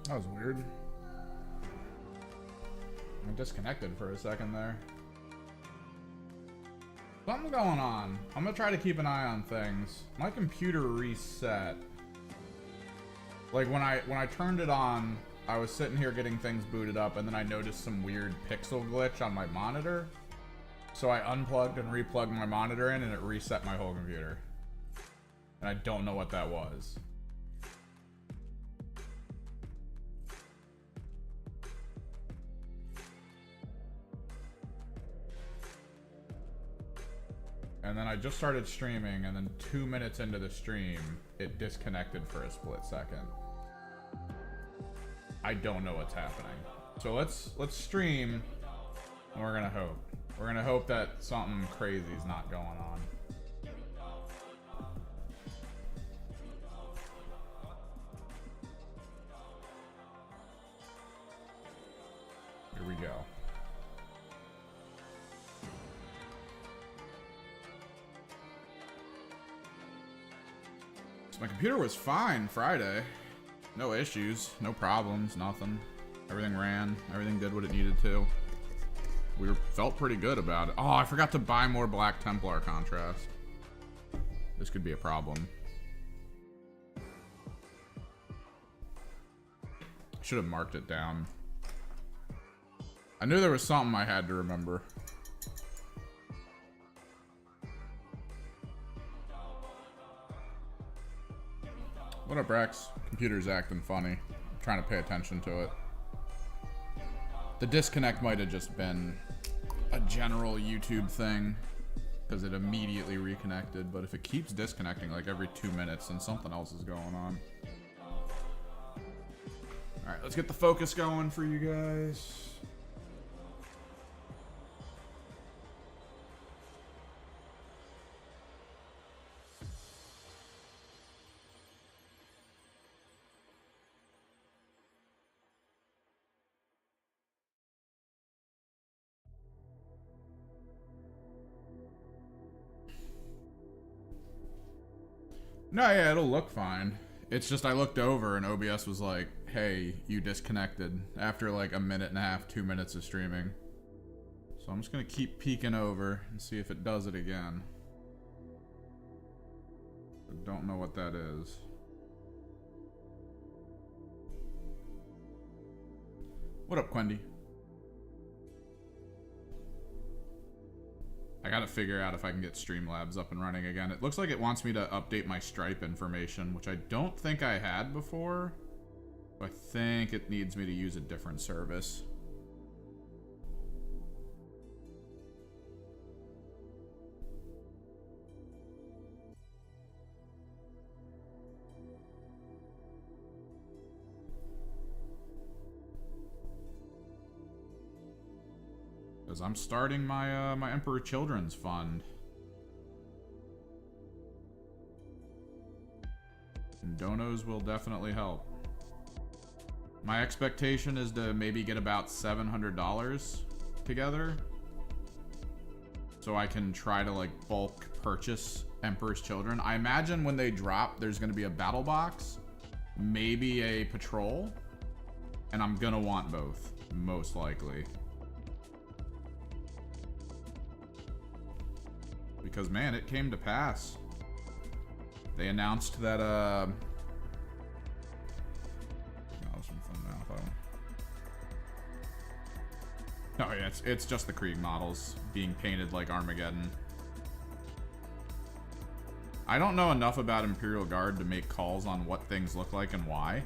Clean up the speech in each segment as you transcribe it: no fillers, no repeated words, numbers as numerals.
That was weird. I disconnected for a second there. Something's going on. I'm gonna try to keep an eye on things. My computer reset. Like when I turned it on, I was sitting here getting things booted up, and then I noticed some weird pixel glitch on my monitor. So I unplugged and replugged my monitor in, and it reset my whole computer. And I don't know what that was. And then I just started streaming, and then 2 minutes into the stream, it disconnected for a split second. I don't know what's happening. So let's stream, and we're gonna hope. We're gonna hope that something crazy is not going on. Here we go. So my computer was fine Friday. No issues, no problems, nothing. Everything ran, everything did what it needed to. We felt pretty good about it. Oh, I forgot to buy more Black Templar contrast. This could be a problem. Should have marked it down. I knew there was something I had to remember. What up, Rex? Computer's acting funny. I'm trying to pay attention to it. The disconnect might have just been a general YouTube thing because it immediately reconnected, but if it keeps disconnecting like every 2 minutes, then something else is going on. Alright, let's get the focus going for you guys. No, yeah, it'll look fine. It's just I looked over and OBS was like, hey, you disconnected after like a minute and a half, 2 minutes of streaming. So I'm just gonna keep peeking over and see if it does it again. I don't know what that is. What up, Quendy? I gotta figure out if I can get Streamlabs up and running again. It looks like it wants me to update my Stripe information, which I don't think I had before. I think it needs me to use a different service. Because I'm starting my my Emperor Children's Fund. And donos will definitely help. My expectation is to maybe get about $700 together. So I can try to like bulk purchase Emperor's Children. I imagine when they drop, there's going to be a battle box. Maybe a patrol. And I'm going to want both. Most likely. Because, man, it came to pass. They announced that, that was from Funmouth. Oh yeah, it's just the Krieg models being painted like Armageddon. I don't know enough about Imperial Guard to make calls on what things look like and why.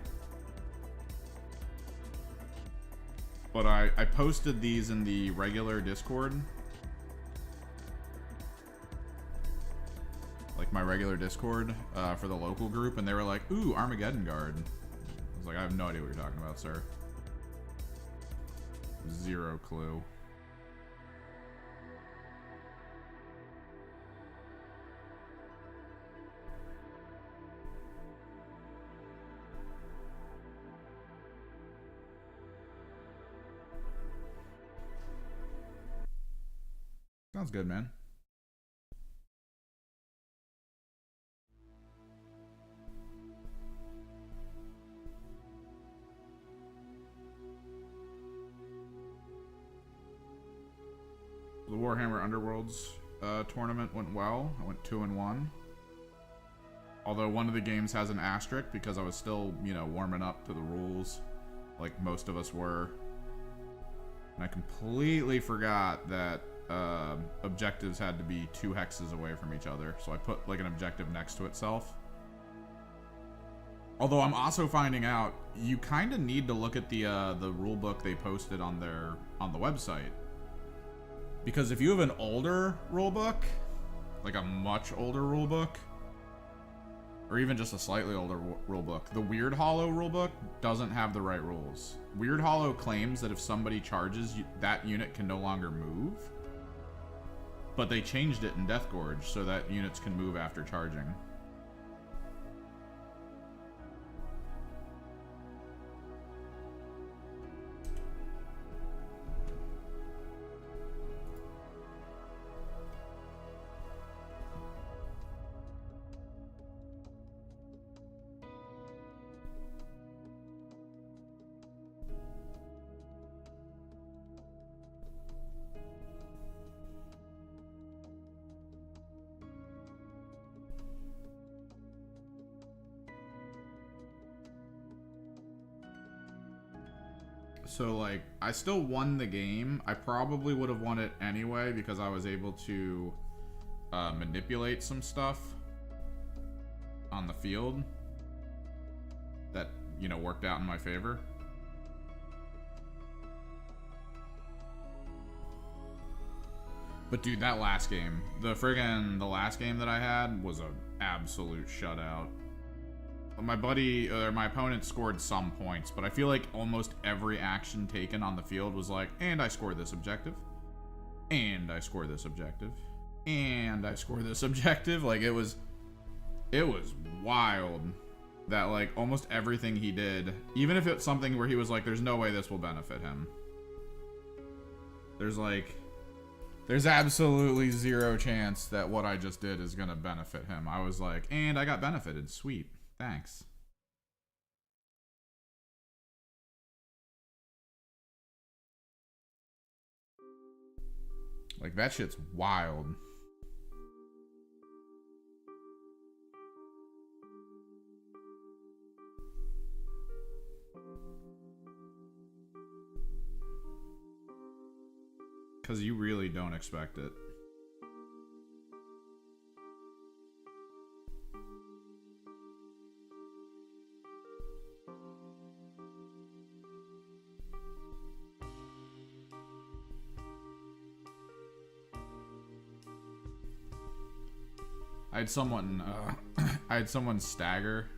But I posted these in the regular Discord. Like my regular Discord for the local group, and they were like, ooh, Armageddon Guard. I was like, I have no idea what you're talking about, sir. Zero clue. Sounds good, man. The Warhammer Underworlds tournament went well. I went 2-1. Although one of the games has an asterisk because I was still, you know, warming up to the rules, like most of us were. And I completely forgot that objectives had to be 2 hexes away from each other. So I put like an objective next to itself. Although I'm also finding out you kind of need to look at the rulebook they posted on the website. Because if you have an older rulebook, like a much older rulebook, or even just a slightly older rulebook, the Weird Hollow rulebook doesn't have the right rules. Weird Hollow claims that if somebody charges, that unit can no longer move. But they changed it in Deathgorge so that units can move after charging. So, like, I still won the game. I probably would have won it anyway because I was able to manipulate some stuff on the field that, you know, worked out in my favor. But, dude, that last game, the last game that I had was an absolute shutout. My buddy, or my opponent scored some points, but I feel like almost every action taken on the field was like, and I scored this objective, and I scored this objective, and I scored this objective. Like, it was wild that, like, almost everything he did, even if it's something where he was like, there's no way this will benefit him. There's absolutely zero chance that what I just did is gonna benefit him. I was like, and I got benefited. Sweet. Thanks. Like, that shit's wild. Because you really don't expect it. I had someone, I had someone stagger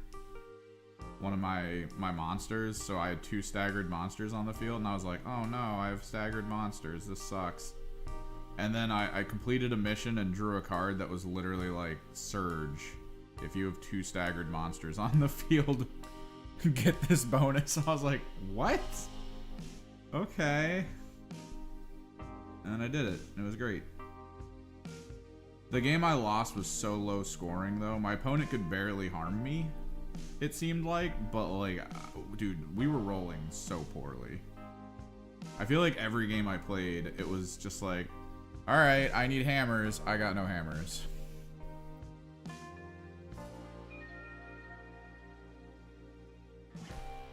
one of my monsters, so I had 2 staggered monsters on the field, and I was like, oh no, I have staggered monsters, this sucks. And then I completed a mission and drew a card that was literally like, Surge. If you have 2 staggered monsters on the field, get this bonus. I was like, what? Okay. And I did it. It was great. The game I lost was so low scoring, though. My opponent could barely harm me, it seemed like. But, like, dude, we were rolling so poorly. I feel like every game I played, it was just like, alright, I need hammers. I got no hammers.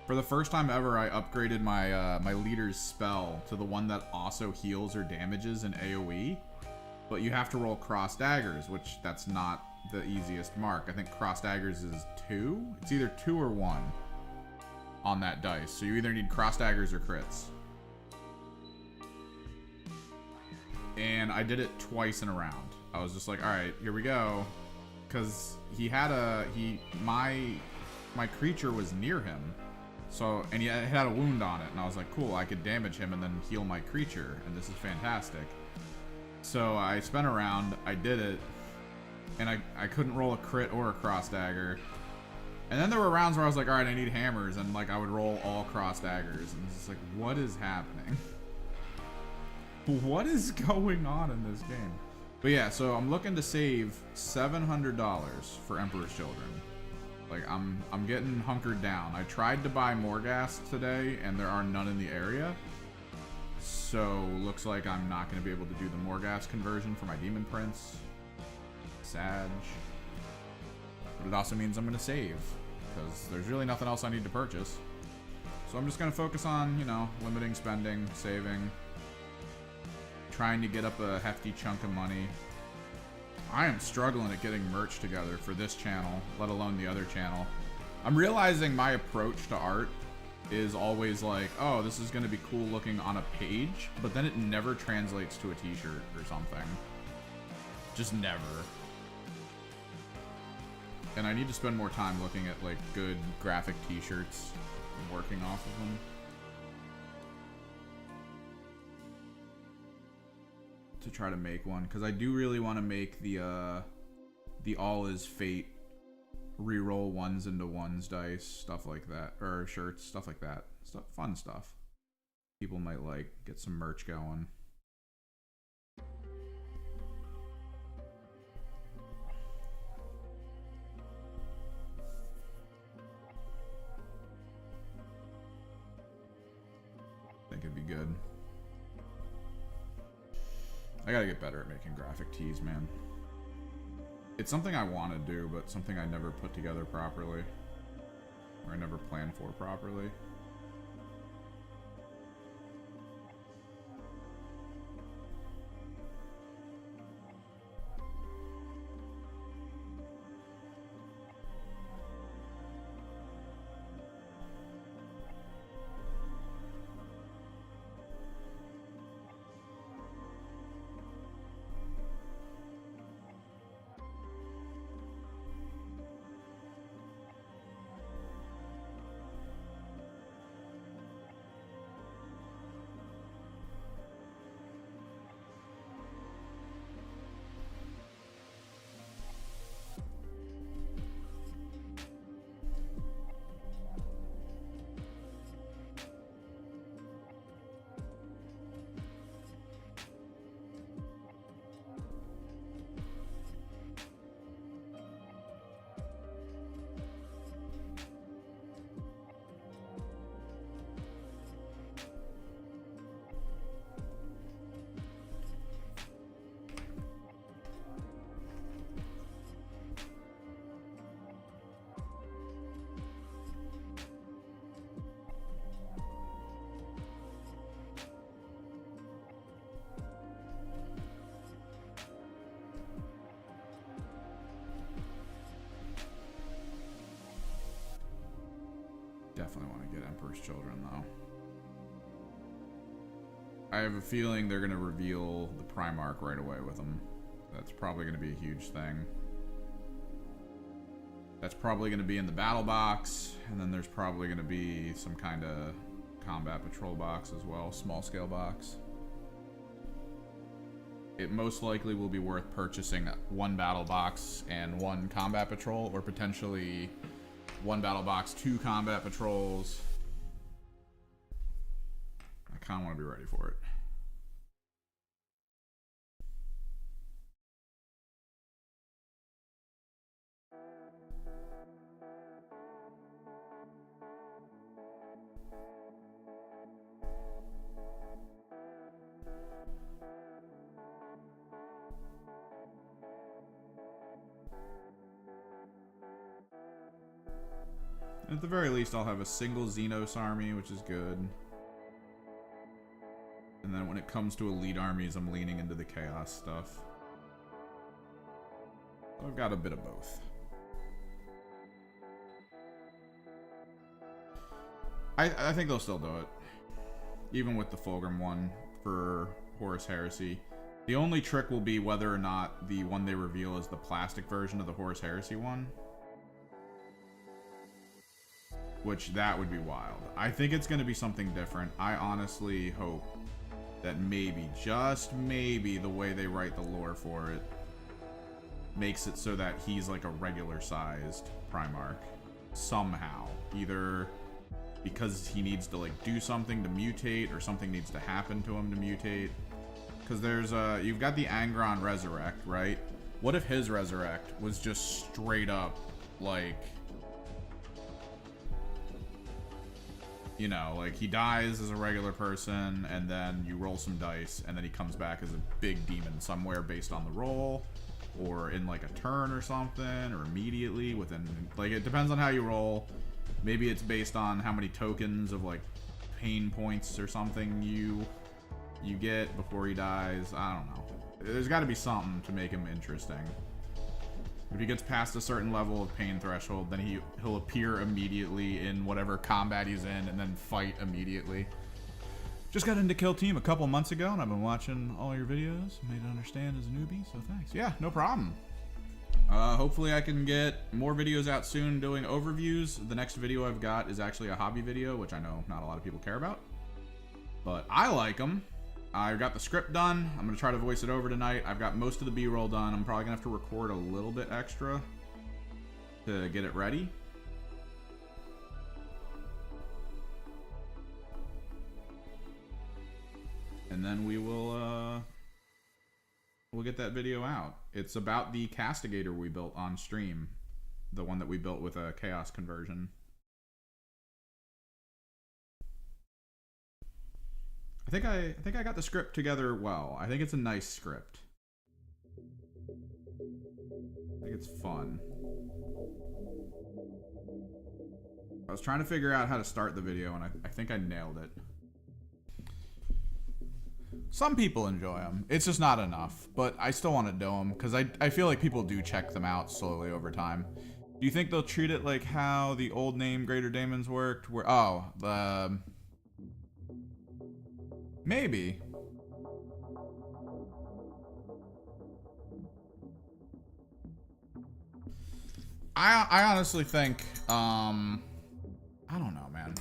For the first time ever, I upgraded my my leader's spell to the one that also heals or damages in AoE. But you have to roll cross daggers, which that's not the easiest mark. I think cross daggers is 2? It's either 2 or 1 on that dice. So you either need cross daggers or crits. And I did it twice in a round. I was just like, alright, here we go. Because he had my creature was near him. So, and he had a wound on it, and I was like, cool, I could damage him and then heal my creature, and this is fantastic. So I spent a round, I did it, and I couldn't roll a crit or a cross dagger. And then there were rounds where I was like, alright, I need hammers, and like I would roll all cross daggers, and it's just like, what is happening? What is going on in this game? But yeah, so I'm looking to save $700 for Emperor's Children. Like, I'm getting hunkered down. I tried to buy Morghast today, and there are none in the area. So, looks like I'm not going to be able to do the Morghast conversion for my Demon Prince. Sag. But it also means I'm going to save, because there's really nothing else I need to purchase. So I'm just going to focus on, you know, limiting spending, saving, trying to get up a hefty chunk of money. I am struggling at getting merch together for this channel, let alone the other channel. I'm realizing my approach to art is always like, oh, this is going to be cool looking on a page, but then it never translates to a t-shirt or something. Just never. And I need to spend more time looking at like good graphic t-shirts and working off of them. To try to make one, because I do really want to make the All Is Fate reroll ones into ones dice, stuff like that, or shirts, stuff like that, fun stuff. People might like, get some merch going. I think it'd be good. I gotta get better at making graphic tees, man. It's something I want to do, but something I never put together properly. Or I never planned for properly. Definitely want to get Emperor's Children, though. I have a feeling they're going to reveal the Primarch right away with them. That's probably going to be a huge thing. That's probably going to be in the battle box, and then there's probably going to be some kind of combat patrol box as well, small scale box. It most likely will be worth purchasing one battle box and one combat patrol, or potentially one battle box, two combat patrols. I kind of want to be ready for it. At the very least, I'll have a single Xenos army, which is good. And then when it comes to elite armies, I'm leaning into the Chaos stuff. I've got a bit of both. I think they'll still do it. Even with the Fulgrim one for Horus Heresy. The only trick will be whether or not the one they reveal is the plastic version of the Horus Heresy one. Which, that would be wild. I think it's going to be something different. I honestly hope that maybe, just maybe, the way they write the lore for it makes it so that he's like a regular sized Primarch. Somehow. Either because he needs to like do something to mutate, or something needs to happen to him to mutate. Because there's you've got the Angron Resurrect, right? What if his Resurrect was just straight up like, you know, like he dies as a regular person, and then you roll some dice, and then he comes back as a big demon somewhere based on the roll, or in like a turn or something, or immediately within, like, it depends on how you roll. Maybe it's based on how many tokens of like pain points or something you get before he dies. I don't know. There's got to be something to make him interesting. If he gets past a certain level of pain threshold, then he'll appear immediately in whatever combat he's in, and then fight immediately. Just got into Kill Team a couple months ago, and I've been watching all your videos. Made it understand as a newbie, so thanks. Yeah, no problem. Hopefully I can get more videos out soon doing overviews. The next video I've got is actually a hobby video, which I know not a lot of people care about, but I like them. I've got the script done. I'm going to try to voice it over tonight. I've got most of the B-roll done. I'm probably going to have to record a little bit extra to get it ready. And then we will, we'll get that video out. It's about the Castigator we built on stream. The one that we built with a Chaos conversion. I think I got the script together well. I think it's a nice script. I think it's fun. I was trying to figure out how to start the video, and I think I nailed it. Some people enjoy them. It's just not enough, but I still want to do them because I feel like people do check them out slowly over time. Do you think they'll treat it like how the old name Greater Daemons worked? Where maybe. I honestly think, I don't know, man.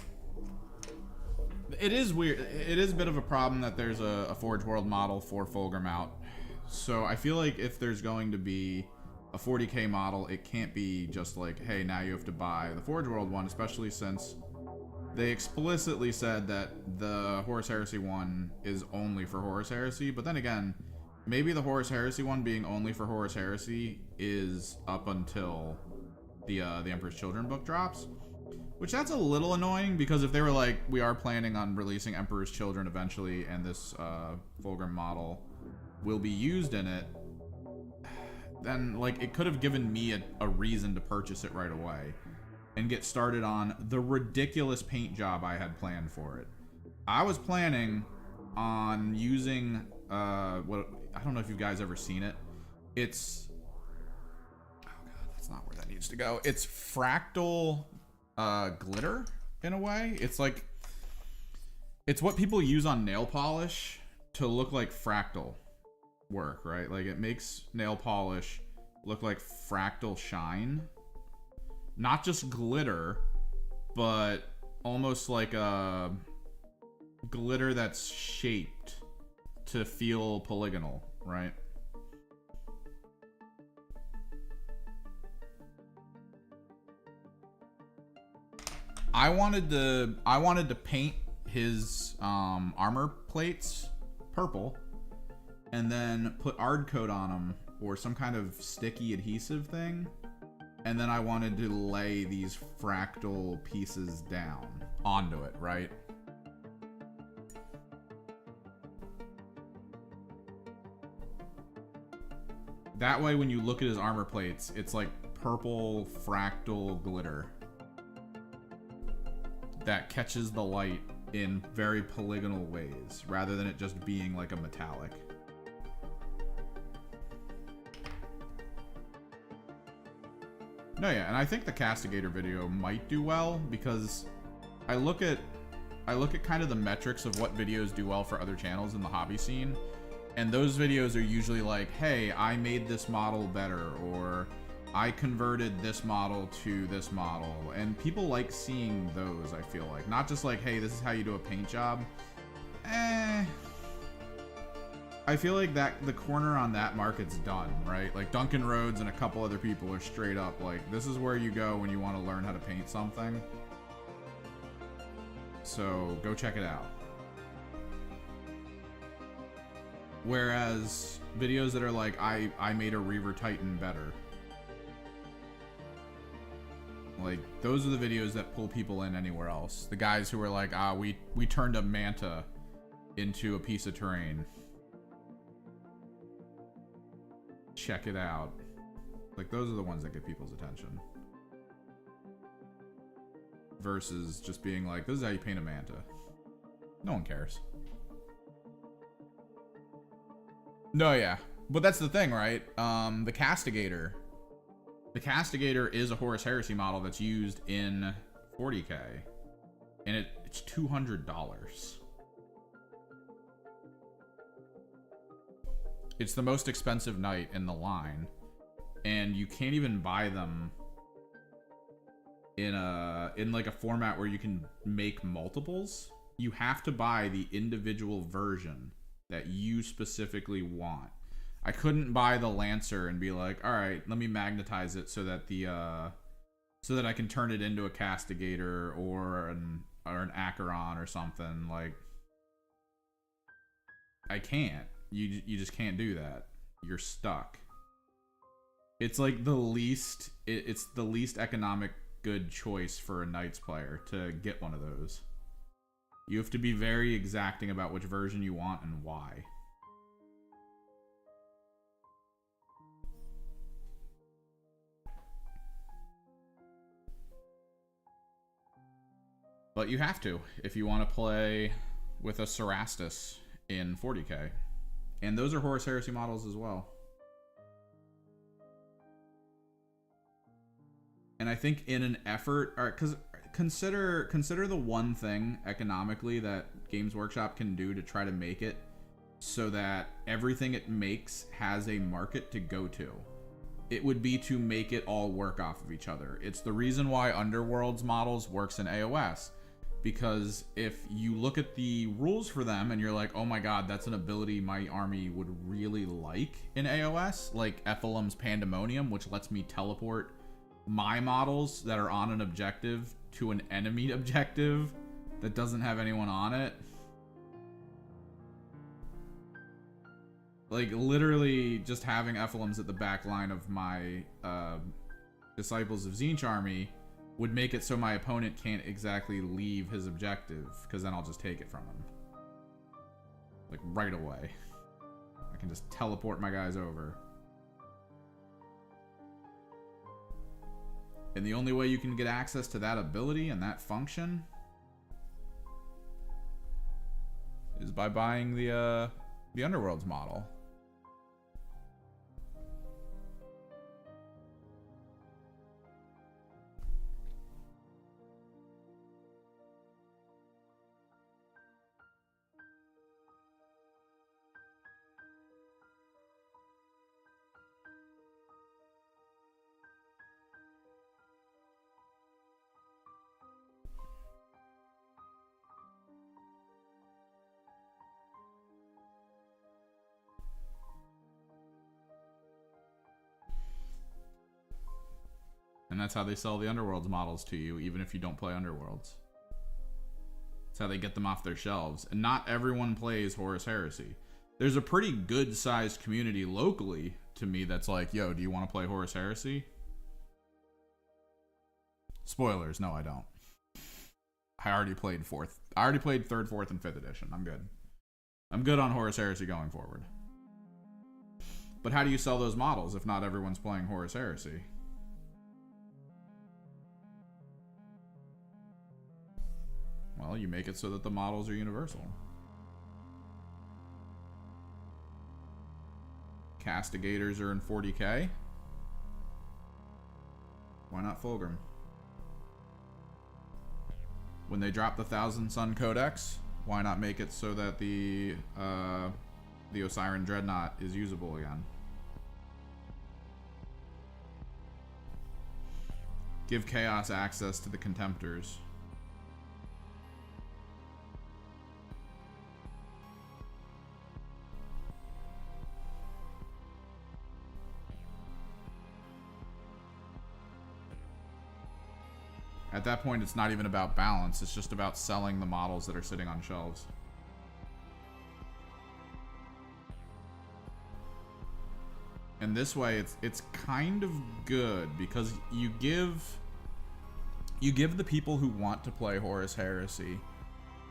It is weird. It is a bit of a problem that there's a Forge World model for Fulgrim out. So I feel like if there's going to be a 40k model, it can't be just like, hey, now you have to buy the Forge World one, especially since they explicitly said that the Horus Heresy one is only for Horus Heresy. But then again, maybe the Horus Heresy one being only for Horus Heresy is up until the Emperor's Children book drops. Which, that's a little annoying, because if they were like, we are planning on releasing Emperor's Children eventually, and this Fulgrim model will be used in it, then like it could have given me a reason to purchase it right away and get started on the ridiculous paint job I had planned for it. I was planning on using what, I don't know if you guys ever seen it. It's, oh god, that's not where that needs to go. It's fractal glitter in a way. It's like, it's what people use on nail polish to look like fractal work, right? Like it makes nail polish look like fractal shine. not just glitter, but almost like a glitter that's shaped to feel polygonal, right? I wanted to paint his armor plates purple and then put Ard coat on them or some kind of sticky adhesive thing. And then I wanted to lay these fractal pieces down onto it, right? That way when you look at his armor plates, it's like purple fractal glitter that catches the light in very polygonal ways, rather than it just being like a metallic. No, yeah, and I think the Castigator video might do well, because I look at kind of the metrics of what videos do well for other channels in the hobby scene, and those videos are usually like, hey, I made this model better, or I converted this model to this model, and people like seeing those, I feel like. Not just like, hey, this is how you do a paint job. I feel like that the corner on that market's done, right? Like Duncan Rhodes and a couple other people are straight up like, this is where you go when you want to learn how to paint something. So go check it out. Whereas videos that are like, I made a Reaver Titan better. Like, those are the videos that pull people in anywhere else. The guys who are like, we turned a Manta into a piece of terrain. Check it out. Like, those are the ones that get people's attention. Versus just being like, this is how you paint a Manta. No one cares. No, yeah. But that's the thing, right? The Castigator. The Castigator is a Horus Heresy model that's used in 40k. And it's $200. It's the most expensive knight in the line. And you can't even buy them in like a format where you can make multiples. You have to buy the individual version that you specifically want. I couldn't buy the Lancer and be like, all right, let me magnetize it so that so that I can turn it into a Castigator or an Acheron or something. Like, I can't. You just can't do that. You're stuck. It's like the least it's the least economic good choice for a Knights player to get one of those. You have to be very exacting about which version you want and why. But you have to if you want to play with a Cerastus in 40k. And those are Horus Heresy models as well. And I think in an effort, or because consider the one thing economically that Games Workshop can do to try to make it so that everything it makes has a market to go to. It would be to make it all work off of each other. It's the reason why Underworld's models works in AOS. Because if you look at the rules for them and you're like, oh my god, that's an ability my army would really like in AOS, like Ephilim's Pandemonium, which lets me teleport my models that are on an objective to an enemy objective that doesn't have anyone on it. Like, literally just having Ephilims at the back line of my Disciples of Tzeentch army would make it so my opponent can't exactly leave his objective, because then I'll just take it from him. Like, right away. I can just teleport my guys over. And the only way you can get access to that ability and that function is by buying the Underworlds model. And that's how they sell the Underworlds models to you, even if you don't play Underworlds. That's how they get them off their shelves. And not everyone plays Horus Heresy. There's a pretty good-sized community locally to me that's like, yo, do you want to play Horus Heresy? Spoilers, no, I don't. I already played 3rd, 4th, and 5th edition. I'm good. I'm good on Horus Heresy going forward. But how do you sell those models if not everyone's playing Horus Heresy? Well, you make it so that the models are universal. Castigators are in 40k. Why not Fulgrim? When they drop the Thousand Sun Codex, why not make it so that the Osiran Dreadnought is usable again? Give Chaos access to the Contemptors. At that point, it's not even about balance. It's just about selling the models that are sitting on shelves. And this way, it's kind of good because you give the people who want to play Horus Heresy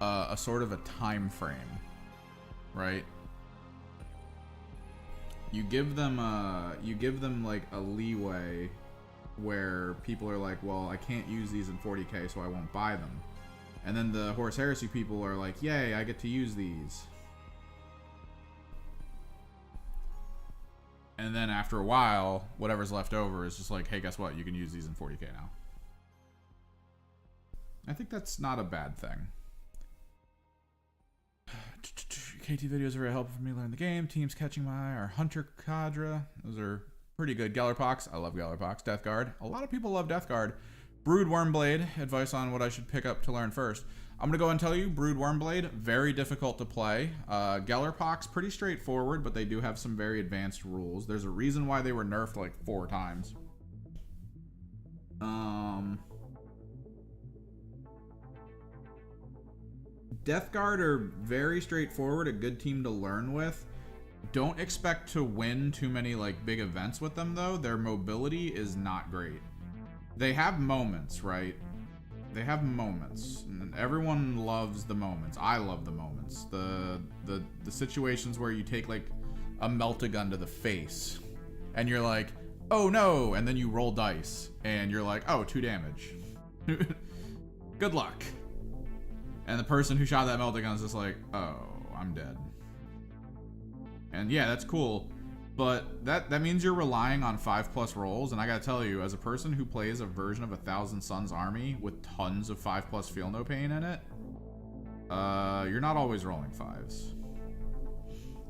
a sort of a time frame, right? You give them like a leeway where people are like, well, I can't use these in 40k, so I won't buy them. And then the Horus Heresy people are like, yay, I get to use these. And then after a while, whatever's left over is just like, hey, guess what? You can use these in 40k now. I think that's not a bad thing. KT videos are very helpful for me to learn the game. Teams catching my eye are Hunter Cadre. Those are pretty good. Gellerpox. I love Gellerpox. Death Guard. A lot of people love Death Guard. Brood Wormblade. Advice on what I should pick up to learn first. I'm going to go and tell you, Brood Wormblade, very difficult to play. Gellerpox, pretty straightforward, but they do have some very advanced rules. There's a reason why they were nerfed like 4 times. Death Guard are very straightforward, a good team to learn with. Don't expect to win too many like big events with them though. Their mobility is not great. They have moments, right? They have moments, and everyone loves the moments. I love the moments. The situations where you take like a melt-a-gun to the face, and you're like, oh no, and then you roll dice, and you're like, oh, 2 damage. Good luck. And the person who shot that melt-a-gun is just like, oh, I'm dead. And yeah, that's cool. But that means you're relying on 5+ rolls, and I gotta tell you, as a person who plays a version of a Thousand Suns army with tons of 5+ Feel No Pain in it, you're not always rolling 5s.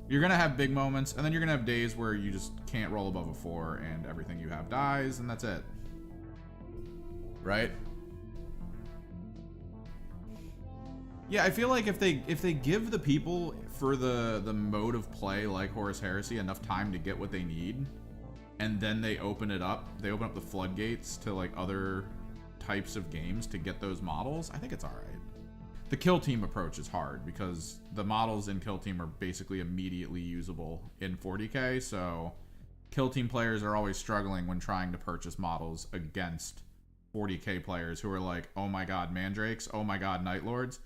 You're gonna have big moments, and then you're gonna have days where you just can't roll above a 4, and everything you have dies, and that's it. Right? Yeah, I feel like if they give the people for the mode of play like Horus Heresy enough time to get what they need, and then they open up the floodgates to like other types of games to get those models, I think it's alright. The Kill Team approach is hard because the models in Kill Team are basically immediately usable in 40k, so Kill Team players are always struggling when trying to purchase models against 40k players who are like, oh my god, Mandrakes, oh my god, Night Lords.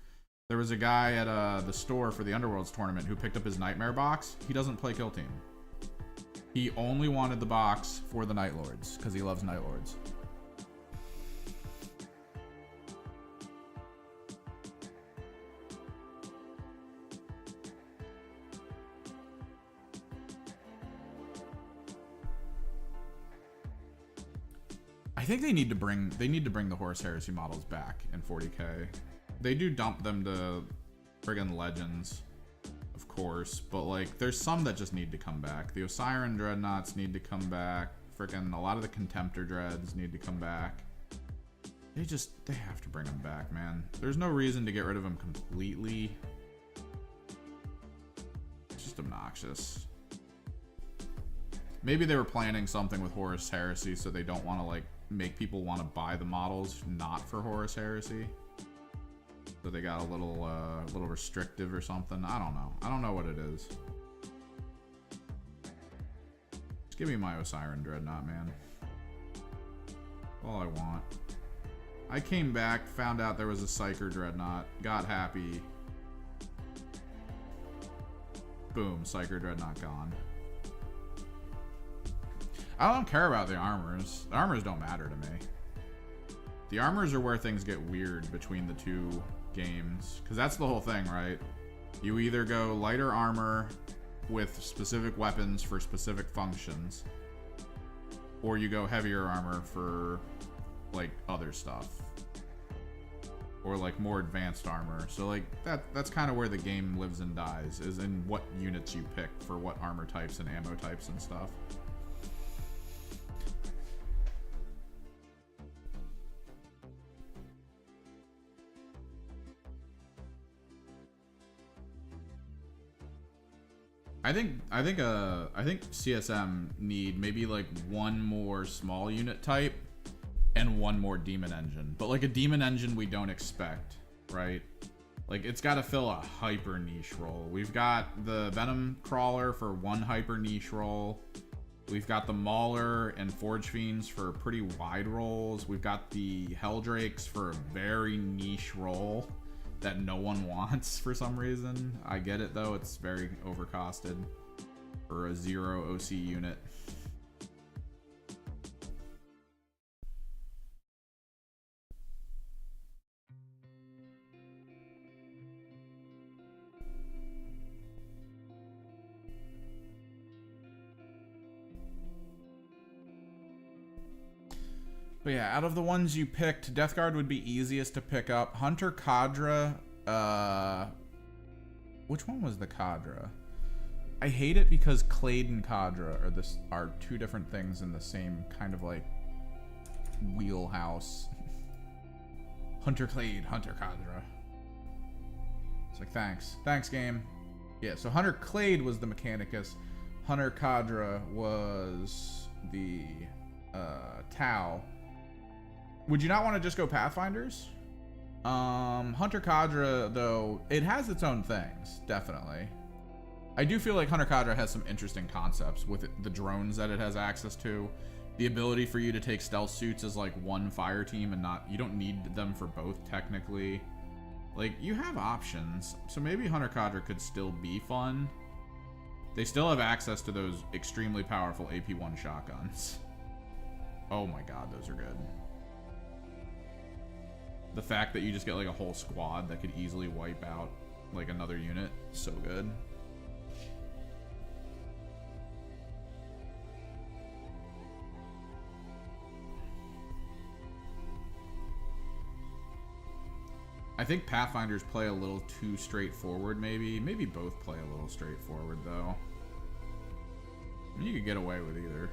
There was a guy at the store for the Underworlds tournament who picked up his Nightmare box. He doesn't play Kill Team. He only wanted the box for the Night Lords because he loves Night Lords. I think they need to bring the Horus Heresy models back in 40k. They do dump them to friggin' Legends, of course, but like there's some that just need to come back. The Osiran Dreadnoughts need to come back. Friggin' a lot of the Contemptor Dreads need to come back. They have to bring them back, man. There's no reason to get rid of them completely. It's just obnoxious. Maybe they were planning something with Horus Heresy, so they don't want to like make people want to buy the models not for Horus Heresy. So they got a little restrictive or something. I don't know. I don't know what it is. Just give me my Osiren Dreadnought, man. All I want. I came back, found out there was a Psyker Dreadnought, got happy. Boom, Psyker Dreadnought gone. I don't care about the armors. The armors don't matter to me. The armors are where things get weird between the two games. Because that's the whole thing, right? You either go lighter armor with specific weapons for specific functions, or you go heavier armor for, like, other stuff. Or, like, more advanced armor. So, like, that's kind of where the game lives and dies, is in what units you pick for what armor types and ammo types and stuff. I think CSM need maybe like one more small unit type and one more demon engine, but like a demon engine we don't expect, right? Like it's got to fill a hyper niche role. We've got the Venom Crawler for one hyper niche role. We've got the Mauler and Forge Fiends for pretty wide roles. We've got the Helldrakes for a very niche role that no one wants for some reason. I get it though, it's very overcosted for a 0 OC unit. But yeah, out of the ones you picked, Death Guard would be easiest to pick up. Hunter Cadre, which one was the Cadre? I hate it because Clade and Cadre are two different things in the same kind of like wheelhouse. Hunter Clade, Hunter Cadre. It's like, thanks game. Yeah, so Hunter Clade was the Mechanicus. Hunter Cadre was the Tau. Would you not want to just go Pathfinders? Hunter Cadre, though, it has its own things, definitely. I do feel like Hunter Cadre has some interesting concepts with the drones that it has access to. The ability for you to take stealth suits as like one fire team and you don't need them for both technically. Like, you have options. So maybe Hunter Cadre could still be fun. They still have access to those extremely powerful AP1 shotguns. Oh my god, those are good. The fact that you just get like a whole squad that could easily wipe out like another unit, so good. I think Pathfinders play a little too straightforward, maybe. Maybe both play a little straightforward, though. I mean, you could get away with either.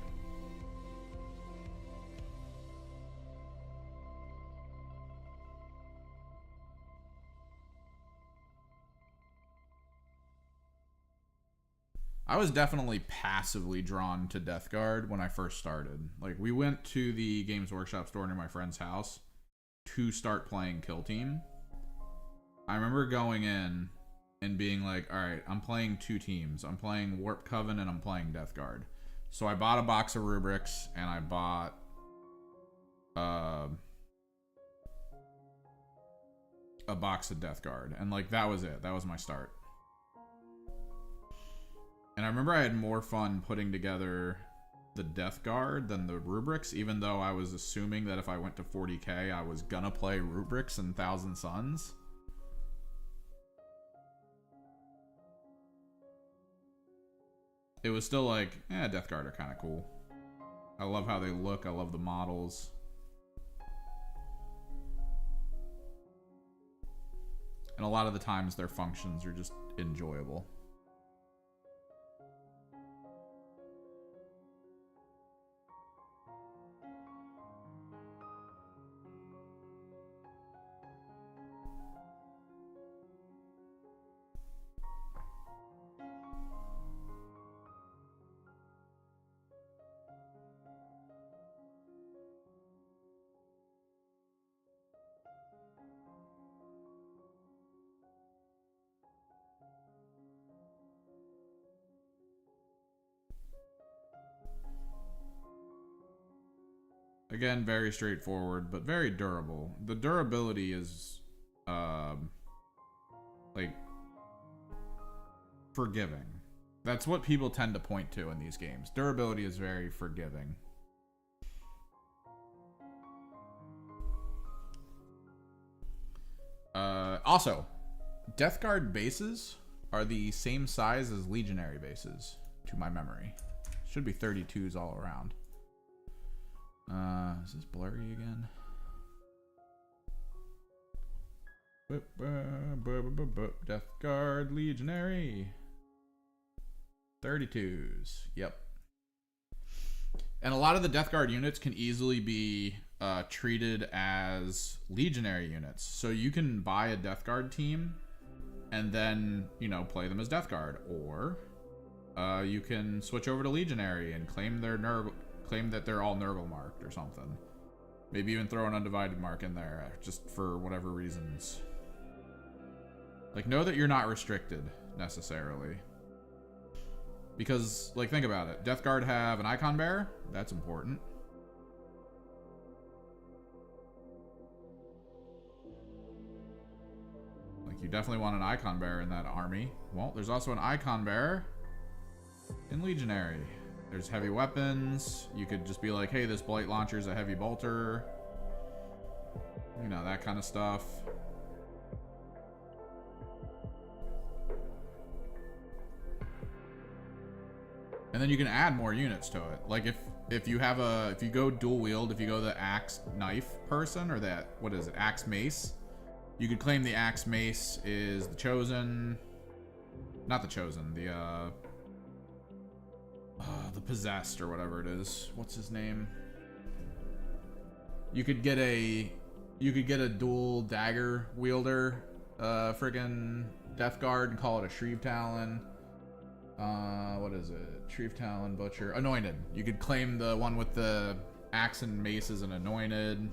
I was definitely passively drawn to Death Guard when I first started. Like, we went to the Games Workshop store near my friend's house to start playing Kill Team. I remember going in and being like, alright, I'm playing two teams. I'm playing Warp Coven and I'm playing Death Guard. So I bought a box of rubrics and I bought a box of Death Guard. And like, that was it. That was my start. And I remember I had more fun putting together the Death Guard than the rubrics, even though I was assuming that if I went to 40k, I was gonna play rubrics and Thousand Suns. It was still like, Death Guard are kind of cool. I love how they look. I love the models. And a lot of the times their functions are just enjoyable. Again, very straightforward, but very durable. The durability is, like, forgiving. That's what people tend to point to in these games. Durability is very forgiving. Also, Death Guard bases are the same size as Legionary bases, to my memory. Should be 32s all around. Is this blurry again? Death Guard Legionary. 32s. Yep. And a lot of the Death Guard units can easily be treated as Legionary units. So you can buy a Death Guard team and then, you know, play them as Death Guard. Or you can switch over to Legionary and claim that they're all Nurgle marked or something. Maybe even throw an Undivided mark in there, just for whatever reasons. Like, know that you're not restricted, necessarily. Because, like, think about it. Death Guard have an Icon Bearer. That's important. Like, you definitely want an Icon Bearer in that army. Well, there's also an Icon Bearer in Legionary. There's heavy weapons. You could just be like, hey, this Blight Launcher's a heavy bolter. You know, that kind of stuff. And then you can add more units to it. Like if you go dual wield, if you go the axe knife person, or that, what is it, axe mace, you could claim the axe mace is the chosen, not the chosen, the possessed or whatever it is. What's his name? You could get a dual dagger wielder, friggin' Death Guard, and call it a Shreve Talon. What is it? Shreve Talon, Butcher, Anointed. You could claim the one with the axe and mace as an Anointed.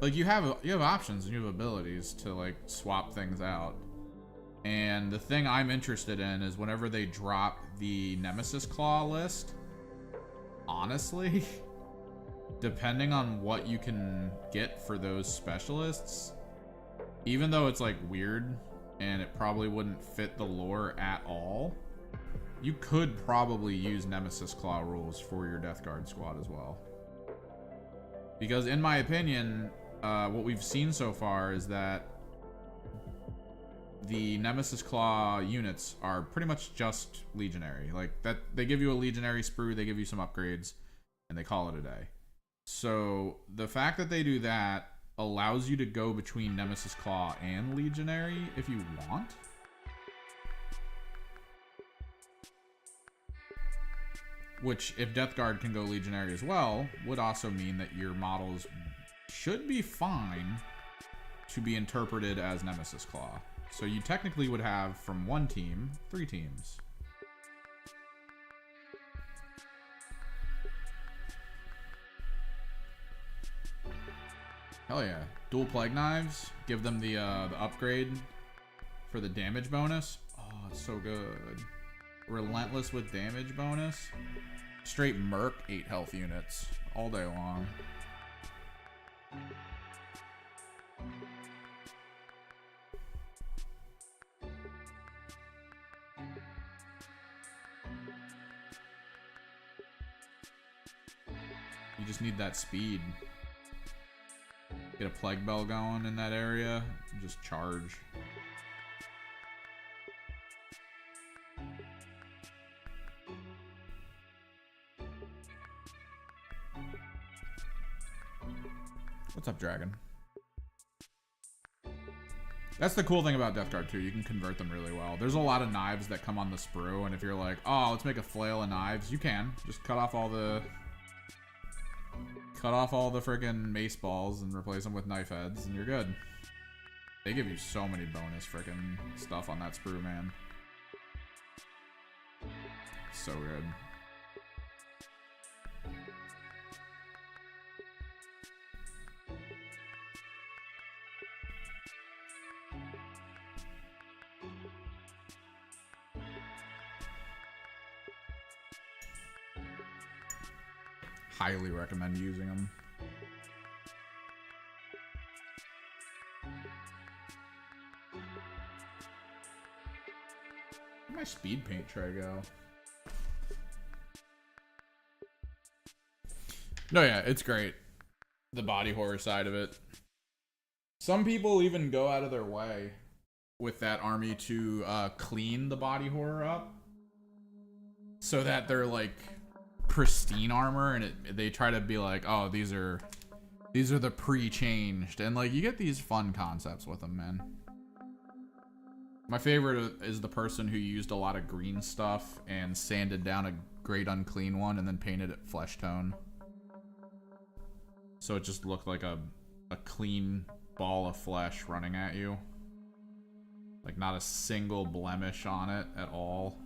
Like, you have options and you have abilities to, like, swap things out. And the thing I'm interested in is whenever they drop the Nemesis Claw list, honestly, depending on what you can get for those specialists, even though it's, like, weird and it probably wouldn't fit the lore at all, you could probably use Nemesis Claw rules for your Death Guard squad as well. Because in my opinion, what we've seen so far is that the Nemesis Claw units are pretty much just Legionary. Like, that, they give you a Legionary sprue, they give you some upgrades, and they call it a day. So the fact that they do that allows you to go between Nemesis Claw and Legionary if you want. Which, if Death Guard can go Legionary as well, would also mean that your models should be fine to be interpreted as Nemesis Claw. So you technically would have, from one team, 3 teams. Hell yeah. Dual Plague Knives. Give them the upgrade for the damage bonus. Oh, it's so good. Relentless with damage bonus. Straight Merc 8 health units all day long. You just need that speed. Get a Plague Bell going in that area, and just charge. What's up, Dragon? That's the cool thing about Death Guard 2. You can convert them really well. There's a lot of knives that come on the sprue, and if you're like, oh, let's make a flail of knives, you can. Just cut off all the freaking mace balls and replace them with knife heads, and you're good. They give you so many bonus freaking stuff on that sprue, man. So good. highly recommend using them. Where'd my speed paint tray go? No, yeah, it's great. The body horror side of it. Some people even go out of their way with that army to clean the body horror up so that they're like pristine armor, and they try to be like, oh, these are the pre-changed, and like you get these fun concepts with them, man. My favorite is the person who used a lot of green stuff and sanded down a great unclean one and then painted it flesh tone. So it just looked like a clean ball of flesh running at you. Like not a single blemish on it at all.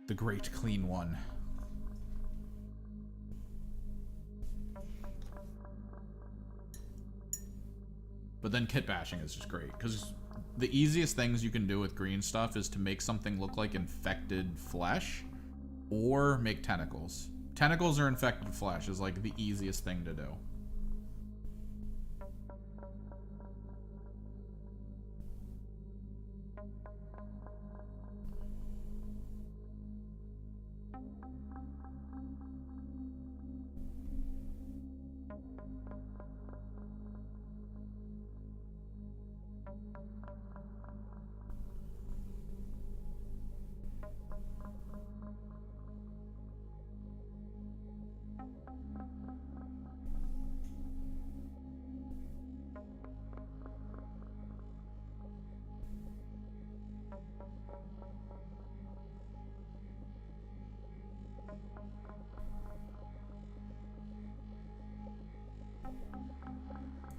The great clean one. But then kit bashing is just great, because the easiest things you can do with green stuff is to make something look like infected flesh or make tentacles. Tentacles or infected flesh is like the easiest thing to do.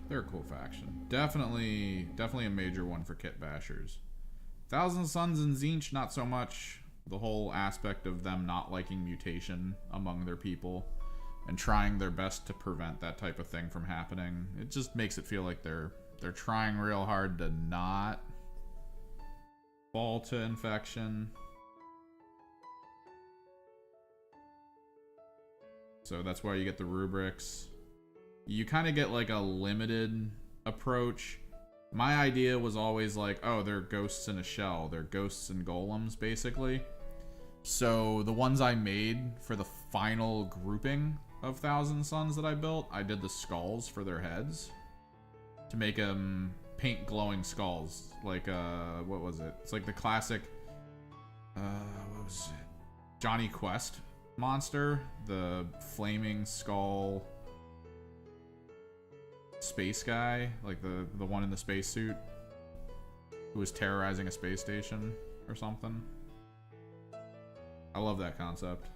They're a cool faction. Definitely a major one for kit bashers. Thousand Sons and Tzeentch, not so much. The whole aspect of them not liking mutation among their people and trying their best to prevent that type of thing from happening. It just makes it feel like they're trying real hard to not fall to infection. So that's why you get the rubrics. You kind of get like a limited approach. My idea was always like, oh, they're ghosts in a shell. They're ghosts and golems, basically. So the ones I made for the final grouping of Thousand Sons that I built, I did the skulls for their heads to make them paint glowing skulls. Like, what was it? It's like the classic, what was it? Johnny Quest monster, the flaming skull space guy, like the one in the spacesuit who was terrorizing a space station or something. I love that concept.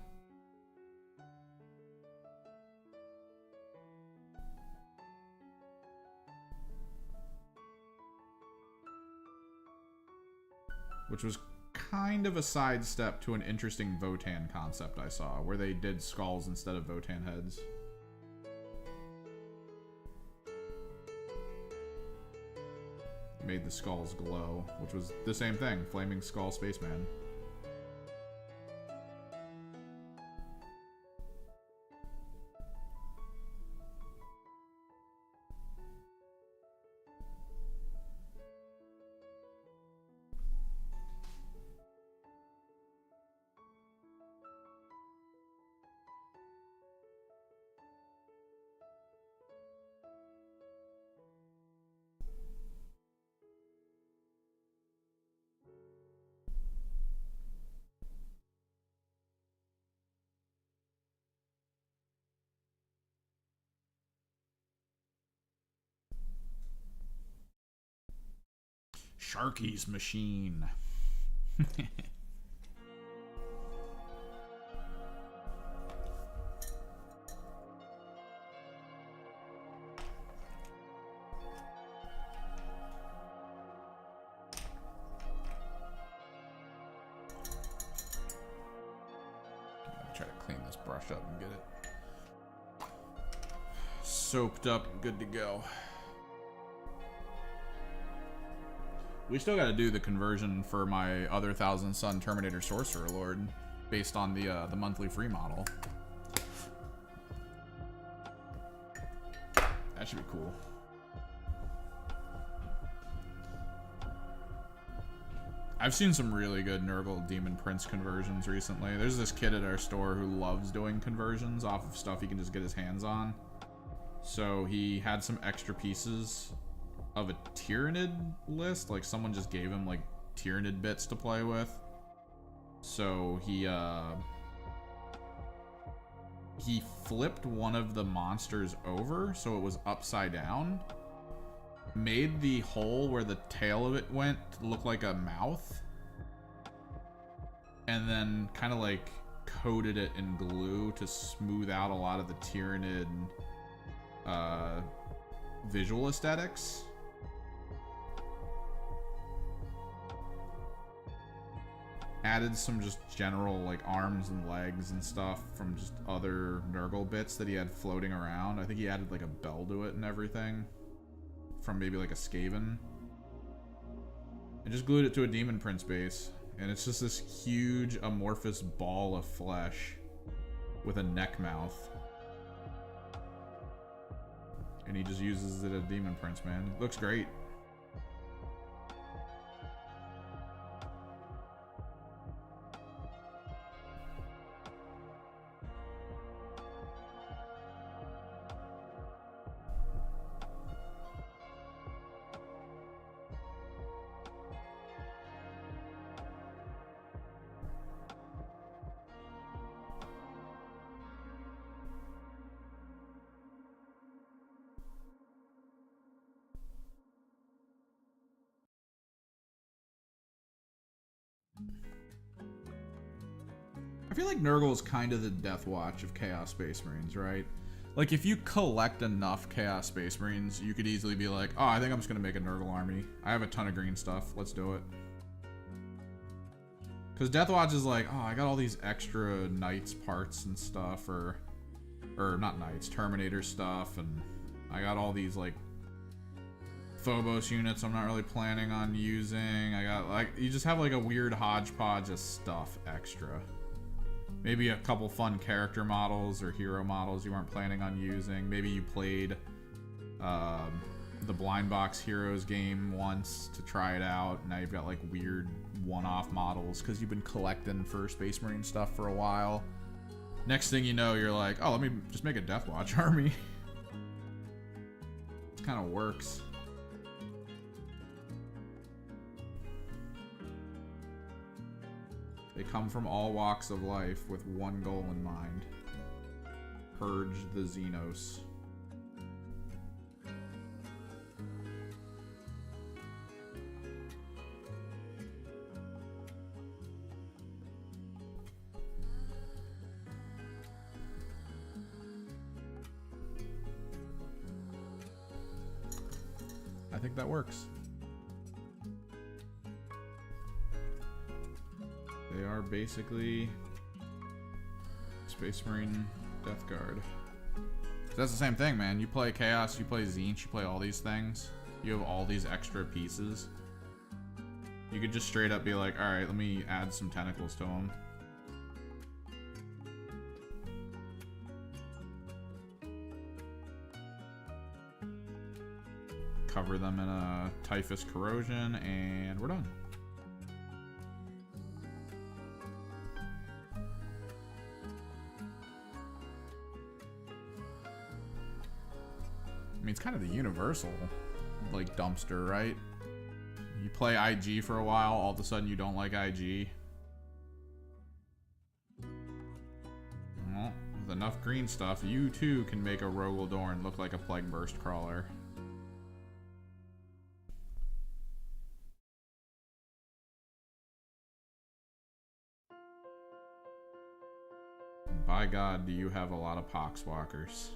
Which was kind of a sidestep to an interesting Votann concept I saw, where they did skulls instead of Votann heads. Made the skulls glow, which was the same thing, flaming skull spaceman. Sharky's machine. Try to clean this brush up and get it soaped up and good to go. We still got to do the conversion for my other Thousand Sun Terminator Sorcerer Lord based on the monthly free model. That should be cool. I've seen some really good Nurgle Demon Prince conversions recently. There's this kid at our store who loves doing conversions off of stuff he can just get his hands on. So he had some extra pieces of a Tyranid list. Like someone just gave him like Tyranid bits to play with. So he flipped one of the monsters over so it was upside down. Made the hole where the tail of it went look like a mouth, and then kind of like coated it in glue to smooth out a lot of the Tyranid visual aesthetics. Added some just general like arms and legs and stuff from just other Nurgle bits that he had floating around. I think he added like a bell to it and everything from maybe like a Skaven, and just glued it to a Demon Prince base, and it's just this huge amorphous ball of flesh with a neck mouth, and he just uses it as Demon Prince, man. It looks great. I feel like Nurgle is kind of the Death Watch of Chaos Space Marines, right? Like, if you collect enough Chaos Space Marines, you could easily be like, oh, I think I'm just going to make a Nurgle army. I have a ton of green stuff. Let's do it. Because Death Watch is like, oh, I got all these extra Knights parts and stuff, or not Knights, Terminator stuff, and I got all these, like, Phobos units I'm not really planning on using. I got, like, you just have, like, a weird hodgepodge of stuff extra. Maybe a couple fun character models or hero models you weren't planning on using. Maybe you played the Blind Box Heroes game once to try it out. Now you've got like weird one-off models because you've been collecting for Space Marine stuff for a while. Next thing you know, you're like, oh, let me just make a Death Watch army. It kind of works. They come from all walks of life with one goal in mind. Purge the Xenos. I think that works. They are basically Space Marine Death Guard. That's the same thing, man. You play Chaos, you play Tzeentch, you play all these things. You have all these extra pieces. You could just straight up be like, alright, let me add some tentacles to them. Cover them in a Typhus Corrosion, and we're done. I mean, it's kind of the universal, like, dumpster, right? You play IG for a while, all of a sudden you don't like IG. Well, with enough green stuff, you too can make a Rogel Dorn look like a Plague Burst Crawler. By God, do you have a lot of Poxwalkers.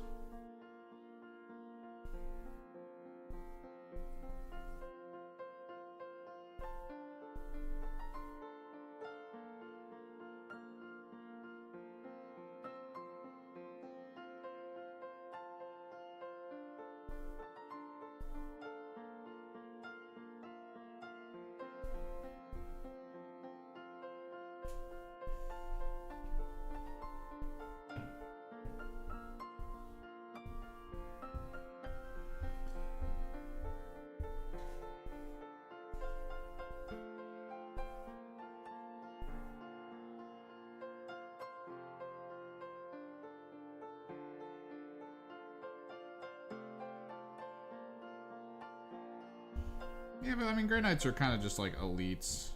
Yeah, but I mean, Grey Knights are kind of just like elites.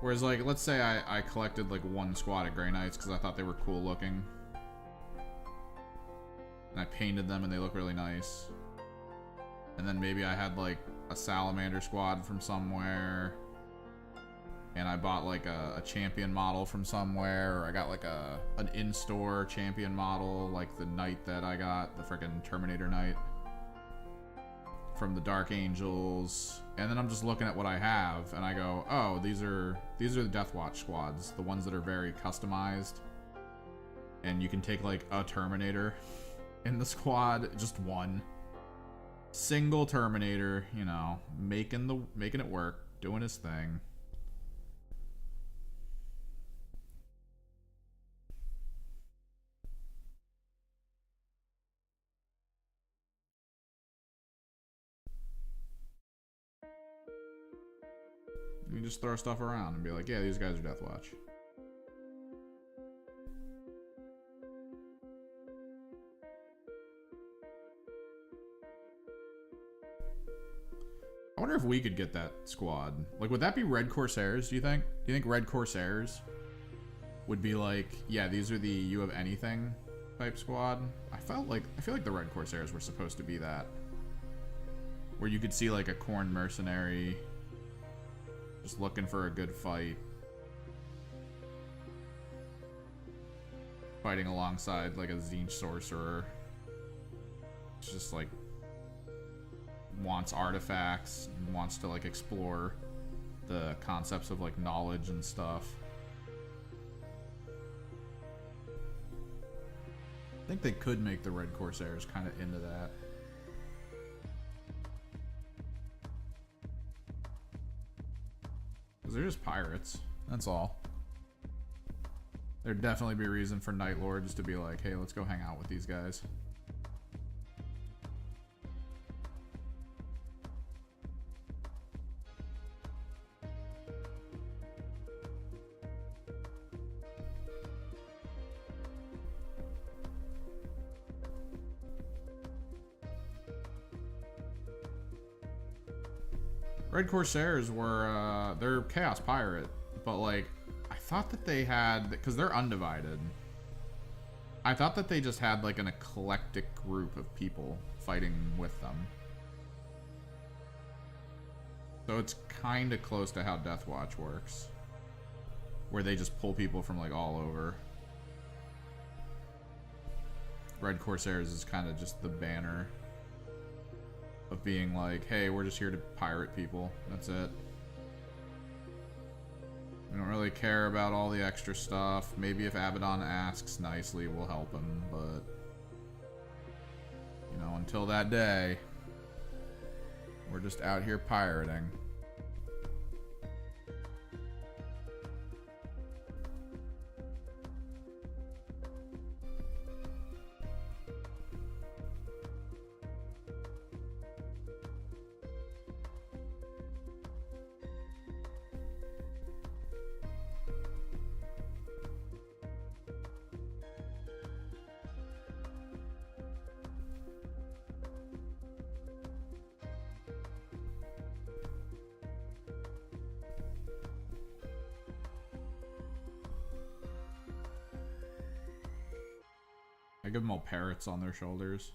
Whereas, like, let's say I collected like one squad of Grey Knights because I thought they were cool looking. And I painted them and they look really nice. And then maybe I had like a Salamander squad from somewhere. And I bought like a champion model from somewhere. Or I got like an in-store champion model, like the knight that I got, the frickin' Terminator Knight from the Dark Angels. And then I'm just looking at what I have and I go, oh, these are the Deathwatch squads, the ones that are very customized. And you can take like a Terminator in the squad, just one single Terminator, you know, making it work, doing his thing. You can just throw stuff around and be like, yeah, these guys are Deathwatch. I wonder if we could get that squad. Like, would that be Red Corsairs, do you think? Do you think Red Corsairs would be like, yeah, these are the you have anything type squad? I feel like the Red Corsairs were supposed to be that. Where you could see like a Khorne mercenary just looking for a good fight. Fighting alongside like a Tzeentch sorcerer. It's just like wants artifacts and wants to like explore the concepts of like knowledge and stuff. I think they could make the Red Corsairs kind of into that. Because they're just pirates. That's all. There'd definitely be a reason for Night Lords to be like, hey, let's go hang out with these guys. Red Corsairs were, they're Chaos Pirate, but like, I thought that they had, because they're undivided, I thought that they just had like an eclectic group of people fighting with them. So it's kind of close to how Deathwatch works, where they just pull people from like all over. Red Corsairs is kind of just the banner of being like, hey, we're just here to pirate people. That's it. We don't really care about all the extra stuff. Maybe if Abaddon asks nicely, we'll help him, but you know, until that day, we're just out here pirating. I give them all parrots on their shoulders.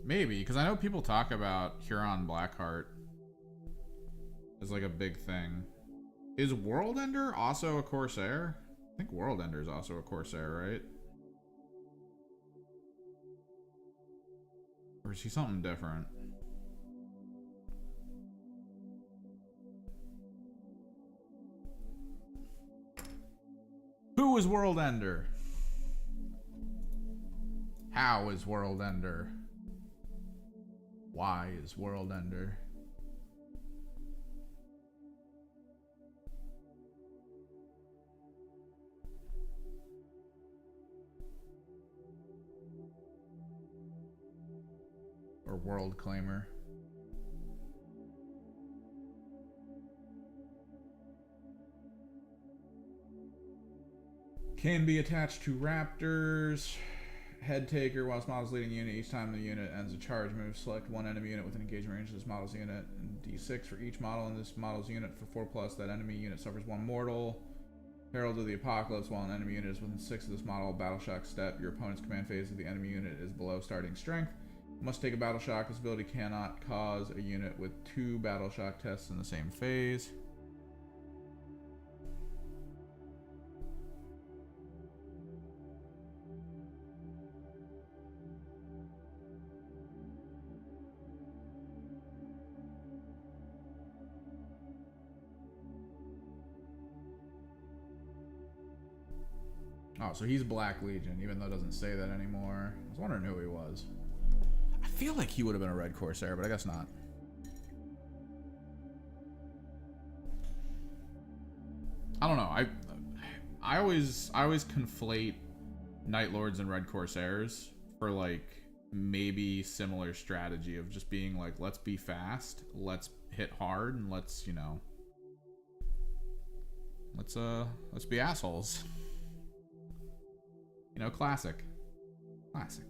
Maybe, because I know people talk about Huron Blackheart as like a big thing. Is Worldender also a Corsair? I think Worldender is also a Corsair, right? Or is he something different? Who is Worldender? How is Worldender? Why is Worldender? World Claimer. Can be attached to Raptors. Head taker whilst model's leading unit. Each time the unit ends a charge move, select one enemy unit within engagement range of this model's unit. And D6 for each model in this model's unit. For 4+, that enemy unit suffers 1 mortal. Herald of the Apocalypse. While an enemy unit is within 6 of this model, Battle Shock step. Your opponent's command phase of the enemy unit is below starting strength. Must take a Battle Shock. This ability cannot cause a unit with 2 Battle Shock tests in the same phase. Oh, so he's Black Legion, even though it doesn't say that anymore. I was wondering who he was. I feel like he would have been a Red Corsair, but I guess not. I don't know. I always conflate Night Lords and Red Corsairs for like maybe similar strategy of just being like, let's be fast, let's hit hard, and let's, you know, let's be assholes. You know, classic. Classic.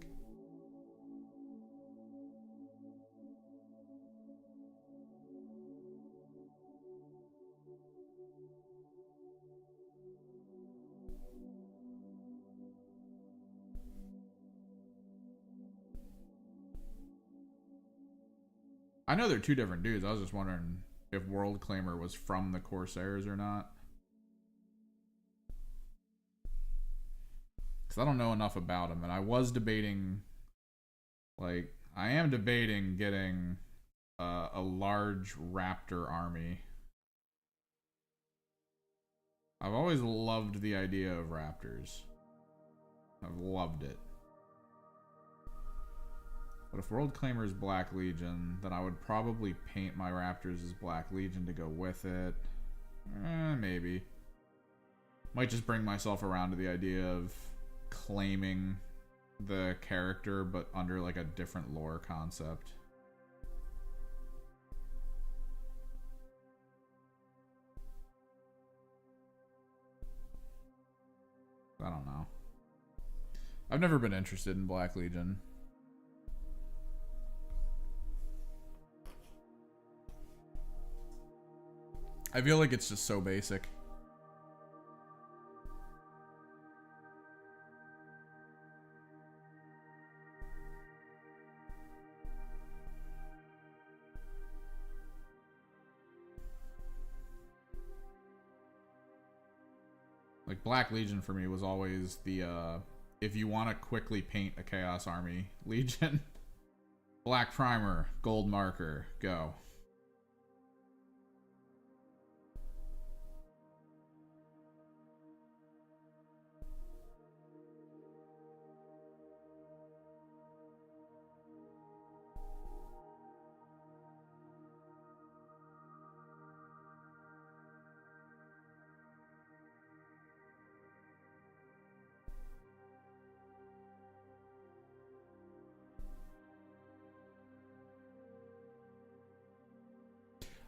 I know they're two different dudes. I was just wondering if World Claimer was from the Corsairs or not. Because I don't know enough about him, and I was debating, like, I am debating getting a large raptor army. I've always loved the idea of raptors. I've loved it. But if World Claimer is Black Legion, then I would probably paint my raptors as Black Legion to go with it. Maybe. Might just bring myself around to the idea of claiming the character but under like a different lore concept. I don't know. I've never been interested in Black Legion. I feel like it's just so basic. Like, Black Legion for me was always the, if you want to quickly paint a Chaos Army, Legion. Black Primer, gold marker, go.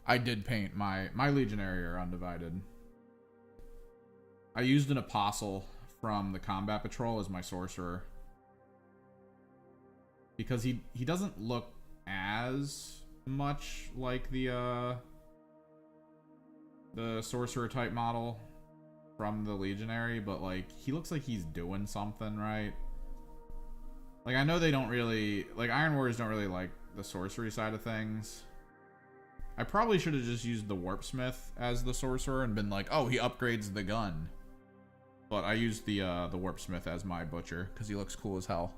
I did paint my Legionary are undivided. I used an Apostle from the Combat Patrol as my Sorcerer. Because he doesn't look as much like the Sorcerer type model from the Legionary, but like he looks like he's doing something, right? Like, I know they don't really, like, Iron Warriors don't really like the sorcery side of things. I probably should have just used the Warpsmith as the sorcerer and been like, oh, he upgrades the gun. But I used the Warpsmith as my butcher because he looks cool as hell.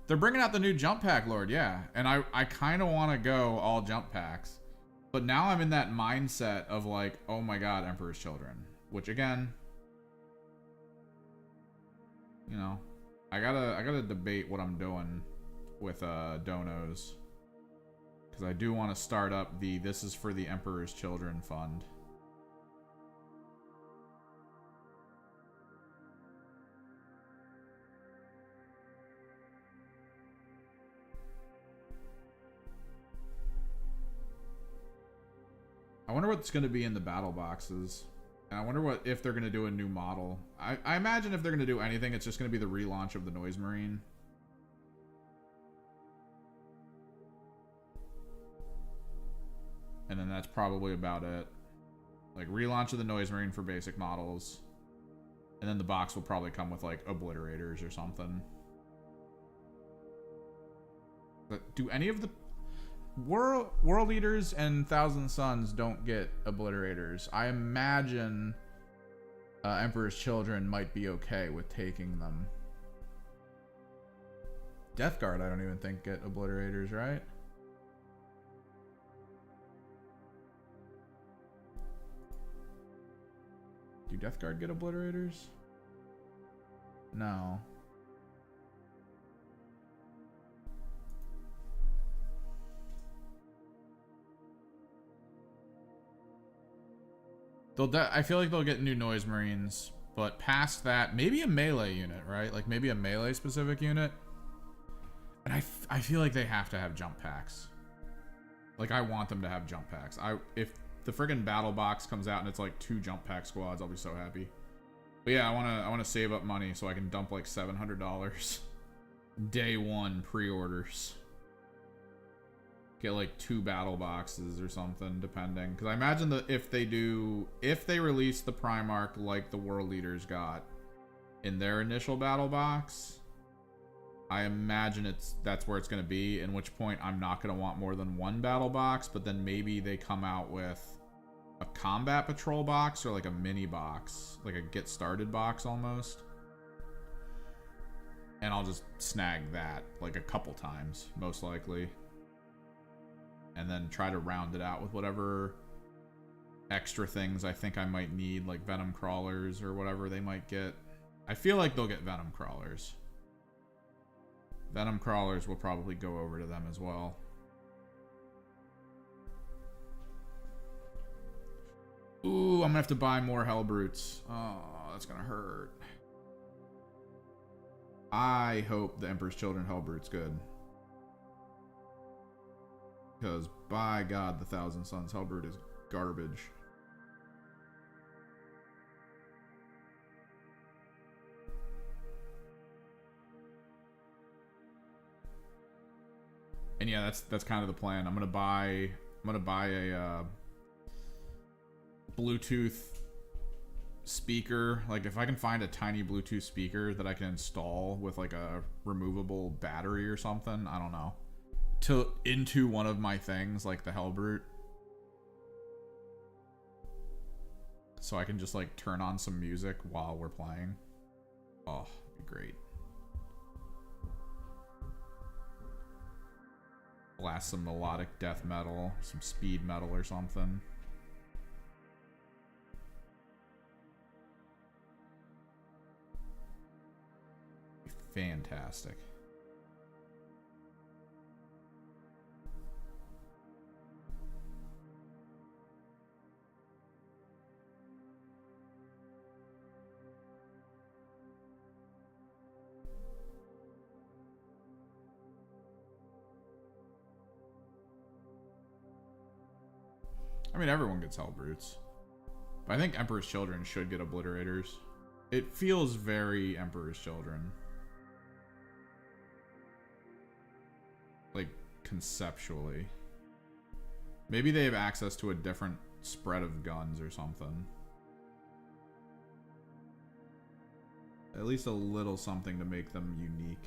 They're bringing out the new jump pack, Lord, yeah. And I kind of want to go all jump packs. But now I'm in that mindset of like, oh my god, Emperor's Children. Which, again, you know, I gotta debate what I'm doing with donos. Because I do want to start up the This Is for the Emperor's Children fund. wonder what's going to be in the battle boxes. And I wonder if they're going to do a new model. I imagine if they're going to do anything, it's just going to be the relaunch of the Noise Marine. And then that's probably about it. Like, relaunch of the Noise Marine for basic models. And then the box will probably come with, like, obliterators or something. But do any of the... World Eaters and Thousand Suns don't get obliterators. I imagine Emperor's Children might be okay with taking them. Death Guard, I don't even think get obliterators, right? Do Death Guard get obliterators? No. I feel like they'll get new Noise Marines, but past that, maybe a melee unit, right? Like maybe a melee specific unit. And I feel like they have to have jump packs. Like I want them to have jump packs. If the friggin' battle box comes out and it's like 2 jump pack squads, I'll be so happy. But yeah, I wanna save up money so I can dump like $700 day 1 pre-orders. Get like 2 battle boxes or something, depending. Because I imagine that if they release the Primarch like the World Leaders got in their initial battle box, I imagine that's where it's going to be. In which point, I'm not going to want more than 1 battle box. But then maybe they come out with a combat patrol box or like a mini box, like a get started box almost. And I'll just snag that like a couple times, most likely. And then try to round it out with whatever extra things I think I might need, like Venom Crawlers or whatever they might get. I feel like they'll get Venom Crawlers. Venom Crawlers will probably go over to them as well. Ooh, I'm gonna have to buy more Hellbrutes. Oh, that's gonna hurt. I hope the Emperor's Children Hellbrute's good. Because, by God, the Thousand Suns Hellbrute is garbage. And yeah, that's kind of the plan. I'm gonna buy a Bluetooth speaker. Like, if I can find a tiny Bluetooth speaker that I can install with like a removable battery or something, I don't know. Into one of my things, like the Hellbrute, so I can just like turn on some music while we're playing. Oh, it'd be great. Blast some melodic death metal, some speed metal or something. Fantastic. I mean, everyone gets Hellbrutes. But I think Emperor's Children should get obliterators. It feels very Emperor's Children. Like, conceptually. Maybe they have access to a different spread of guns or something. At least a little something to make them unique.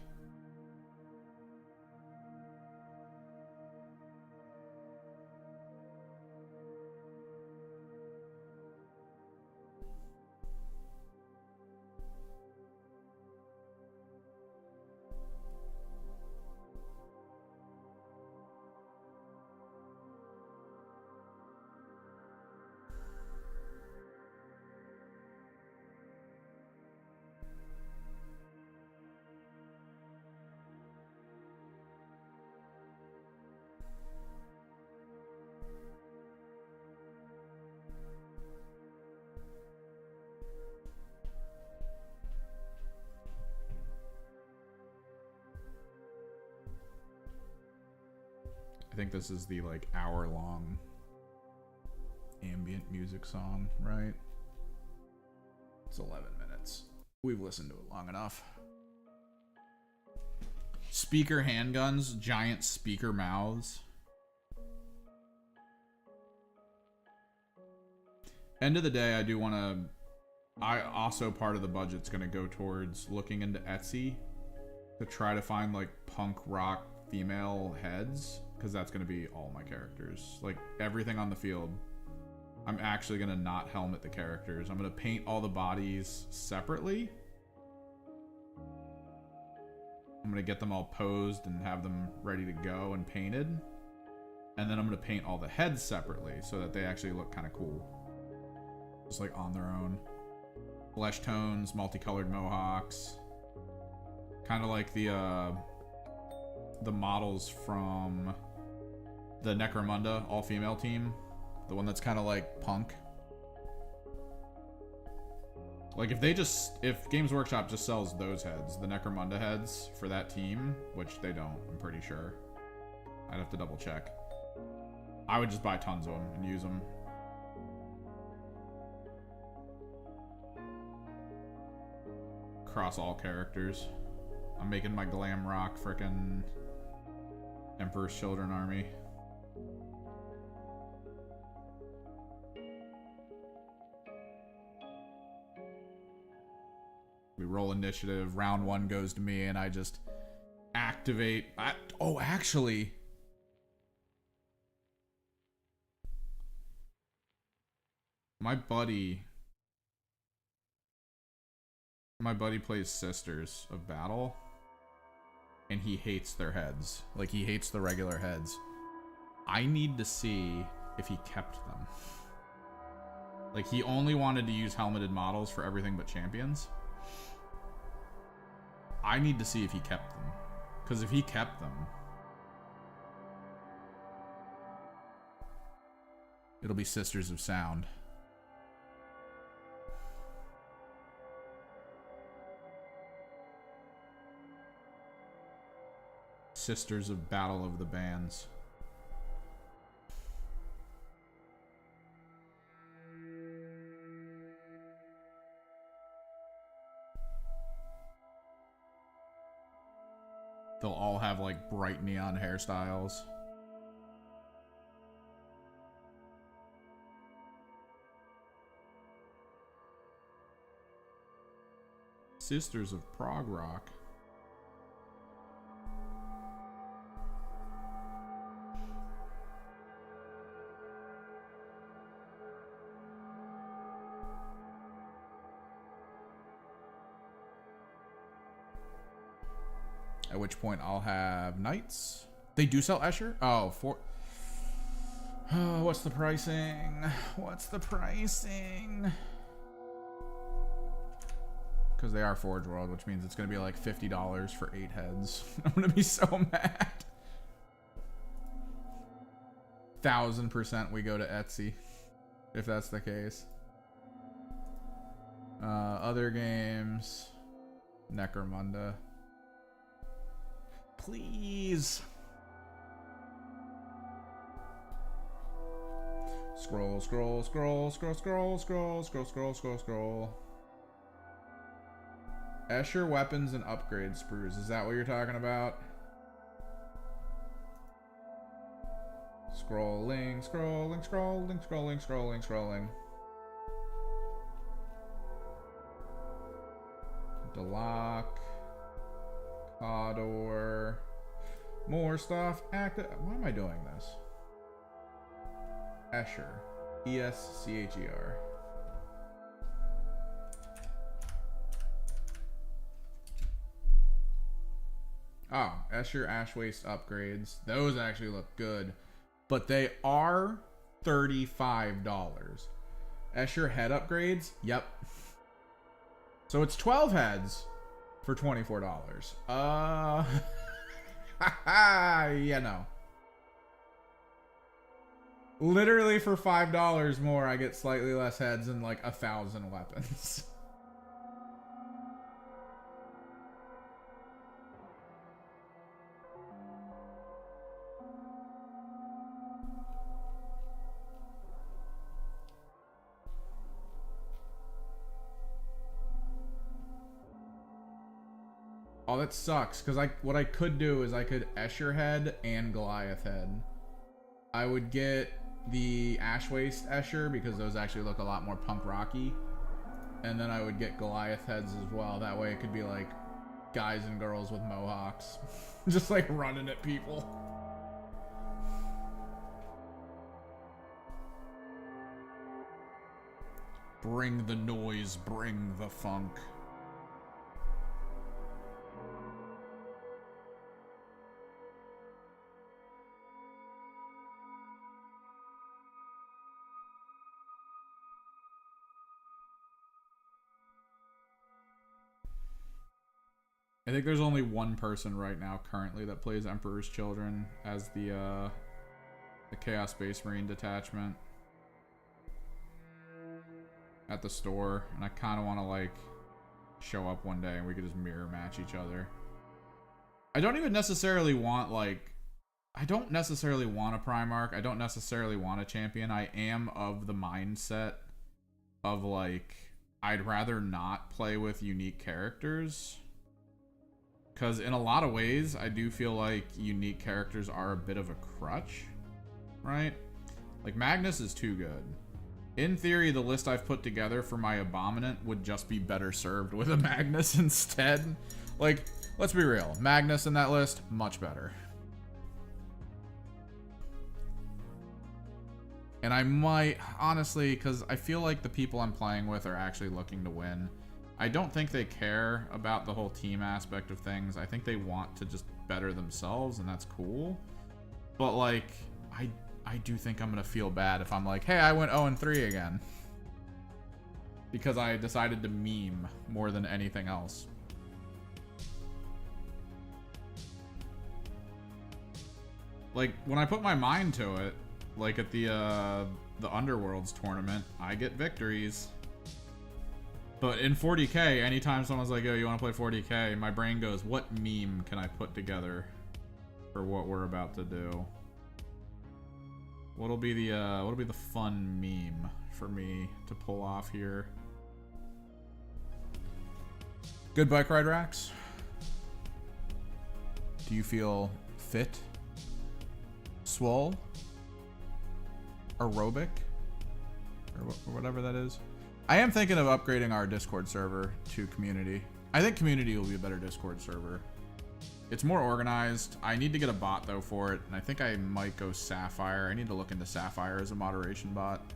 I think this is the like hour-long ambient music song, right? It's 11 minutes. We've listened to it long enough. Speaker handguns, giant speaker mouths. End of the day, I do want to... also part of the budget's going to go towards looking into Etsy to try to find, like, punk rock female heads, because that's going to be all my characters. Like, everything on the field. I'm actually going to not helmet the characters. I'm going to paint all the bodies separately. I'm going to get them all posed and have them ready to go and painted. And then I'm going to paint all the heads separately so that they actually look kind of cool. Just like on their own. Flesh tones, multicolored mohawks. Kind of like the models from the Necromunda all-female team. The one that's kind of like punk. Like if Games Workshop just sells those heads, the Necromunda heads for that team, which they don't, I'm pretty sure. I'd have to double check. I would just buy tons of them and use them. Across all characters. I'm making my glam rock frickin' Emperor's Children army. We roll initiative. Round 1 goes to me, and I just activate. Oh, actually, my buddy plays Sisters of Battle, and he hates their heads. Like, he hates the regular heads. I need to see if he kept them. Like, he only wanted to use helmeted models for everything but champions. I need to see if he kept them. Because if he kept them, it'll be Sisters of Sound. Sisters of Battle of the Bands. They'll all have like bright neon hairstyles. Sisters of Prog Rock. At which point I'll have knights. They do sell Escher? Oh, oh, what's the pricing? What's the pricing? Because they are Forge World, which means it's going to be like $50 for 8 heads. I'm going to be so mad. 1000% we go to Etsy. If that's the case. Other games. Necromunda. Please. Scroll, scroll, scroll, scroll, scroll, scroll, scroll, scroll, scroll, scroll. Escher weapons and upgrade sprues. Is that what you're talking about? Scrolling, scrolling, scrolling, scrolling, scrolling, scrolling. Deloc. Cawdor. More stuff. Active. Why am I doing this? Escher. E-S-C-H-E-R. Oh, Escher Ashwaste upgrades. Those actually look good. But they are $35. Escher head upgrades? Yep. So it's 12 heads for $24. Yeah, no. Literally for $5 more, I get slightly less heads and like 1,000 weapons. Oh, that sucks, because what I could do is I could Escher head and Goliath head. I would get the Ash Waste Escher, because those actually look a lot more punk rocky. And then I would get Goliath heads as well. That way it could be like guys and girls with mohawks. Just like running at people. Bring the noise, bring the funk. I think there's only one person right now currently that plays Emperor's Children as the Chaos Space Marine detachment at the store, and I kind of want to like show up one day and we could just mirror match each other. I don't even necessarily want like, I don't necessarily want a Primarch. I don't necessarily want a champion. I am of the mindset of like, I'd rather not play with unique characters. Because in a lot of ways, I do feel like unique characters are a bit of a crutch, right? Like, Magnus is too good. In theory, the list I've put together for my Abominant would just be better served with a Magnus instead. Like, let's be real. Magnus in that list, much better. And I might, honestly, because I feel like the people I'm playing with are actually looking to win. I don't think they care about the whole team aspect of things. I think they want to just better themselves, and that's cool. But, like, I do think I'm going to feel bad if I'm like, hey, I went 0-3 again. Because I decided to meme more than anything else. Like, when I put my mind to it, like at the Underworlds tournament, I get victories. But in 40k, anytime someone's like, yo, you want to play 40k, my brain goes, what meme can I put together for what we're about to do? What'll be the fun meme for me to pull off here? Good bike ride, Rax. Do you feel fit? Swole? Aerobic? Or whatever that is. I am thinking of upgrading our Discord server to Community. I think Community will be a better Discord server. It's more organized. I need to get a bot, though, for it. And I think I might go Sapphire. I need to look into Sapphire as a moderation bot.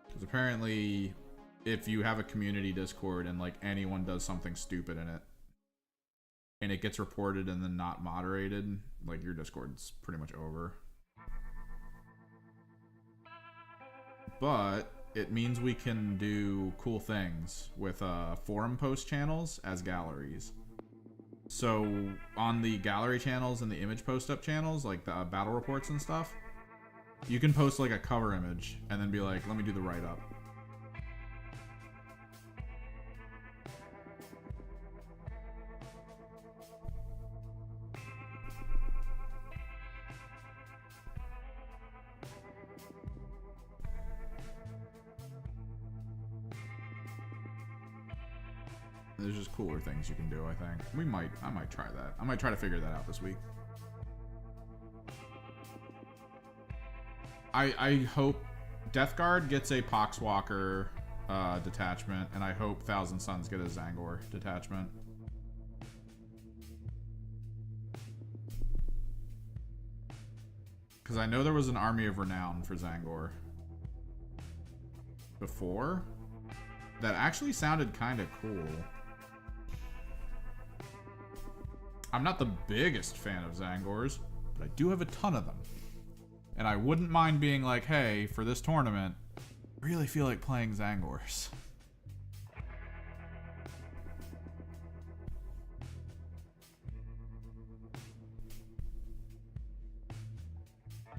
Because apparently, if you have a community Discord and, like, anyone does something stupid in it, and it gets reported and then not moderated, like, your Discord's pretty much over. But it means we can do cool things with forum post channels as galleries. So on the gallery channels and the image post up channels, like the battle reports and stuff, you can post like a cover image and then be like, let me do the write up. There's just cooler things you can do, I think. I might try that. I might try to figure that out this week. I hope Death Guard gets a Poxwalker detachment, and I hope Thousand Suns get a Zangor detachment. Because I know there was an Army of Renown for Zangor before. That actually sounded kind of cool. I'm not the biggest fan of Zangors, but I do have a ton of them. And I wouldn't mind being like, hey, for this tournament, I really feel like playing Zangors.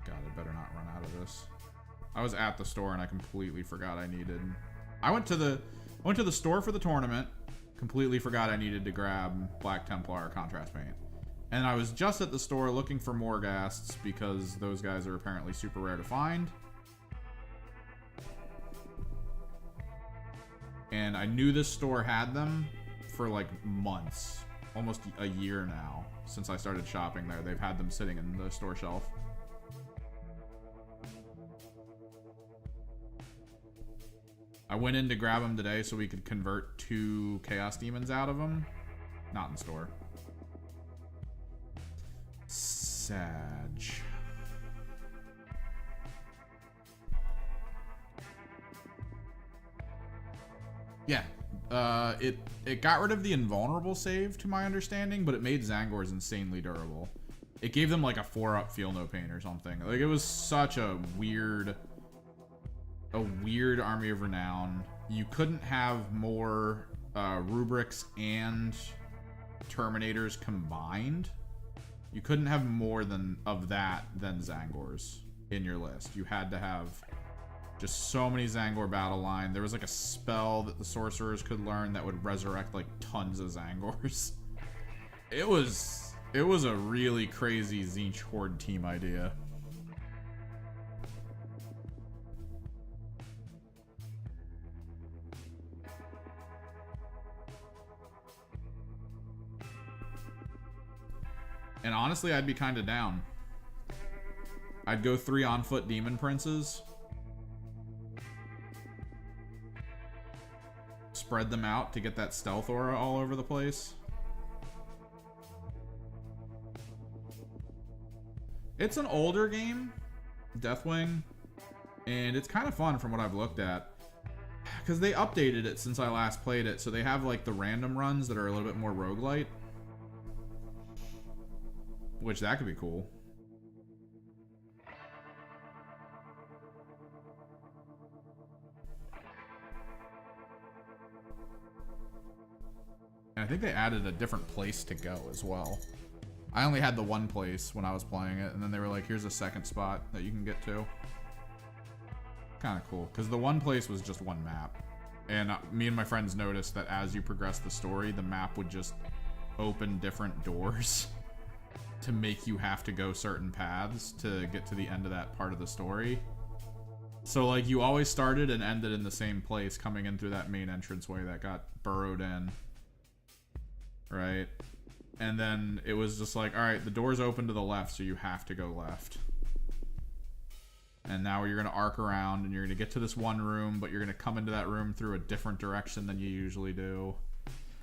God, I better not run out of this. I was at the store and I completely forgot I needed... I went to the store for the tournament, completely forgot I needed to grab Black Templar Contrast Paint. And I was just at the store looking for Morghasts because those guys are apparently super rare to find. And I knew this store had them for like months, almost a year now, since I started shopping there. They've had them sitting in the store shelf. I went in to grab them today so we could convert 2 Chaos Demons out of them. Not in store. Sag. Yeah. It got rid of the invulnerable save, to my understanding, but it made Zangors insanely durable. It gave them like a 4-up feel no pain or something. Like, it was such a weird Army of Renown. You couldn't have more rubrics and Terminators combined. You couldn't have more of that than Zangors in your list. You had to have just so many Zangor battle line. There was like a spell that the sorcerers could learn that would resurrect like tons of Zangors. It was a really crazy Tzeentch Horde team idea. And honestly, I'd be kind of down. I'd go 3 on-foot Demon Princes. Spread them out to get that stealth aura all over the place. It's an older game, Deathwing, and it's kind of fun from what I've looked at. Because they updated it since I last played it, so they have like the random runs that are a little bit more roguelite. Which, that could be cool. And I think they added a different place to go as well. I only had the one place when I was playing it, and then they were like, here's a second spot that you can get to. Kind of cool, because the one place was just one map. And me and my friends noticed that as you progress the story, the map would just open different doors to make you have to go certain paths to get to the end of that part of the story. So like you always started and ended in the same place, coming in through that main entranceway that got burrowed in. Right? And then it was just like, alright, the door's open to the left, so you have to go left. And now you're going to arc around and you're going to get to this one room, but you're going to come into that room through a different direction than you usually do.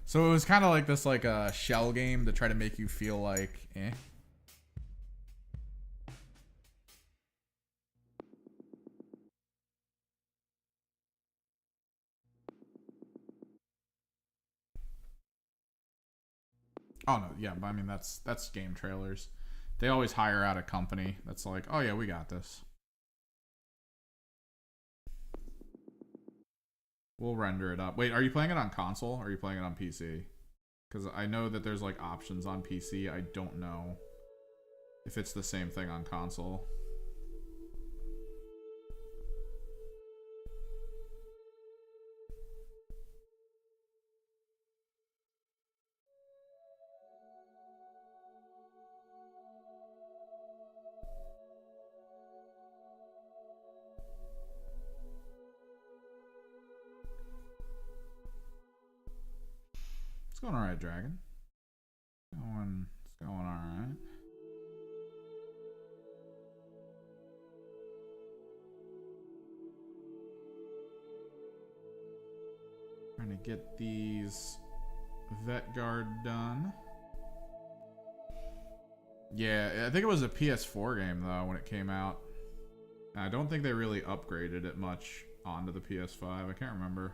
So it was kind of like this like a shell game to try to make you feel like, eh. Oh no, yeah, but I mean that's game trailers. They always hire out a company that's like, oh yeah, we got this. We'll render it up. Wait, are you playing it on console or are you playing it on PC? Because I know that there's like options on PC. I don't know if it's the same thing on console. It's going alright, Dragon. It's going alright. Trying to get these Vet Guard done. Yeah, I think it was a PS4 game though when it came out. And I don't think they really upgraded it much onto the PS5. I can't remember.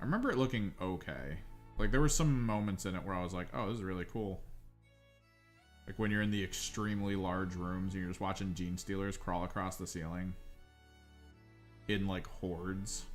I remember it looking okay. Like there were some moments in it where I was like, oh, this is really cool. Like when you're in the extremely large rooms and you're just watching Gene Stealers crawl across the ceiling in like hordes.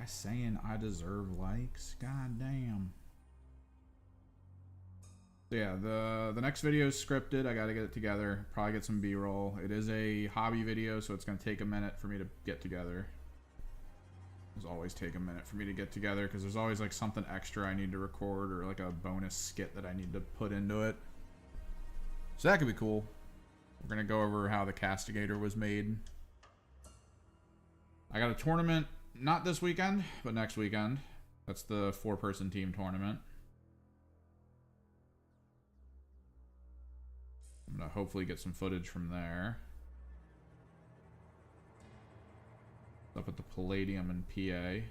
saying I deserve likes? God damn. So yeah, the next video is scripted. I gotta get it together. Probably get some B-roll. It is a hobby video, so it's gonna take a minute for me to get together. There's always take a minute for me to get together because there's always like something extra I need to record or like a bonus skit that I need to put into it. So that could be cool. We're gonna go over how the Castigator was made. I got a tournament, not this weekend, but next weekend. That's the 4-person team tournament. I'm gonna hopefully get some footage from there. Up at the Palladium in PA.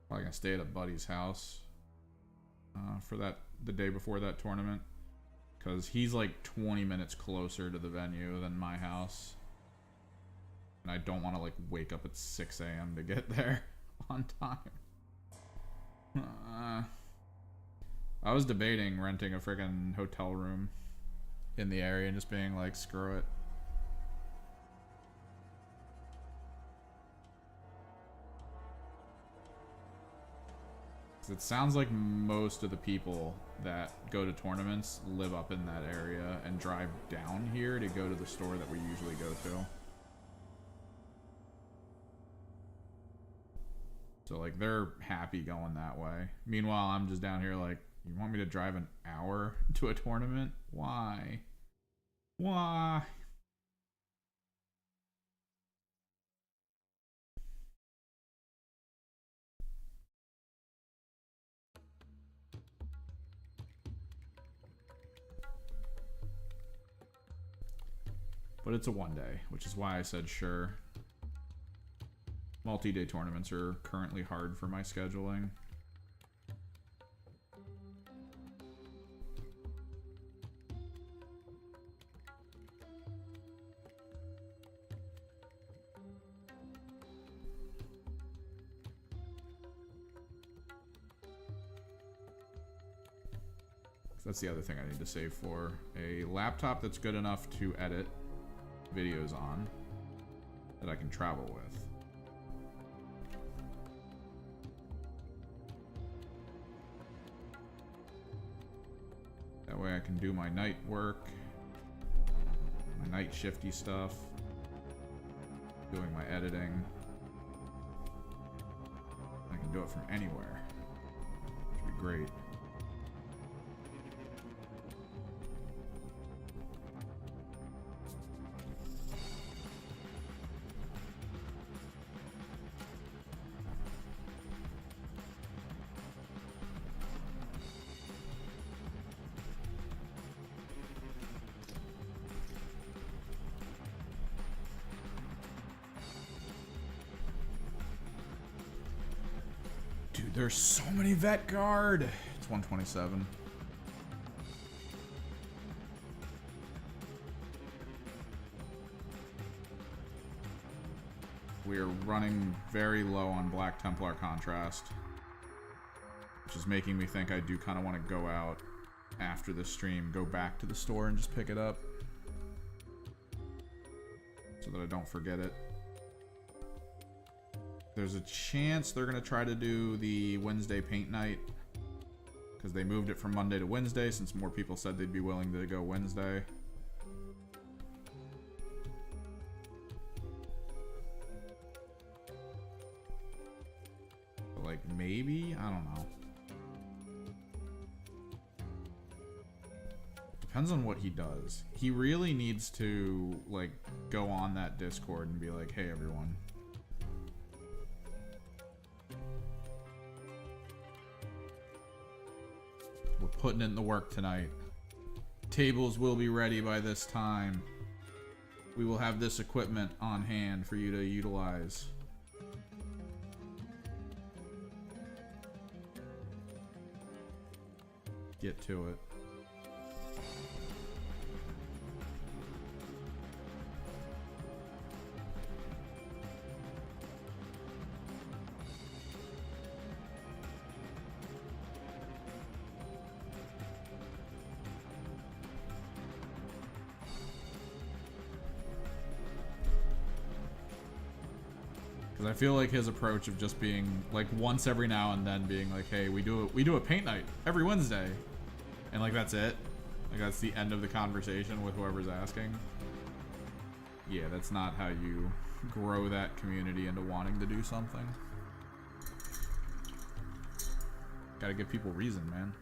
Probably gonna stay at a buddy's house for the day before that tournament, because he's like 20 minutes closer to the venue than my house, and I don't want to like wake up at 6 a.m. to get there on time. I was debating renting a friggin' hotel room in the area and just being like, screw it. It sounds like most of the people that go to tournaments live up in that area and drive down here to go to the store that we usually go to. So like they're happy going that way. Meanwhile, I'm just down here like, you want me to drive an hour to a tournament? Why? Why? But it's a one day, which is why I said sure. Multi-day tournaments are currently hard for my scheduling. That's the other thing I need to save for. A laptop that's good enough to edit videos on that I can travel with. That way I can do my night work, my night shifty stuff, doing my editing. I can do it from anywhere, which would be great. There's so many vet guard. It's 127. We are running very low on Black Templar contrast, which is making me think I do kind of want to go out after the stream, go back to the store and just pick it up so that I don't forget it. There's a chance they're going to try to do the Wednesday paint night because they moved it from Monday to Wednesday since more people said they'd be willing to go Wednesday. But like maybe? I don't know. Depends on what he does. He really needs to like go on that Discord and be like, hey everyone. We're putting in the work tonight. Tables will be ready by this time. We will have this equipment on hand for you to utilize. Get to it. Because I feel like his approach of just being like once every now and then being like, hey, we do a paint night every Wednesday, and like that's it. Like that's the end of the conversation with whoever's asking. Yeah, that's not how you grow that community into wanting to do something. Gotta give people reason, man.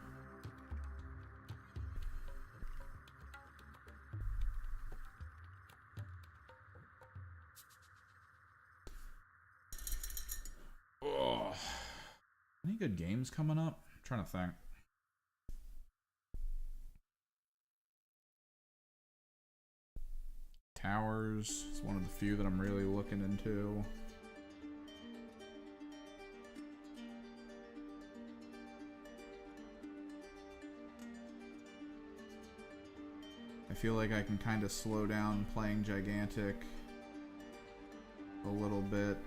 Oh. Any good games coming up? I'm trying to think. Towers is one of the few that I'm really looking into. I feel like I can kind of slow down playing Gigantic a little bit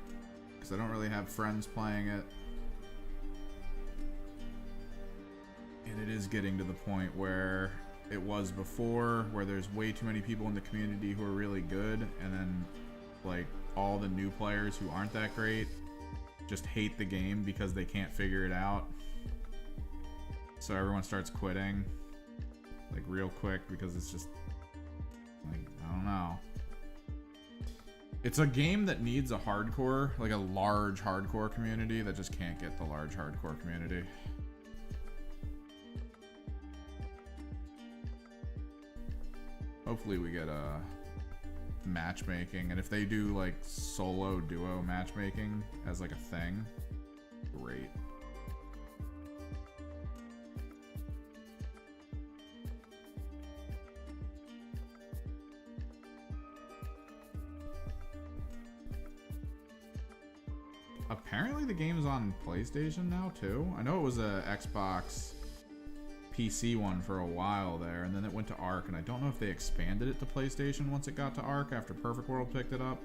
because I don't really have friends playing it. And it is getting to the point where it was before, where there's way too many people in the community who are really good, and then like all the new players who aren't that great just hate the game because they can't figure it out. So everyone starts quitting like real quick because it's just like, I don't know. It's a game that needs a hardcore, like a large hardcore community that just can't get the large hardcore community. Hopefully we get a matchmaking, and if they do like solo duo matchmaking as like a thing, great. Apparently the game's on PlayStation now too. I know it was a Xbox PC one for a while there, and then it went to Arc, and I don't know if they expanded it to PlayStation once it got to Arc after Perfect World picked it up.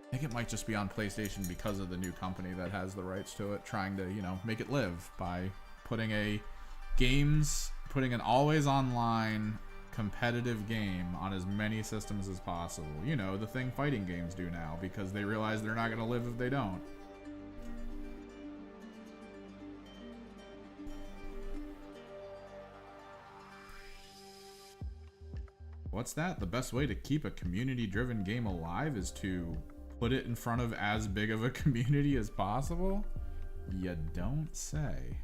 I think it might just be on PlayStation because of the new company that has the rights to it, trying to, you know, make it live by putting an always online competitive game on as many systems as possible. You know, the thing fighting games do now, because they realize they're not going to live if they don't. What's that? The best way to keep a community-driven game alive is to put it in front of as big of a community as possible? You don't say.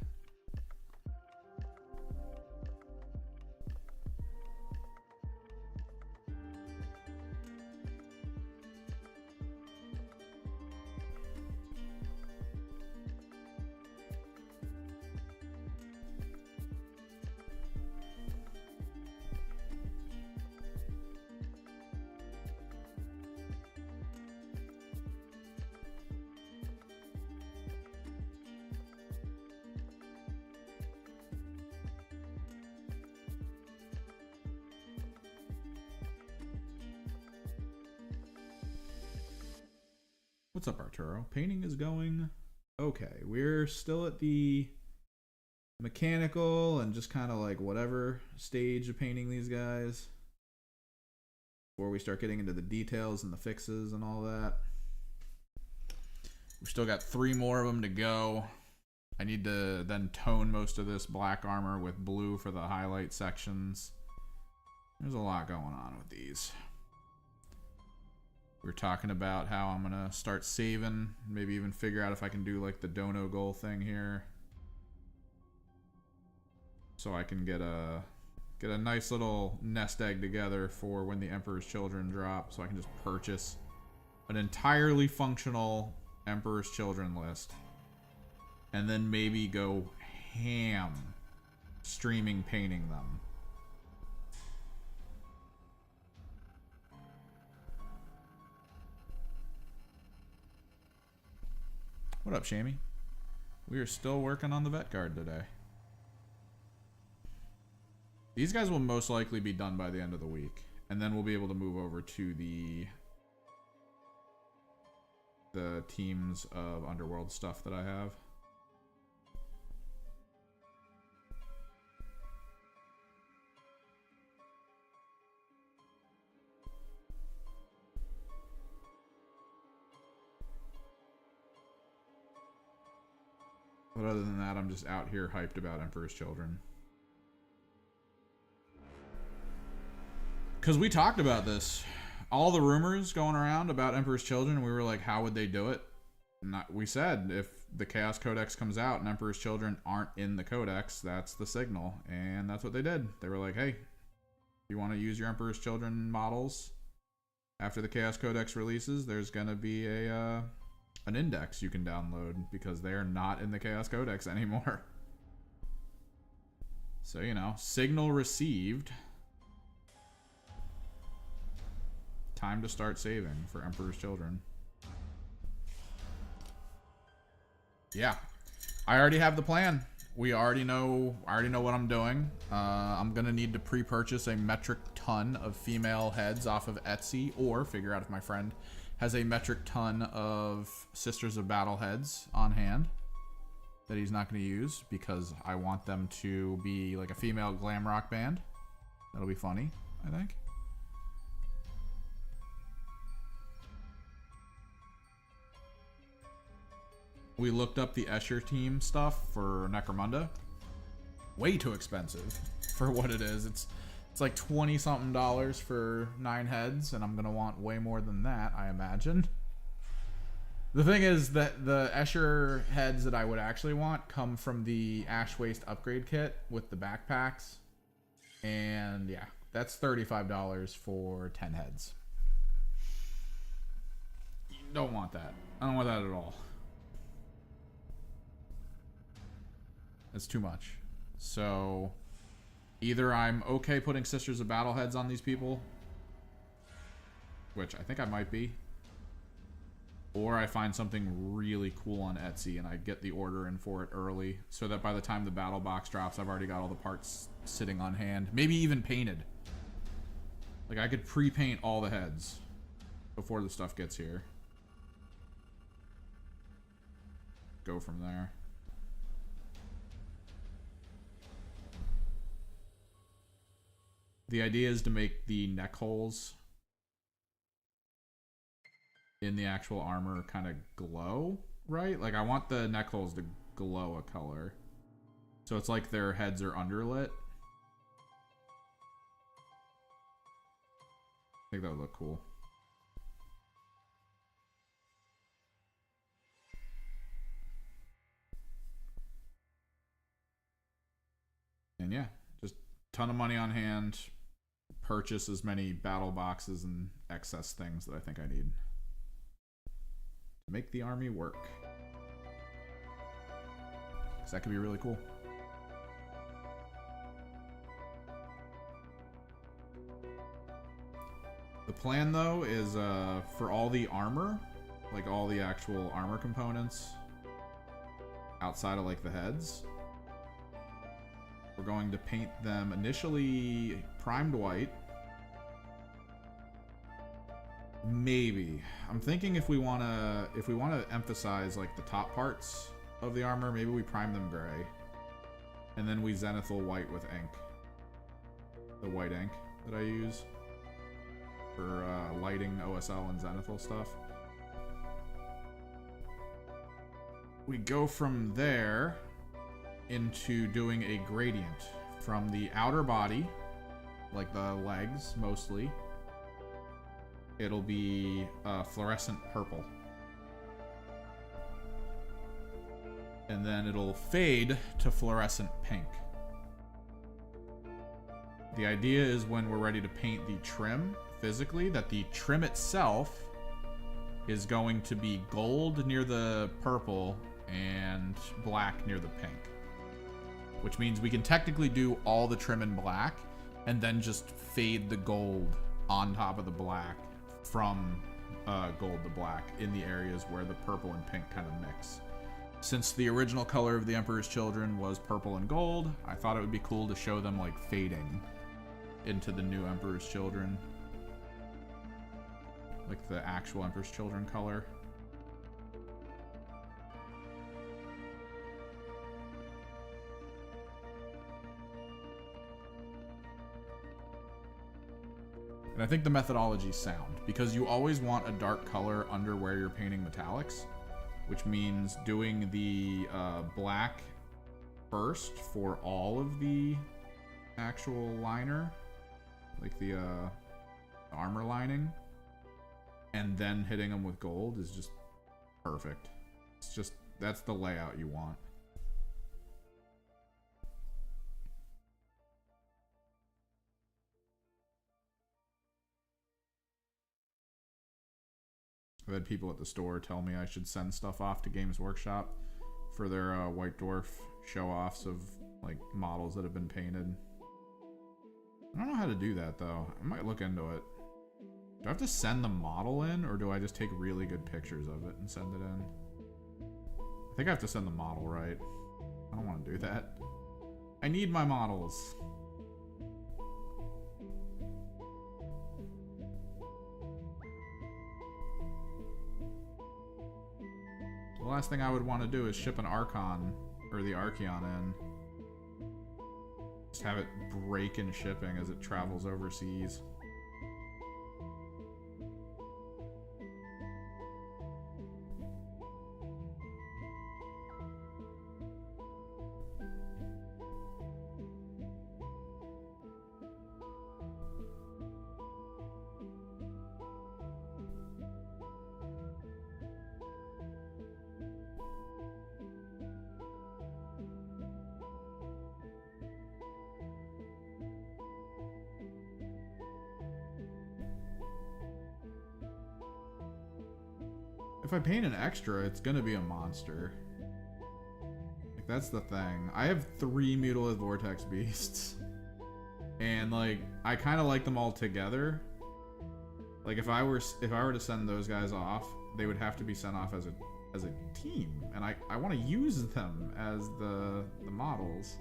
What's up, Arturo? Painting is going okay. We're still at the mechanical and just kind of like whatever stage of painting these guys before we start getting into the details and the fixes and all that. We've still got 3 more of them to go. I need to then tone most of this black armor with blue for the highlight sections. There's a lot going on with these. We were talking about how I'm gonna start saving, maybe even figure out if I can do like the dono goal thing here, so I can get a nice little nest egg together for when the Emperor's Children drop, so I can just purchase an entirely functional Emperor's Children list, and then maybe go ham streaming painting them. What up, Shammy? We are still working on the vet card today. These guys will most likely be done by the end of the week, and then we'll be able to move over to the teams of Underworld stuff that I have. But other than that, I'm just out here hyped about Emperor's Children. Because we talked about this. All the rumors going around about Emperor's Children, we were like, how would they do it? We said, if the Chaos Codex comes out and Emperor's Children aren't in the Codex, that's the signal. And that's what they did. They were like, hey, you want to use your Emperor's Children models after the Chaos Codex releases, there's going to be an index you can download because they're not in the Chaos Codex anymore. So, you know, signal received. Time to start saving for Emperor's Children. Yeah, I already have the plan. I already know what I'm doing. I'm gonna need to pre-purchase a metric ton of female heads off of Etsy, or figure out if my friend has a metric ton of Sisters of Battle heads on hand that he's not gonna use because I want them to be like a female glam rock band. That'll be funny, I think. We looked up the Escher team stuff for Necromunda. Way too expensive for what it is. It's like $20-something for 9 heads, and I'm gonna want way more than that, I imagine. The thing is that the Escher heads that I would actually want come from the Ash Waste upgrade kit with the backpacks. And yeah, that's $35 for 10 heads. You don't want that. I don't want that at all. It's too much. So either I'm okay putting Sisters of Battle heads on these people, which I think I might be, or I find something really cool on Etsy and I get the order in for it early so that by the time the battle box drops, I've already got all the parts sitting on hand, maybe even painted. Like I could pre-paint all the heads before the stuff gets here. Go from there. The idea is to make the neck holes in the actual armor kind of glow, right? Like I want the neck holes to glow a color. So it's like their heads are underlit. I think that would look cool. And yeah, just ton of money on hand. Purchase as many battle boxes and excess things that I think I need to make the army work. Because that could be really cool. The plan though is for all the armor, like all the actual armor components outside of like the heads, we're going to paint them initially primed white. Maybe. I'm thinking if we want to emphasize like the top parts of the armor, maybe we prime them gray. And then we zenithal white with ink. The white ink that I use for lighting OSL and zenithal stuff. We go from there into doing a gradient from the outer body, like the legs mostly. It'll be fluorescent purple. And then it'll fade to fluorescent pink. The idea is when we're ready to paint the trim physically, that the trim itself is going to be gold near the purple and black near the pink. Which means we can technically do all the trim in black and then just fade the gold on top of the black from gold to black in the areas where the purple and pink kind of mix. Since the original color of the Emperor's Children was purple and gold, I thought it would be cool to show them like fading into the new Emperor's Children. Like the actual Emperor's Children color. And I think the methodology is sound, because you always want a dark color under where you're painting metallics. which means doing the black first for all of the actual liner, like the armor lining, and then hitting them with gold is just perfect. It's just, that's the layout you want. I've had people at the store tell me I should send stuff off to Games Workshop for their White Dwarf show-offs of like models that have been painted. I don't know how to do that though. I might look into it. Do I have to send the model in, or do I just take really good pictures of it and send it in? I think I have to send the model, right? I don't want to do that. I need my models. The last thing I would want to do is ship an Archon, or the Archeon in. Just have it break in shipping as it travels overseas. If I paint an extra, it's gonna be a monster. Like, that's the thing. I have 3 Mutilith Vortex Beasts. And, like, I kind of like them all together. Like, if I were to send those guys off, they would have to be sent off as a team. And I want to use them as the models.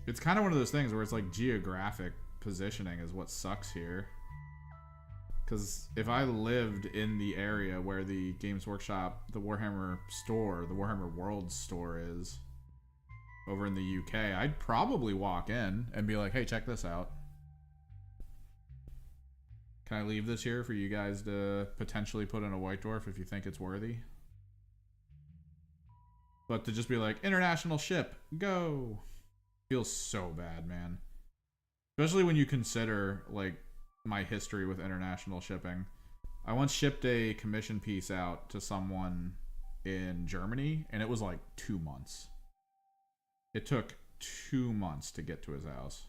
It's kind of one of those things where it's like geographic positioning is what sucks here. Because if I lived in the area where the Games Workshop, the Warhammer store, the Warhammer World store is, over in the UK, I'd probably walk in and be like, hey, check this out. Can I leave this here for you guys to potentially put in a White Dwarf if you think it's worthy? But to just be like, international ship, go! Feels so bad, man. Especially when you consider, like, my history with international shipping. I once shipped a commission piece out to someone in Germany, and it was like 2 months. It took 2 months to get to his house.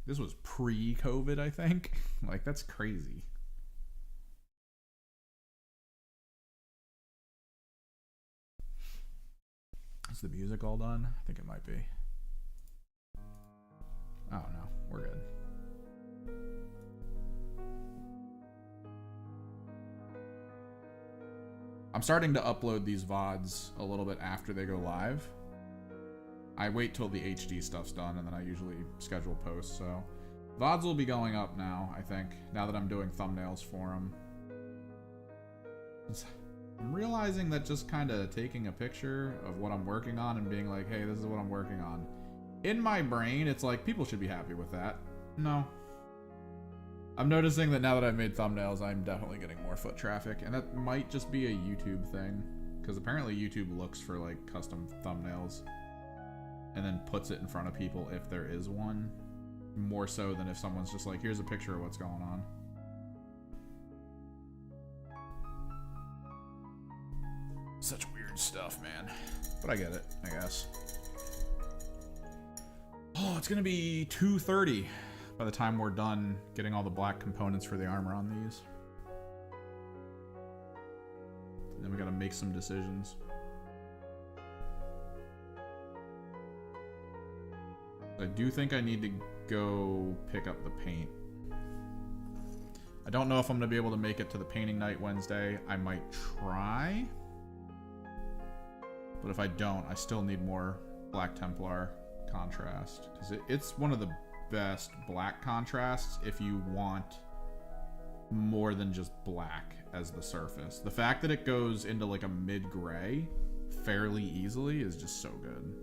This was pre-COVID, I think. Like, that's crazy. Is the music all done? I think it might be. Oh no, we're good. I'm starting to upload these VODs a little bit after they go live. I wait till the HD stuff's done and then I usually schedule posts, so VODs will be going up now, I think, now that I'm doing thumbnails for them. I'm realizing that just kind of taking a picture of what I'm working on and being like, hey, this is what I'm working on. In my brain, it's like, people should be happy with that. No. I'm noticing that now that I've made thumbnails, I'm definitely getting more foot traffic, and that might just be a YouTube thing, because apparently YouTube looks for, like, custom thumbnails, and then puts it in front of people if there is one, more so than if someone's just like, here's a picture of what's going on. Such weird stuff, man. But I get it, I guess. Oh, it's gonna be 2:30 by the time we're done getting all the black components for the armor on these. And then we gotta make some decisions. I do think I need to go pick up the paint. I don't know if I'm gonna be able to make it to the painting night Wednesday. I might try. But if I don't, I still need more Black Templar contrast. Because it's one of the best black contrasts if you want more than just black as the surface. The fact that it goes into like a mid-gray fairly easily is just so good.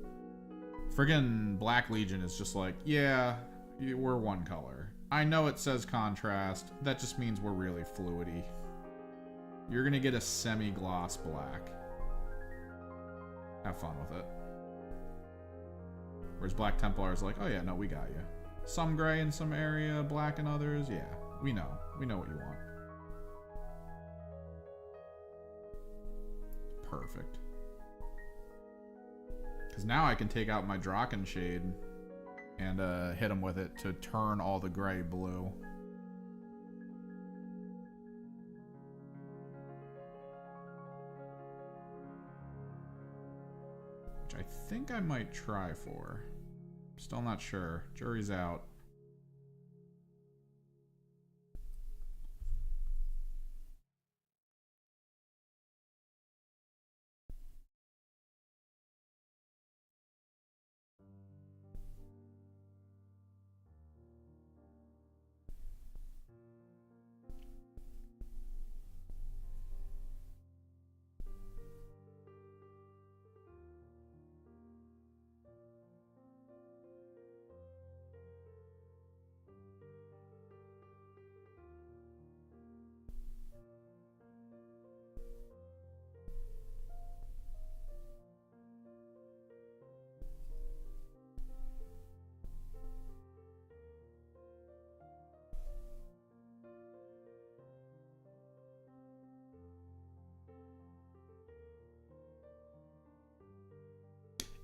Friggin' Black Legion is just like, yeah, we're one color. I know it says contrast. That just means we're really fluidy. You're gonna get a semi-gloss black. Have fun with it. Whereas Black Templar is like, oh yeah, no, we got you. Some gray in some area, black in others. Yeah, we know. We know what you want. Perfect. Because now I can take out my Drachenshade and hit him with it to turn all the gray blue. Which I think I might try for. Still not sure. Jury's out.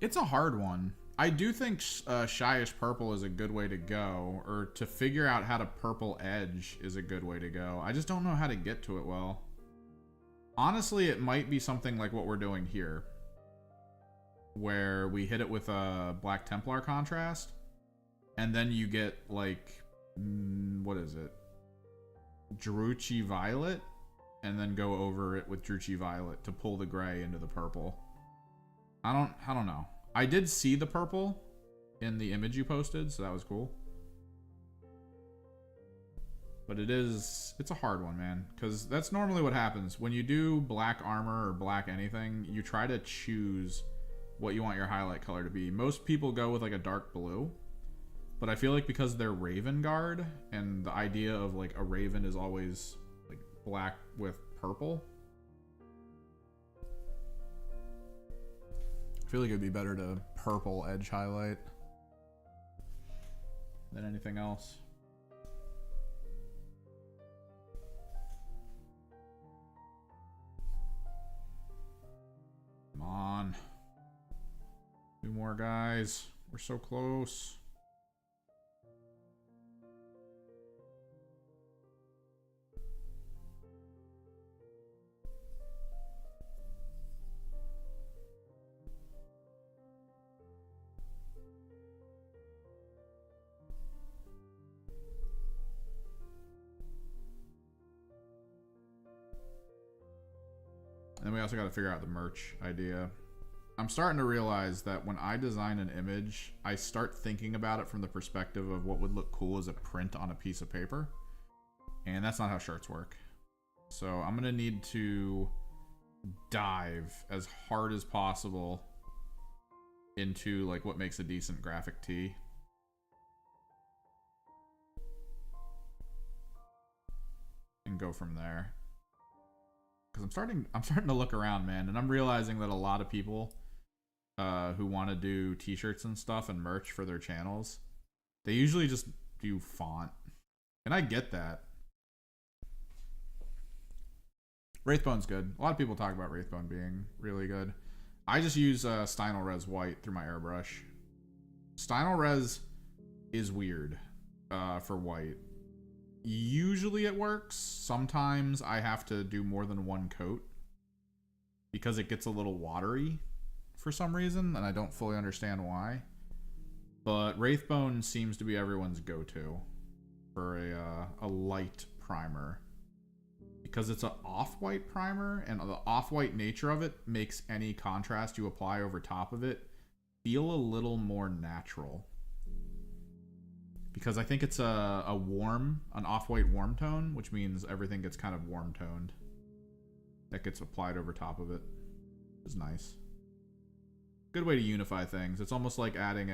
It's a hard one. I do think Shyish Purple is a good way to go, or to figure out how to purple edge is a good way to go. I just don't know how to get to it well. Honestly, it might be something like what we're doing here, where we hit it with a Black Templar contrast, and then you get, like, what is it? Druchii Violet, and then go over it with Druchii Violet to pull the gray into the purple. I don't know. I did see the purple in the image you posted, so that was cool. But it's a hard one, man, because that's normally what happens. When you do black armor or black anything, you try to choose what you want your highlight color to be. Most people go with like a dark blue, but I feel like because they're Raven Guard, and the idea of like a Raven is always like black with purple, I feel like it'd be better to purple edge highlight than anything else. Come on. 2 more guys. We're so close. And then we also got to figure out the merch idea. I'm starting to realize that when I design an image, I start thinking about it from the perspective of what would look cool as a print on a piece of paper. And that's not how shirts work. So I'm going to need to dive as hard as possible into like what makes a decent graphic tee. And go from there. Because I'm starting to look around, man, and I'm realizing that a lot of people who want to do t-shirts and stuff and merch for their channels, they usually just do font. And I get that. Wraithbone's good. A lot of people talk about Wraithbone being really good. I just use Stynylrez White through my airbrush. Stynylrez is weird for white. Usually it works. Sometimes I have to do more than one coat because it gets a little watery for some reason, and I don't fully understand why. But Wraithbone seems to be everyone's go-to for a light primer because it's an off-white primer, and the off-white nature of it makes any contrast you apply over top of it feel a little more natural. Because I think it's an off-white warm tone, which means everything gets kind of warm toned. That gets applied over top of it. It's nice. Good way to unify things. It's almost like adding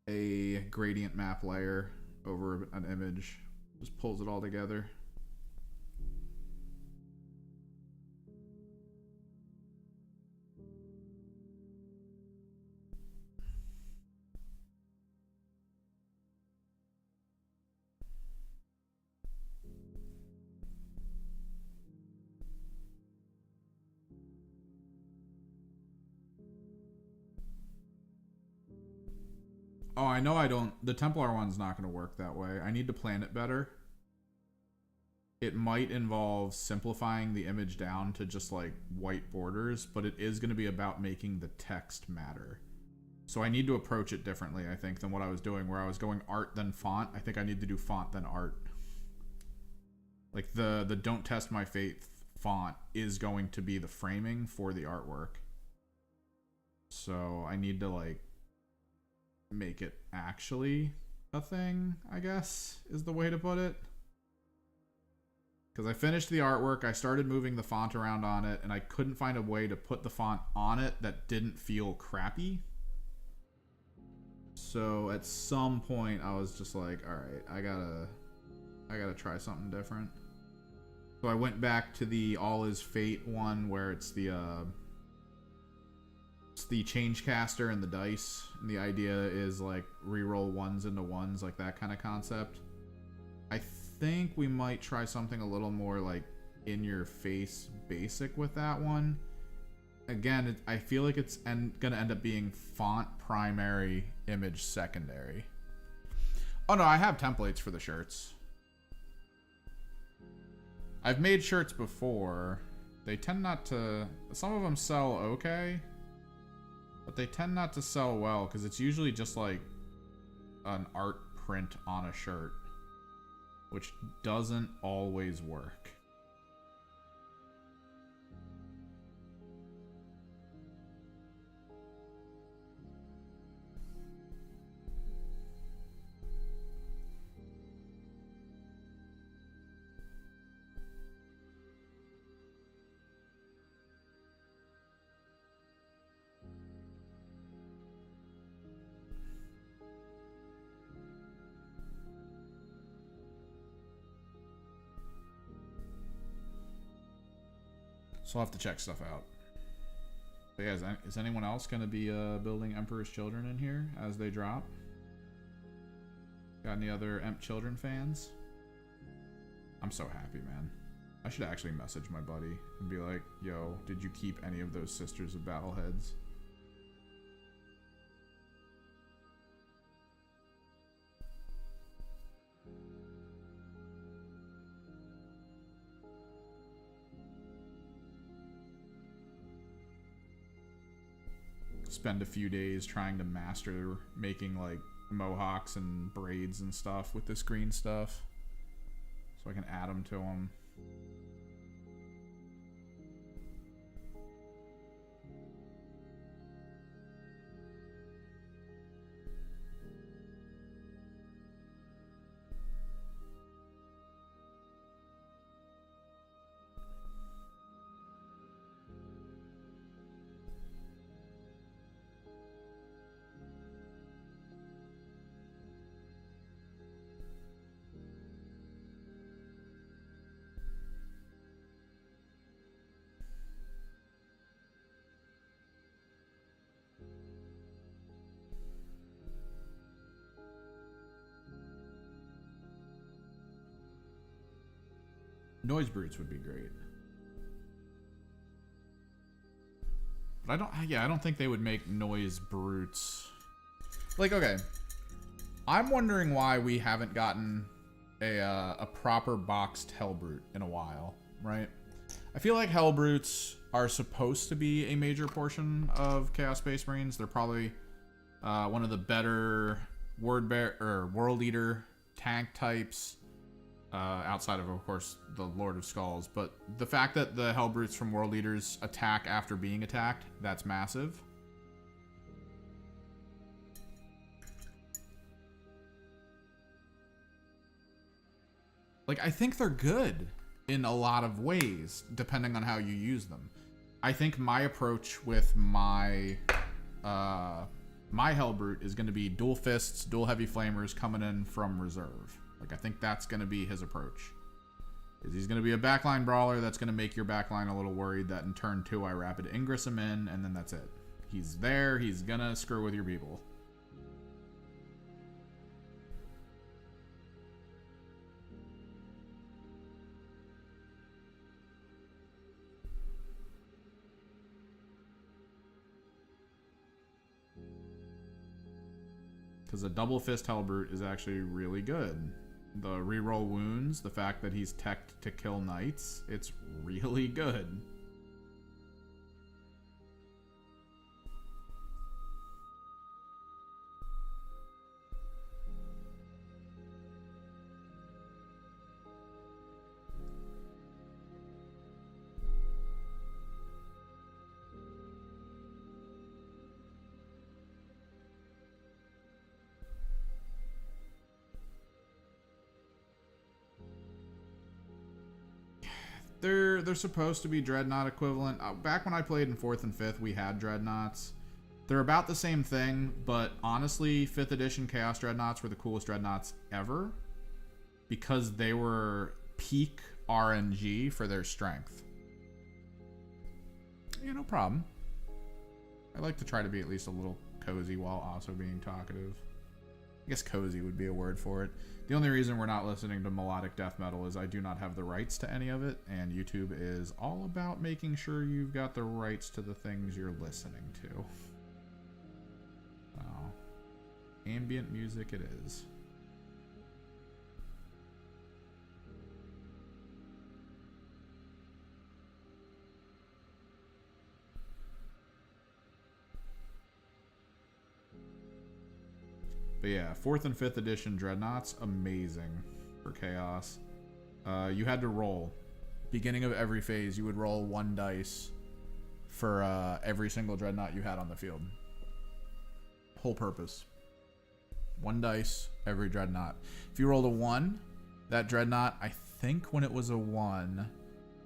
a gradient map layer over an image. Just pulls it all together. Oh, I know I don't... The Templar one's not going to work that way. I need to plan it better. It might involve simplifying the image down to just, like, white borders, but it is going to be about making the text matter. So I need to approach it differently, I think, than what I was doing, where I was going art then font. I think I need to do font then art. Like, the Don't Test My Fate font is going to be the framing for the artwork. So I need to, like, make it actually a thing, I guess, is the way to put it. Because I finished the artwork, I started moving the font around on it, and I couldn't find a way to put the font on it that didn't feel crappy. So at some point, I was just like, alright, I gotta try something different. So I went back to the All Is Fate one, where it's the change caster and the dice, and the idea is like reroll ones into ones, like that kind of concept. I think we might try something a little more like in your face basic with that one. Again, I feel like it's gonna end up being font primary, image secondary. Oh no, I have templates for the shirts. I've made shirts before. They tend not to... Some of them sell okay, but they tend not to sell well because it's usually just like an art print on a shirt, which doesn't always work. So I'll have to check stuff out. But yeah, is anyone else going to be building Emperor's Children in here as they drop? Got any other Emp Children fans? I'm so happy, man. I should actually message my buddy and be like, yo, did you keep any of those Sisters of Battleheads? Spend a few days trying to master making like mohawks and braids and stuff with this green stuff so I can add them to them. Noise Brutes would be great. But I don't think they would make Noise Brutes. Like, okay. I'm wondering why we haven't gotten a proper boxed Hellbrute in a while, right? I feel like Hellbrutes are supposed to be a major portion of Chaos Space Marines. They're probably one of the better World Eater tank types. Outside of course, the Lord of Skulls. But the fact that the Hellbrutes from World Eaters attack after being attacked, that's massive. Like, I think they're good in a lot of ways, depending on how you use them. I think my approach with my my Hellbrute is going to be dual fists, dual heavy flamers coming in from reserve. Like, I think that's going to be his approach. Is he's going to be a backline brawler that's going to make your backline a little worried that in turn 2 I rapid Ingress him in, and then that's it. He's there, he's going to screw with your people. Because a double fist Hellbrute is actually really good. The reroll wounds, the fact that he's teched to kill knights, it's really good. They're supposed to be Dreadnought equivalent. Back when I played in 4th and 5th, we had Dreadnoughts. They're about the same thing, but honestly, 5th edition Chaos Dreadnoughts were the coolest Dreadnoughts ever because they were peak RNG for their strength. Yeah, no problem. I like to try to be at least a little cozy while also being talkative. I guess cozy would be a word for it. The only reason we're not listening to melodic death metal is I do not have the rights to any of it, and YouTube is all about making sure you've got the rights to the things you're listening to. So, ambient music it is. But yeah, 4th and 5th edition Dreadnoughts, amazing for Chaos. You had to roll. Beginning of every phase, you would roll 1 dice for every single Dreadnought you had on the field. Whole purpose. 1 dice, every Dreadnought. If you rolled a 1, that Dreadnought, I think when it was a 1,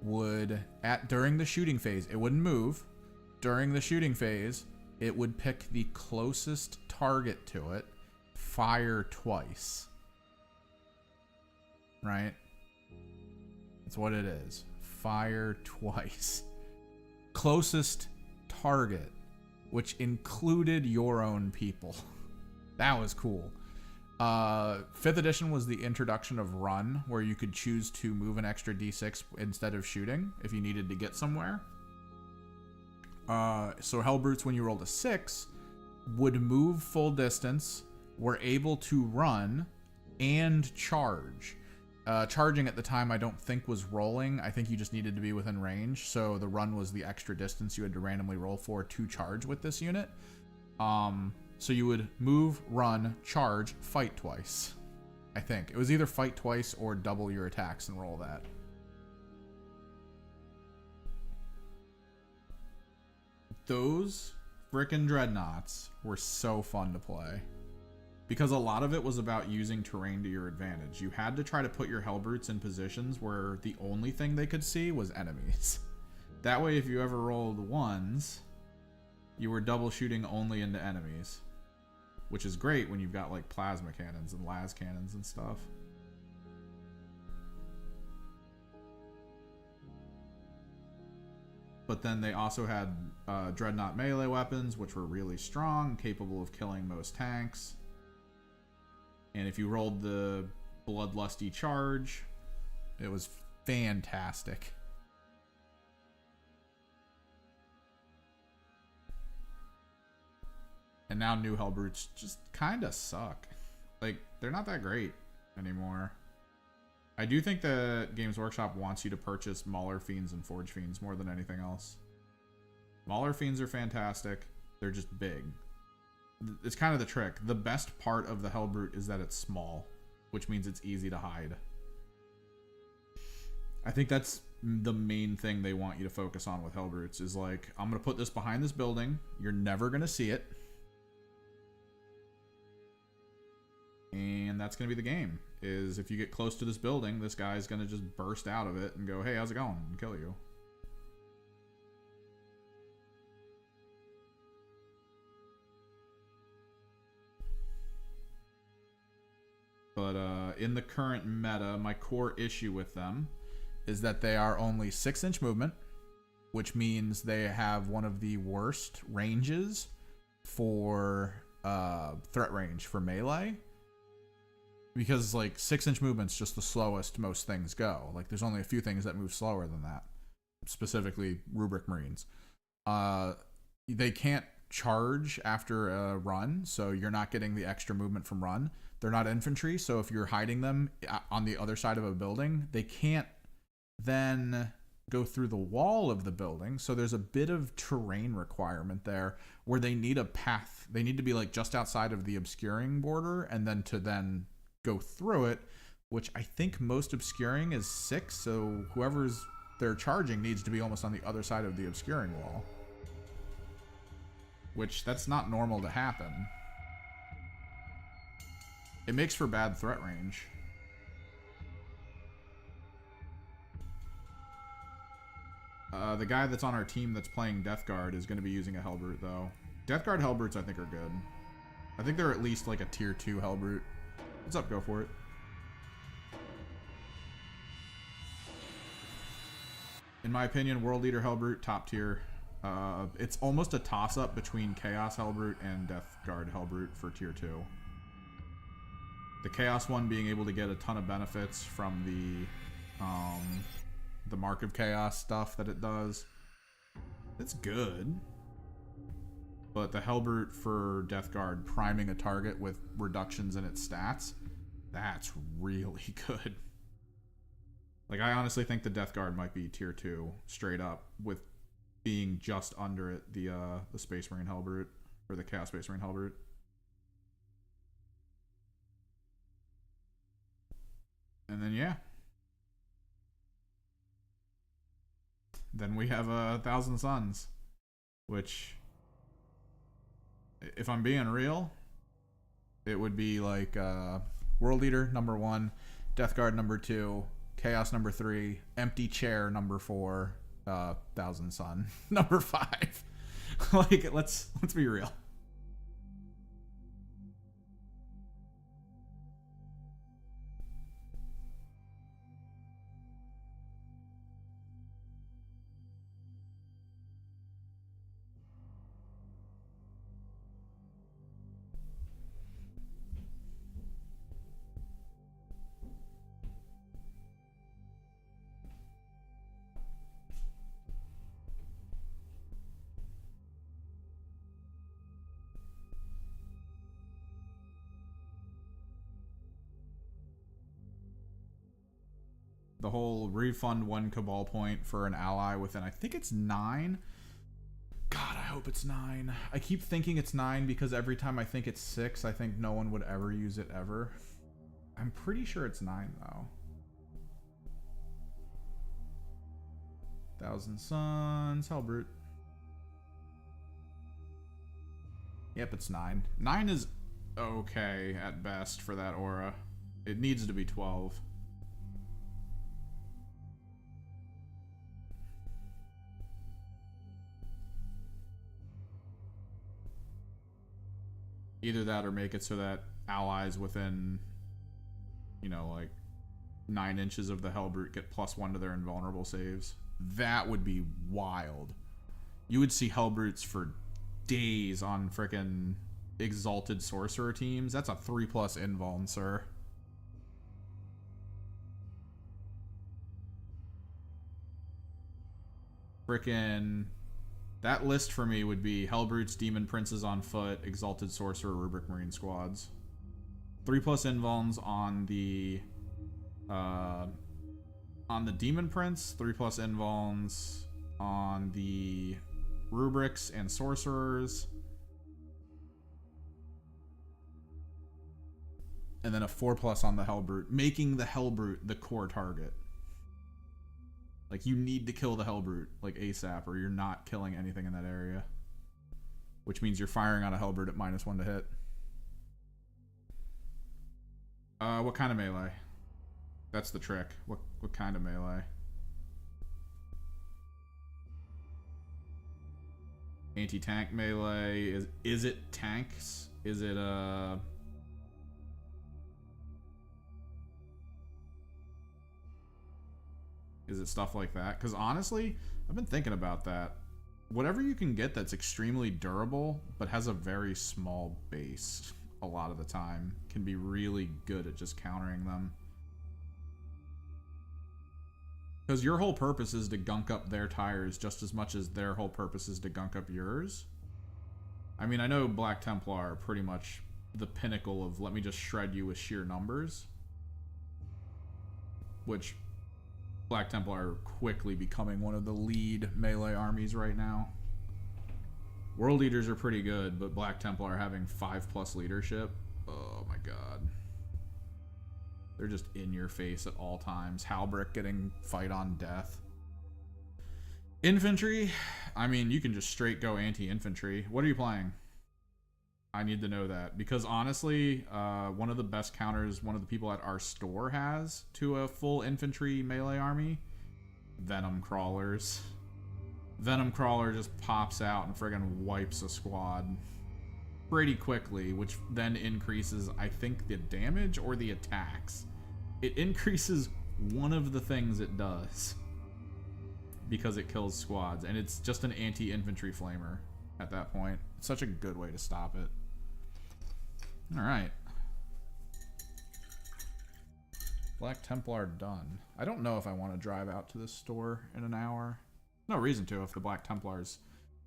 would, during the shooting phase, it wouldn't move. During the shooting phase, it would pick the closest target to it, fire twice. Right? That's what it is. Fire twice. Closest target, which included your own people. That was cool. 5th edition was the introduction of Run, where you could choose to move an extra d6 instead of shooting if you needed to get somewhere. So Hellbrutes, when you rolled a 6, would move full distance, were able to run, and charge. Charging at the time I don't think was rolling. I think you just needed to be within range, so the run was the extra distance you had to randomly roll for to charge with this unit. So you would move, run, charge, fight twice. I think. It was either fight twice or double your attacks and roll that. Those frickin' Dreadnoughts were so fun to play. Because a lot of it was about using terrain to your advantage. You had to try to put your Hellbrutes in positions where the only thing they could see was enemies. That way, if you ever rolled 1s, you were double shooting only into enemies. Which is great when you've got like plasma cannons and las cannons and stuff. But then they also had Dreadnought melee weapons, which were really strong, capable of killing most tanks. And if you rolled the Bloodlusty Charge, it was fantastic. And now new Hellbrutes just kind of suck. Like, they're not that great anymore. I do think that Games Workshop wants you to purchase Mauler Fiends and Forge Fiends more than anything else. Mauler Fiends are fantastic. They're just big. It's kind of the trick. The best part of the Hellbrute is that it's small, which means it's easy to hide. I think that's the main thing they want you to focus on with Hellbrutes is like, I'm going to put this behind this building. You're never going to see it. And that's going to be the game, is if you get close to this building, this guy's going to just burst out of it and go, hey, how's it going? And kill you. but in the current meta, my core issue with them is that they are only 6-inch movement, which means they have one of the worst ranges for threat range for melee. Because like 6-inch movement's just the slowest most things go. Like there's only a few things that move slower than that. Specifically Rubric Marines. They can't charge after a run, so you're not getting the extra movement from run. They're not infantry, so if you're hiding them on the other side of a building, they can't then go through the wall of the building. So there's a bit of terrain requirement there where they need a path. They need to be like just outside of the obscuring border and then to then go through it, which I think most obscuring is 6, so whoever's they're charging needs to be almost on the other side of the obscuring wall. Which, that's not normal to happen. It makes for bad threat range. The guy that's on our team that's playing Death Guard is going to be using a Hellbrute, though. Death Guard Hellbrutes, I think, are good. I think they're at least like a tier 2 Hellbrute. What's up? Go for it. In my opinion, World Leader Hellbrute, top tier. It's almost a toss-up between Chaos Hellbrute and Death Guard Hellbrute for tier 2. The Chaos one being able to get a ton of benefits from the Mark of Chaos stuff that it does. It's good. But the Hellbrute for Death Guard priming a target with reductions in its stats, that's really good. Like, I honestly think the Death Guard might be tier 2 straight up, with being just under it, the Space Marine Hellbrute, or the Chaos Space Marine Hellbrute. And then, yeah. Then we have 1,000 Suns, which, if I'm being real, it would be like World Leader number 1, Death Guard number 2, Chaos number 3, Empty Chair number 4, 1,000 Sun number 5. Like, let's be real. The whole refund 1 Cabal point for an ally within, I think it's 9. God, I hope it's 9. I keep thinking it's 9 because every time I think it's 6, I think no one would ever use it ever. I'm pretty sure it's 9 though. 1,000 Suns, Hellbrute. Yep, it's 9. 9 is okay at best for that aura. It needs to be 12. Either that or make it so that allies within, you know, like 9 inches of the Hellbrute get +1 to their invulnerable saves. That would be wild. You would see Hellbrutes for days on frickin' Exalted Sorcerer teams. That's a 3+ invuln, sir. Frickin'... That list for me would be Hellbrutes, Demon Princes on foot, Exalted Sorcerer, Rubric Marine squads. 3+ invulns on the Demon Prince, 3+ invulns on the Rubrics and Sorcerers, and then a 4+ on the Hellbrute, making the Hellbrute the core target. Like, you need to kill the Hellbrute, like, ASAP, or you're not killing anything in that area. Which means you're firing on a Hellbrute at -1 to hit. What kind of melee? That's the trick. What kind of melee? Anti-tank melee. Is it tanks? Is it Is it stuff like that? Because honestly, I've been thinking about that. Whatever you can get that's extremely durable but has a very small base a lot of the time can be really good at just countering them. Because your whole purpose is to gunk up their tires just as much as their whole purpose is to gunk up yours. I mean, I know Black Templar are pretty much the pinnacle of let me just shred you with sheer numbers. Which Black Templar are quickly becoming one of the lead melee armies right now. World Eaters are pretty good, but Black Templar having 5+ leadership, oh my god. They're just in your face at all times. Halbrick getting fight on death. Infantry, I mean, you can just straight go anti-infantry. What are you playing? I need to know that. Because honestly, one of the best counters one of the people at our store has to a full infantry melee army, Venom Crawlers. Venom Crawler just pops out and friggin' wipes a squad pretty quickly, which then increases, I think, the damage or the attacks. It increases one of the things it does because it kills squads, and it's just an anti-infantry flamer at that point. It's such a good way to stop it. Alright. Black Templar done. I don't know if I want to drive out to this store in an hour. No reason to if the Black Templars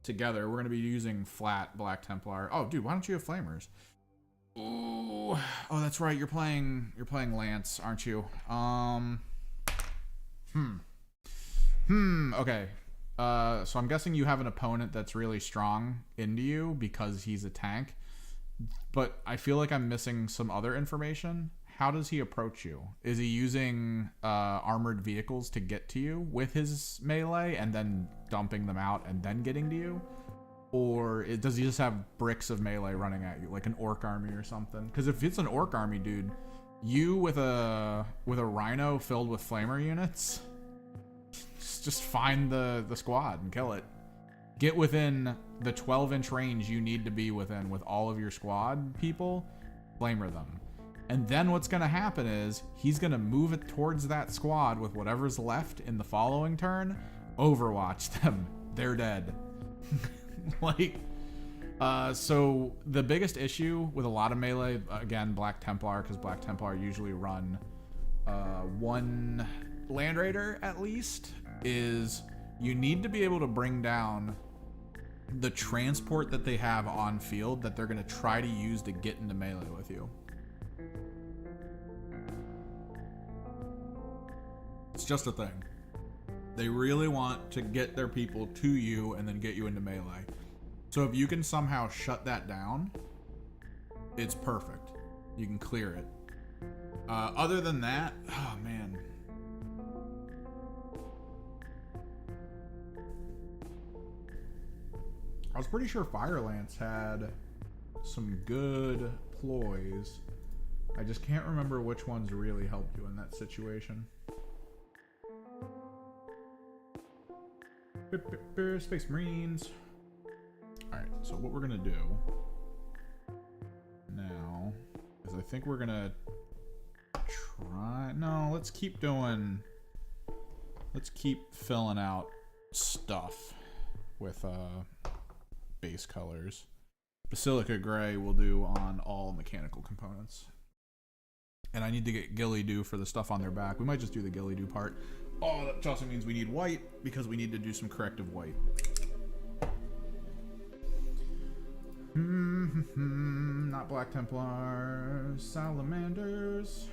together. We're going to be using flat Black Templar. Oh, dude, why don't you have flamers? Ooh. Oh, that's right. You're playing Lance, aren't you? Okay. So I'm guessing you have an opponent that's really strong into you because he's a tank. But I feel like I'm missing some other information. How does he approach you? Is he using armored vehicles to get to you with his melee and then dumping them out and then getting to you? Or does he just have bricks of melee running at you, like an orc army or something? Because if it's an orc army, dude, you with a rhino filled with flamer units, just find the squad and kill it. Get within the 12-inch range you need to be within with all of your squad people, flamer them. And then what's going to happen is he's going to move it towards that squad with whatever's left in the following turn, overwatch them. They're dead. So the biggest issue with a lot of melee, again, Black Templar, because Black Templar usually run one Land Raider at least, is you need to be able to bring down the transport that they have on field that they're going to try to use to get into melee with you. It's just a thing. They really want to get their people to you and then get you into melee. So if you can somehow shut that down, it's perfect. You can clear it. Other than that, oh man. I was pretty sure Firelance had some good ploys. I just can't remember which ones really helped you in that situation. Space Marines. Alright, so what we're gonna do now is I think we're gonna try... No, let's keep filling out stuff with base colors. Basilica Gray we'll do on all mechanical components. And I need to get Ghillie Dhu for the stuff on their back. We might just do the Ghillie Dhu part. Oh, that also means we need white because we need to do some corrective white. Not Black Templars. Salamanders.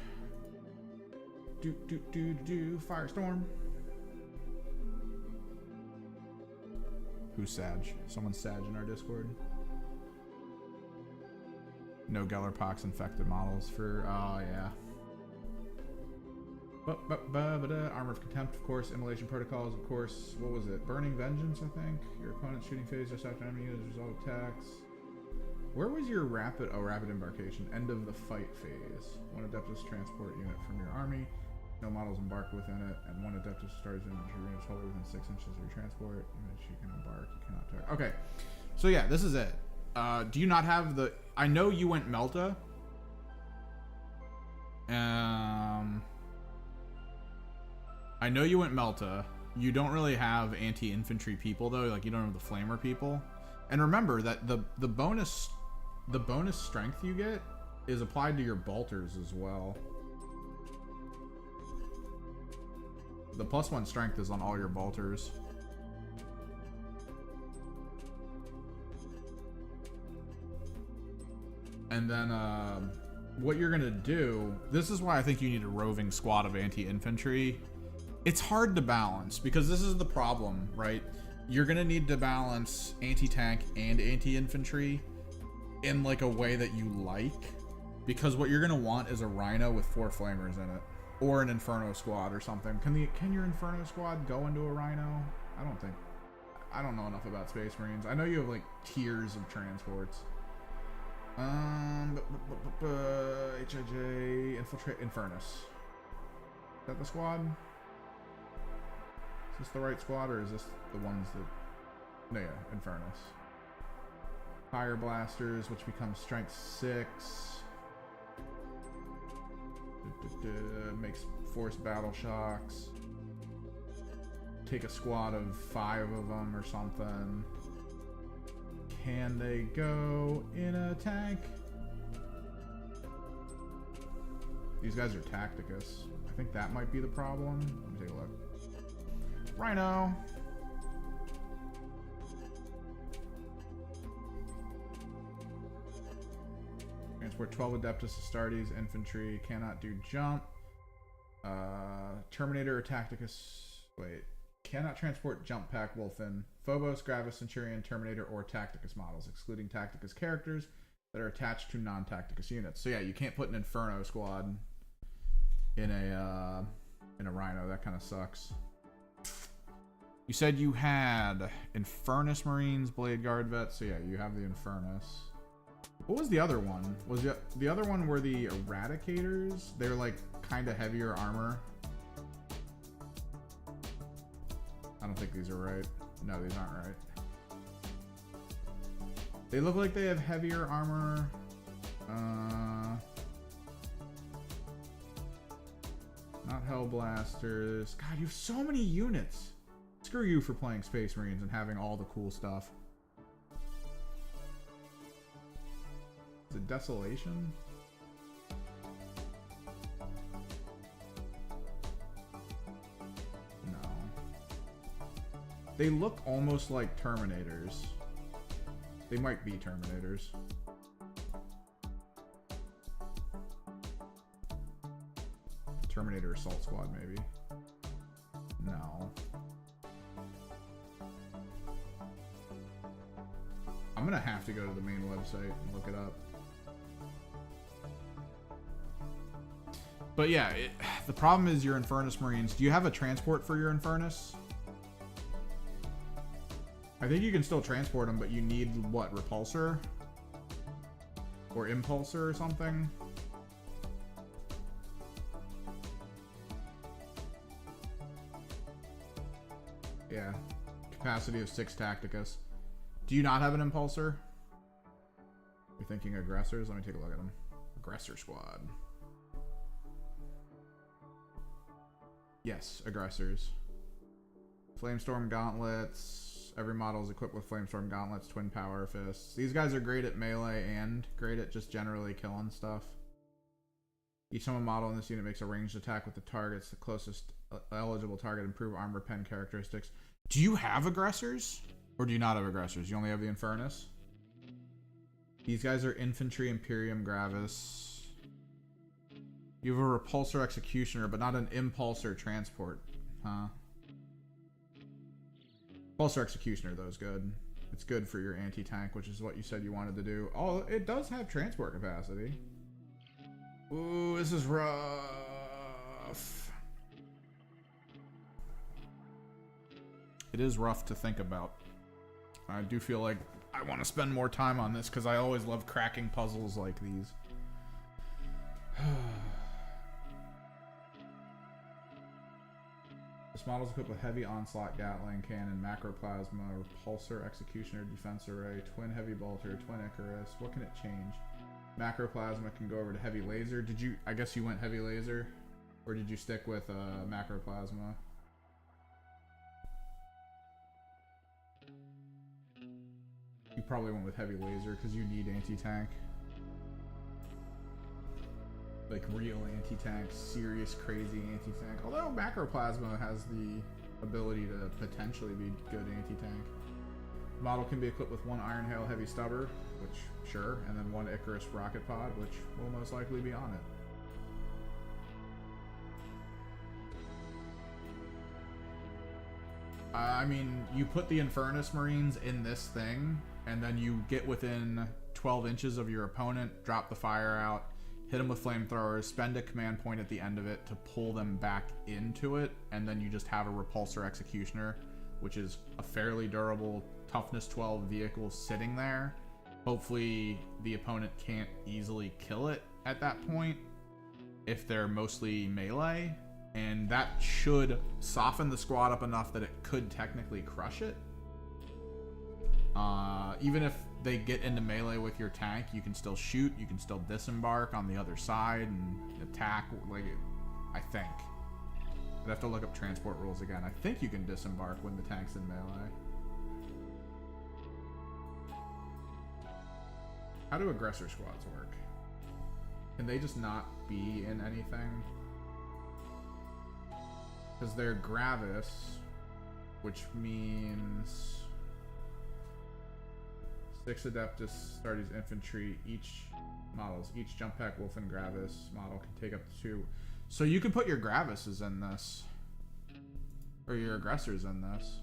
Firestorm. Who's Sag? Someone's Sag in our Discord. No Gellerpox infected models for... Oh, yeah. Armor of Contempt, of course. Immolation Protocols, of course. What was it? Burning Vengeance, I think. Your opponent's shooting phase just after enemy units resolve attacks. Where was your rapid... Oh, rapid embarkation. End of the fight phase. One Adeptus transport unit from your army. No models embark within it. And one Adeptus starts infantry units wholly within 6 inches of your transport. In which you can embark. You cannot target. Okay. So yeah, this is it. Do you not have the... I know you went Melta. I know you went Melta. You don't really have anti-infantry people though. Like you don't have the flamer people. And remember that the bonus strength you get is applied to your bolters as well. The +1 strength is on all your bolters. And then what you're gonna do, this is why I think you need a roving squad of anti-infantry. It's hard to balance because this is the problem, right? You're gonna need to balance anti-tank and anti-infantry in like a way that you like, because what you're gonna want is a Rhino with 4 flamers in it, or an Inferno squad or something. Can your Inferno squad go into a Rhino? I don't know enough about Space Marines. I know you have like tiers of transports. HIJ, infiltrate Infernus. Is that the squad? Is this the right squad, or is this the ones that... No, yeah, Infernus. Fire Blasters, which becomes Strength 6. Makes Force Battle Shocks. Take a squad of 5 of them or something. Can they go in a tank? These guys are Tacticus. I think that might be the problem. Let me take a look. Rhino. Transport 12 Adeptus Astartes infantry. Cannot do jump. Terminator or Tacticus. Wait. Cannot transport jump pack Wolfen, Phobos, Gravis, Centurion, Terminator, or Tacticus models, excluding Tacticus characters that are attached to non-Tacticus units. So yeah, you can't put an Inferno squad in a Rhino. That kind of sucks. You said you had Infernus Marines, Blade Guard Vets. So yeah, you have the Infernus. What was the other one? Was the other one were the Eradicators? They're like kind of heavier armor. I don't think these are right. No, these aren't right. They look like they have heavier armor. Not Hellblasters. God, you have so many units. Screw you for playing Space Marines and having all the cool stuff. Is it Desolation? They look almost like Terminators. They might be Terminators. Terminator Assault Squad, maybe. No. I'm gonna have to go to the main website and look it up. But yeah, the problem is your Infernus Marines. Do you have a transport for your Infernus? I think you can still transport them, but you need, what, Repulsor? Or Impulsor or something? Yeah. Capacity of 6 Tacticus. Do you not have an Impulsor? You're thinking Aggressors? Let me take a look at them. Aggressor Squad. Yes, Aggressors. Flamestorm Gauntlets. Every model is equipped with Flamestorm Gauntlets, Twin Power Fists. These guys are great at melee and great at just generally killing stuff. Each summon model in this unit makes a ranged attack with the targets. The closest eligible target improve armor pen characteristics. Do you have Aggressors? Or do you not have Aggressors? You only have the Infernus? These guys are Infantry Imperium Gravis. You have a Repulsor Executioner, but not an Impulsor Transport. Huh? Repulsor Executioner, though, is good. It's good for your anti-tank, which is what you said you wanted to do. Oh, it does have transport capacity. Ooh, this is rough. It is rough to think about. I do feel like I want to spend more time on this because I always love cracking puzzles like these. This model is equipped with Heavy Onslaught Gatling Cannon, Macroplasma, Repulsor Executioner, Defense Array, Twin Heavy Bolter, Twin Icarus. What can it change? Macroplasma can go over to Heavy Laser. I guess you went Heavy Laser? Or did you stick with Macroplasma? probably went with heavy laser because you need anti-tank. Like real anti-tank, serious crazy anti-tank. Although Macroplasma has the ability to potentially be good anti-tank. Model can be equipped with 1 Iron Hail Heavy Stubber, which, sure, and then 1 Icarus Rocket Pod, which will most likely be on it. I mean, you put the Infernus Marines in this thing, and then you get within 12 inches of your opponent, drop the fire out, hit them with flamethrowers, spend a command point at the end of it to pull them back into it, and then you just have a Repulsor Executioner, which is a fairly durable toughness 12 vehicle sitting there. Hopefully the opponent can't easily kill it at that point if they're mostly melee, and that should soften the squad up enough that it could technically crush it. Even if they get into melee with your tank, you can still shoot, you can still disembark on the other side and attack, like, I think. I'd have to look up transport rules again. I think you can disembark when the tank's in melee. How do aggressor squads work? Can they just not be in anything? Because they're Gravis, which means 6 Adeptus Astartes infantry, each Jump Pack Wolf and Gravis model can take up to 2. So you can put your Gravises in this. Or your aggressors in this.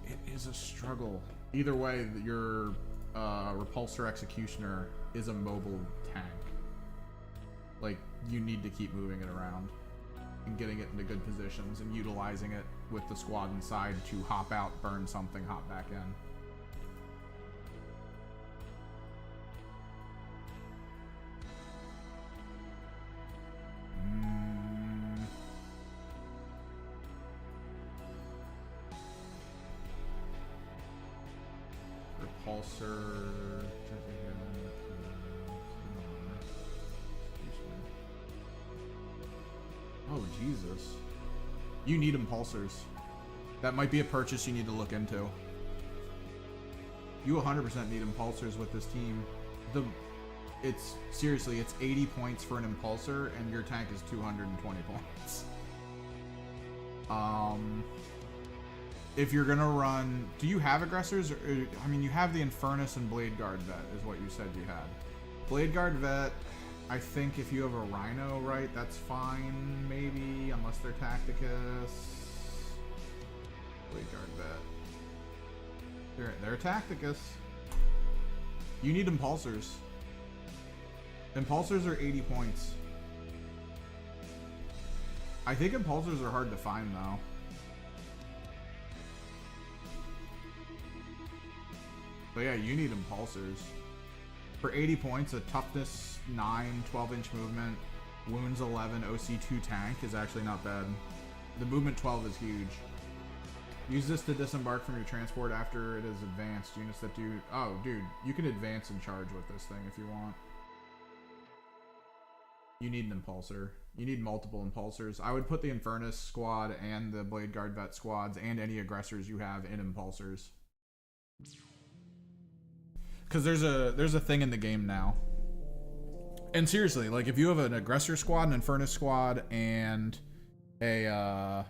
It is a struggle. Either way, your Repulsor Executioner is a mobile tank. Like, you need to keep moving it around and getting it into good positions and utilizing it with the squad inside to hop out, burn something, hop back in. Repulsor. Oh, Jesus. You need impulsors. That might be a purchase you need to look into. You 100% need impulsors with this team. It's seriously, it's 80 points for an impulsor, and your tank is 220 points. If you're gonna run, do you have aggressors? I mean, you have the Infernus and Blade Guard Vet, is what you said you had. Blade Guard Vet, I think if you have a Rhino, right, that's fine, maybe, unless they're Tacticus. Blade Guard Vet. They're Tacticus. You need impulsors. Impulsors are 80 points. I think impulsors are hard to find, though. But yeah, you need impulsors. For 80 points, a toughness 9, 12-inch movement, wounds 11, OC2 tank is actually not bad. The movement 12 is huge. Use this to disembark from your transport after it is advanced. Units that do... Oh, dude, you can advance and charge with this thing if you want. You need an impulsor. You need multiple impulsors. I would put the Infernus squad and the Blade Guard Vet squads and any aggressors you have in impulsors. Because there's a thing in the game now. And seriously, like, if you have an aggressor squad, an Infernus squad, and a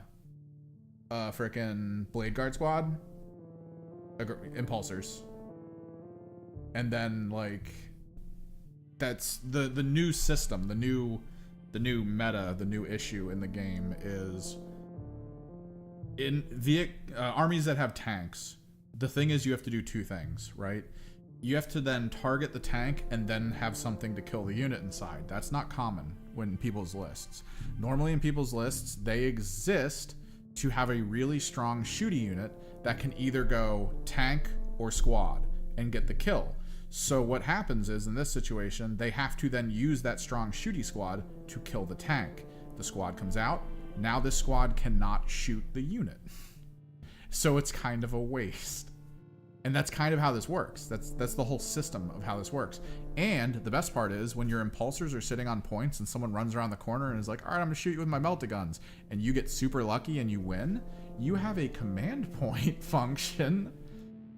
frickin' Blade Guard squad, impulsors. And then, like, that's the new system, the new meta, the new issue in the game is in armies that have tanks. The thing is, you have to do 2 things, right? You have to then target the tank and then have something to kill the unit inside. That's not common in people's lists. Normally in people's lists, they exist to have a really strong shooty unit that can either go tank or squad and get the kill. So what happens is, in this situation, they have to then use that strong shooty squad to kill the tank. The squad comes out. Now this squad cannot shoot the unit. So it's kind of a waste. And that's kind of how this works. That's the whole system of how this works. And the best part is, when your impulsors are sitting on points and someone runs around the corner and is like, all right, I'm gonna shoot you with my melta-guns, and you get super lucky and you win, you have a command point function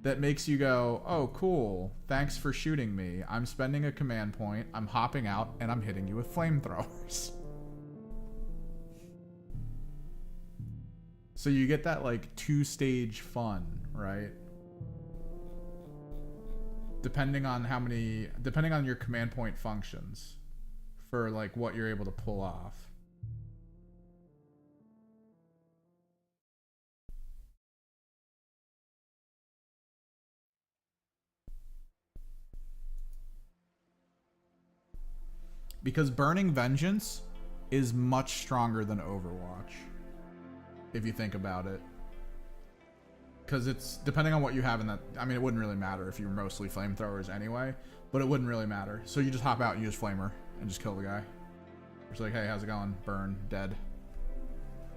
that makes you go, oh, cool, thanks for shooting me. I'm spending a command point, I'm hopping out, and I'm hitting you with flamethrowers. So you get that, like, two-stage fun, right? Depending on your command point functions for, like, what you're able to pull off. Because Burning Vengeance is much stronger than Overwatch, if you think about it. Because it's, depending on what you have in that, I mean, it wouldn't really matter if you're mostly flamethrowers anyway, but it wouldn't really matter. So you just hop out and use Flamer and just kill the guy. It's like, hey, how's it going? Burn, dead.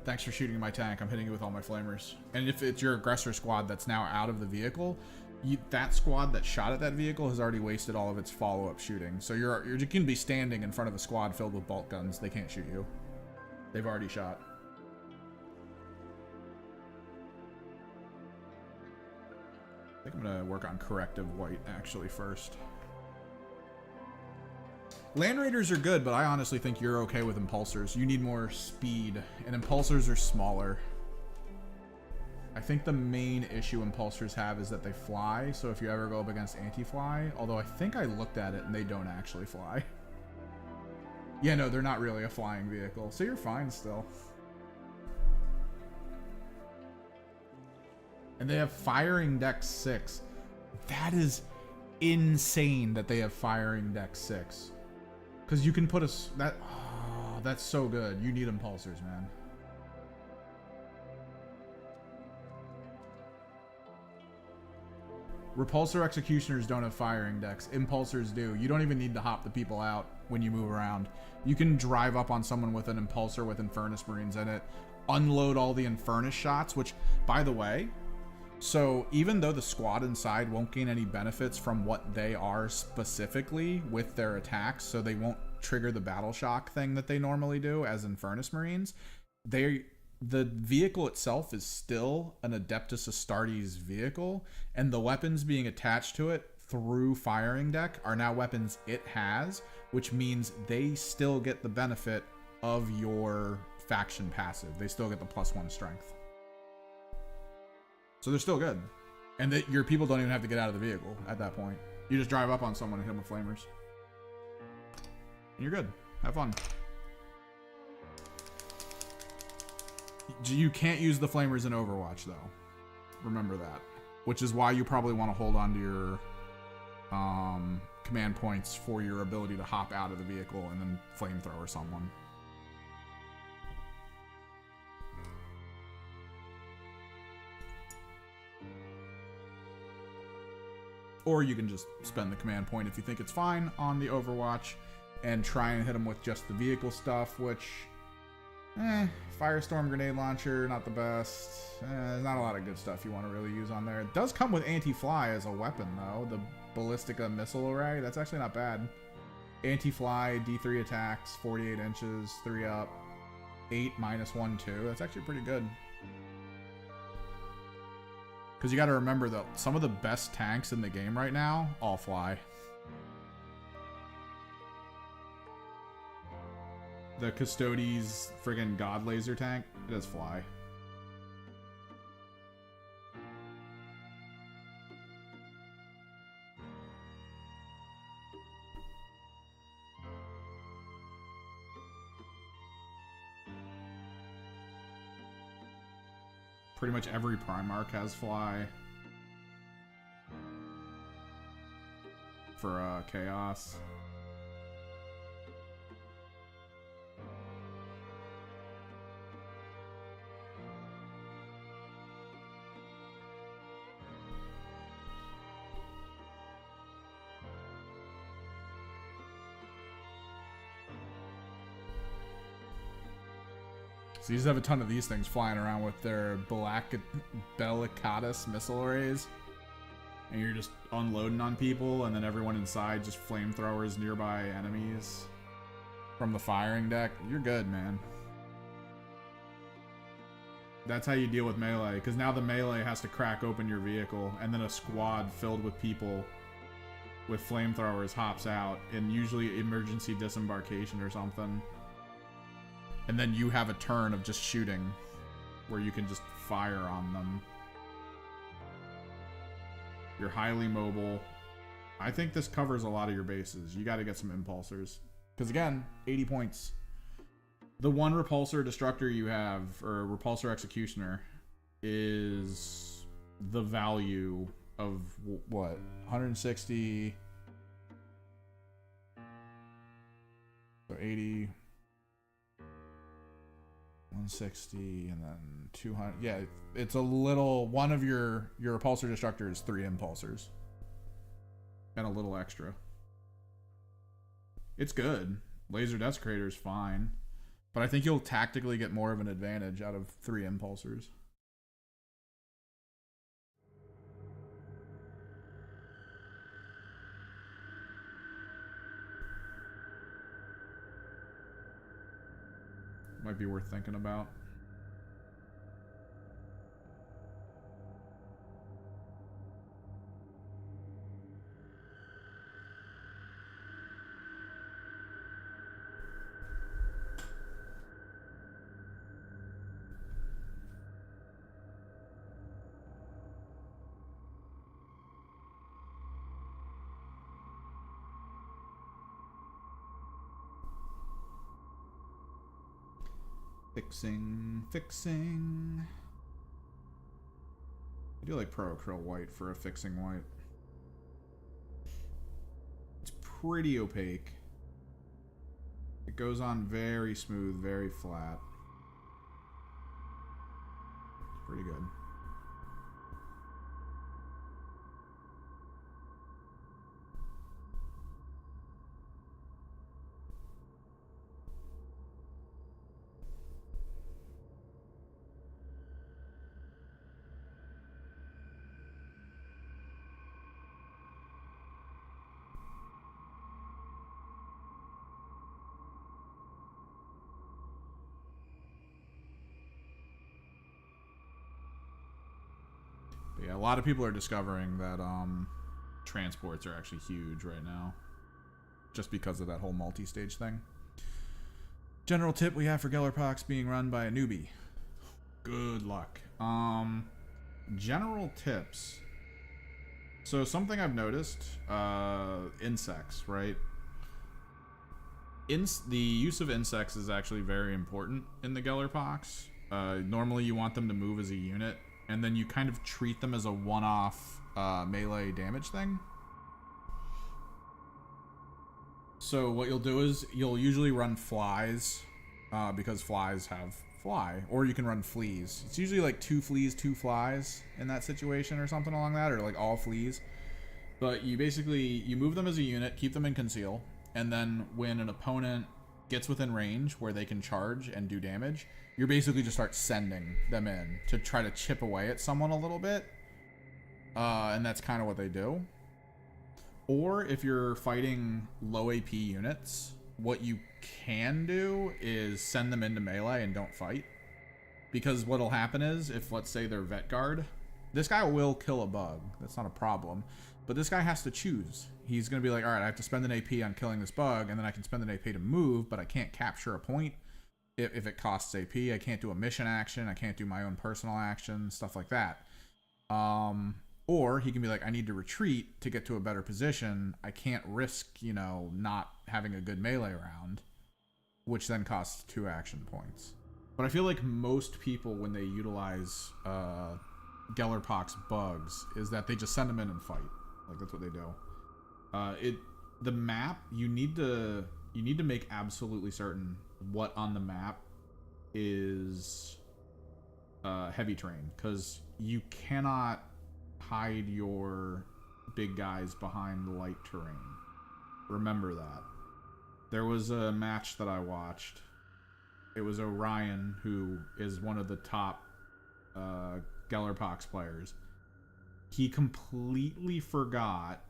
Thanks for shooting my tank. I'm hitting you with all my flamers. And if it's your aggressor squad that's now out of the vehicle, that squad that shot at that vehicle has already wasted all of its follow-up shooting. So you can be standing in front of a squad filled with bolt guns. They can't shoot you. They've already shot. I think I'm gonna work on corrective white actually first. Land Raiders are good, but I honestly think you're okay with impulsors. You need more speed, and impulsors are smaller. I think the main issue impulsors have is that they fly, so if you ever go up against anti-fly, although I think I looked at it and they don't actually fly. Yeah, no, they're not really a flying vehicle, so you're fine still. And they have firing deck 6. That is insane that they have firing deck 6. Because you can put that's so good. You need impulsors, man. Repulsor executioners don't have firing decks. Impulsors do. You don't even need to hop the people out when you move around. You can drive up on someone with an impulsor with Infernus Marines in it, unload all the Infernus shots, which, by the way, so even though the squad inside won't gain any benefits from what they are specifically with their attacks, so they won't trigger the battle shock thing that they normally do as Infernus Marines, the vehicle itself is still an Adeptus Astartes vehicle, and the weapons being attached to it through firing deck are now weapons it has, which means they still get the benefit of your faction passive. They still get the +1 strength. So they're still good. And your people don't even have to get out of the vehicle at that point. You just drive up on someone and hit them with flamers. And you're good. Have fun. You can't use the flamers in Overwatch, though. Remember that. Which is why you probably want to hold on to your command points for your ability to hop out of the vehicle and then flamethrower someone. Or you can just spend the command point if you think it's fine on the Overwatch and try and hit them with just the vehicle stuff, which, Firestorm grenade launcher, not the best. There's not a lot of good stuff you want to really use on there. It does come with anti-fly as a weapon, though. The Ballistica missile array, that's actually not bad. Anti-fly, D3 attacks, 48 inches, 3 up, 8 -1, 2. That's actually pretty good. Because you got to remember that some of the best tanks in the game right now all fly. The Custodes friggin' God Laser tank, it does fly. Pretty much every Primarch has fly. For Chaos. So you just have a ton of these things flying around with their Bellicatus missile arrays. And you're just unloading on people, and then everyone inside just flamethrowers nearby enemies from the firing deck. You're good, man. That's how you deal with melee, because now the melee has to crack open your vehicle, and then a squad filled with people with flamethrowers hops out, and usually emergency disembarkation or something. And then you have a turn of just shooting, where you can just fire on them. You're highly mobile. I think this covers a lot of your bases. You got to get some impulsors. Because again, 80 points. The one repulsor destructor you have, or repulsor executioner, is the value of what? 160. So 80. 160 and then 200. Yeah, it's a little. One of your repulsor destructor is 3 impulsors. And a little extra. It's good. Laser Desecrator is fine. But I think you'll tactically get more of an advantage out of 3 impulsors. Might be worth thinking about. Fixing. I do like Pro Acryl White for a fixing white. It's pretty opaque. It goes on very smooth, very flat. Pretty good. Yeah, a lot of people are discovering that transports are actually huge right now. Just because of that whole multi-stage thing. General tip we have for Gellerpox being run by a newbie. Good luck. General tips. So something I've noticed, insects, right? The use of insects is actually very important in the Gellerpox. Normally you want them to move as a unit, and then you kind of treat them as a one-off melee damage thing. So what you'll do is you'll usually run flies, because flies have fly, or you can run fleas. It's usually like 2 fleas, 2 flies in that situation or something along that, or like all fleas. But you basically, move them as a unit, keep them in conceal, and then when an opponent gets within range where they can charge and do damage, you're basically just start sending them in to try to chip away at someone a little bit. And that's kind of what they do. Or if you're fighting low AP units, what you can do is send them into melee and don't fight. Because what'll happen is, if let's say they're Vet Guard, this guy will kill a bug. That's not a problem. But this guy has to choose. He's going to be like, alright, I have to spend an AP on killing this bug, and then I can spend an AP to move, but I can't capture a point if it costs AP. I can't do a mission action. I can't do my own personal action, stuff like that. Or he can be like, I need to retreat to get to a better position. I can't risk, not having a good melee round, which then costs 2 action points. But I feel like most people, when they utilize Gellerpox bugs, is that they just send them in and fight. Like, that's what they do. The map, you need to make absolutely certain what on the map is heavy terrain, because you cannot hide your big guys behind the light terrain. Remember that. There was a match that I watched. It was Orion, who is one of the top Gellerpox players. He completely forgot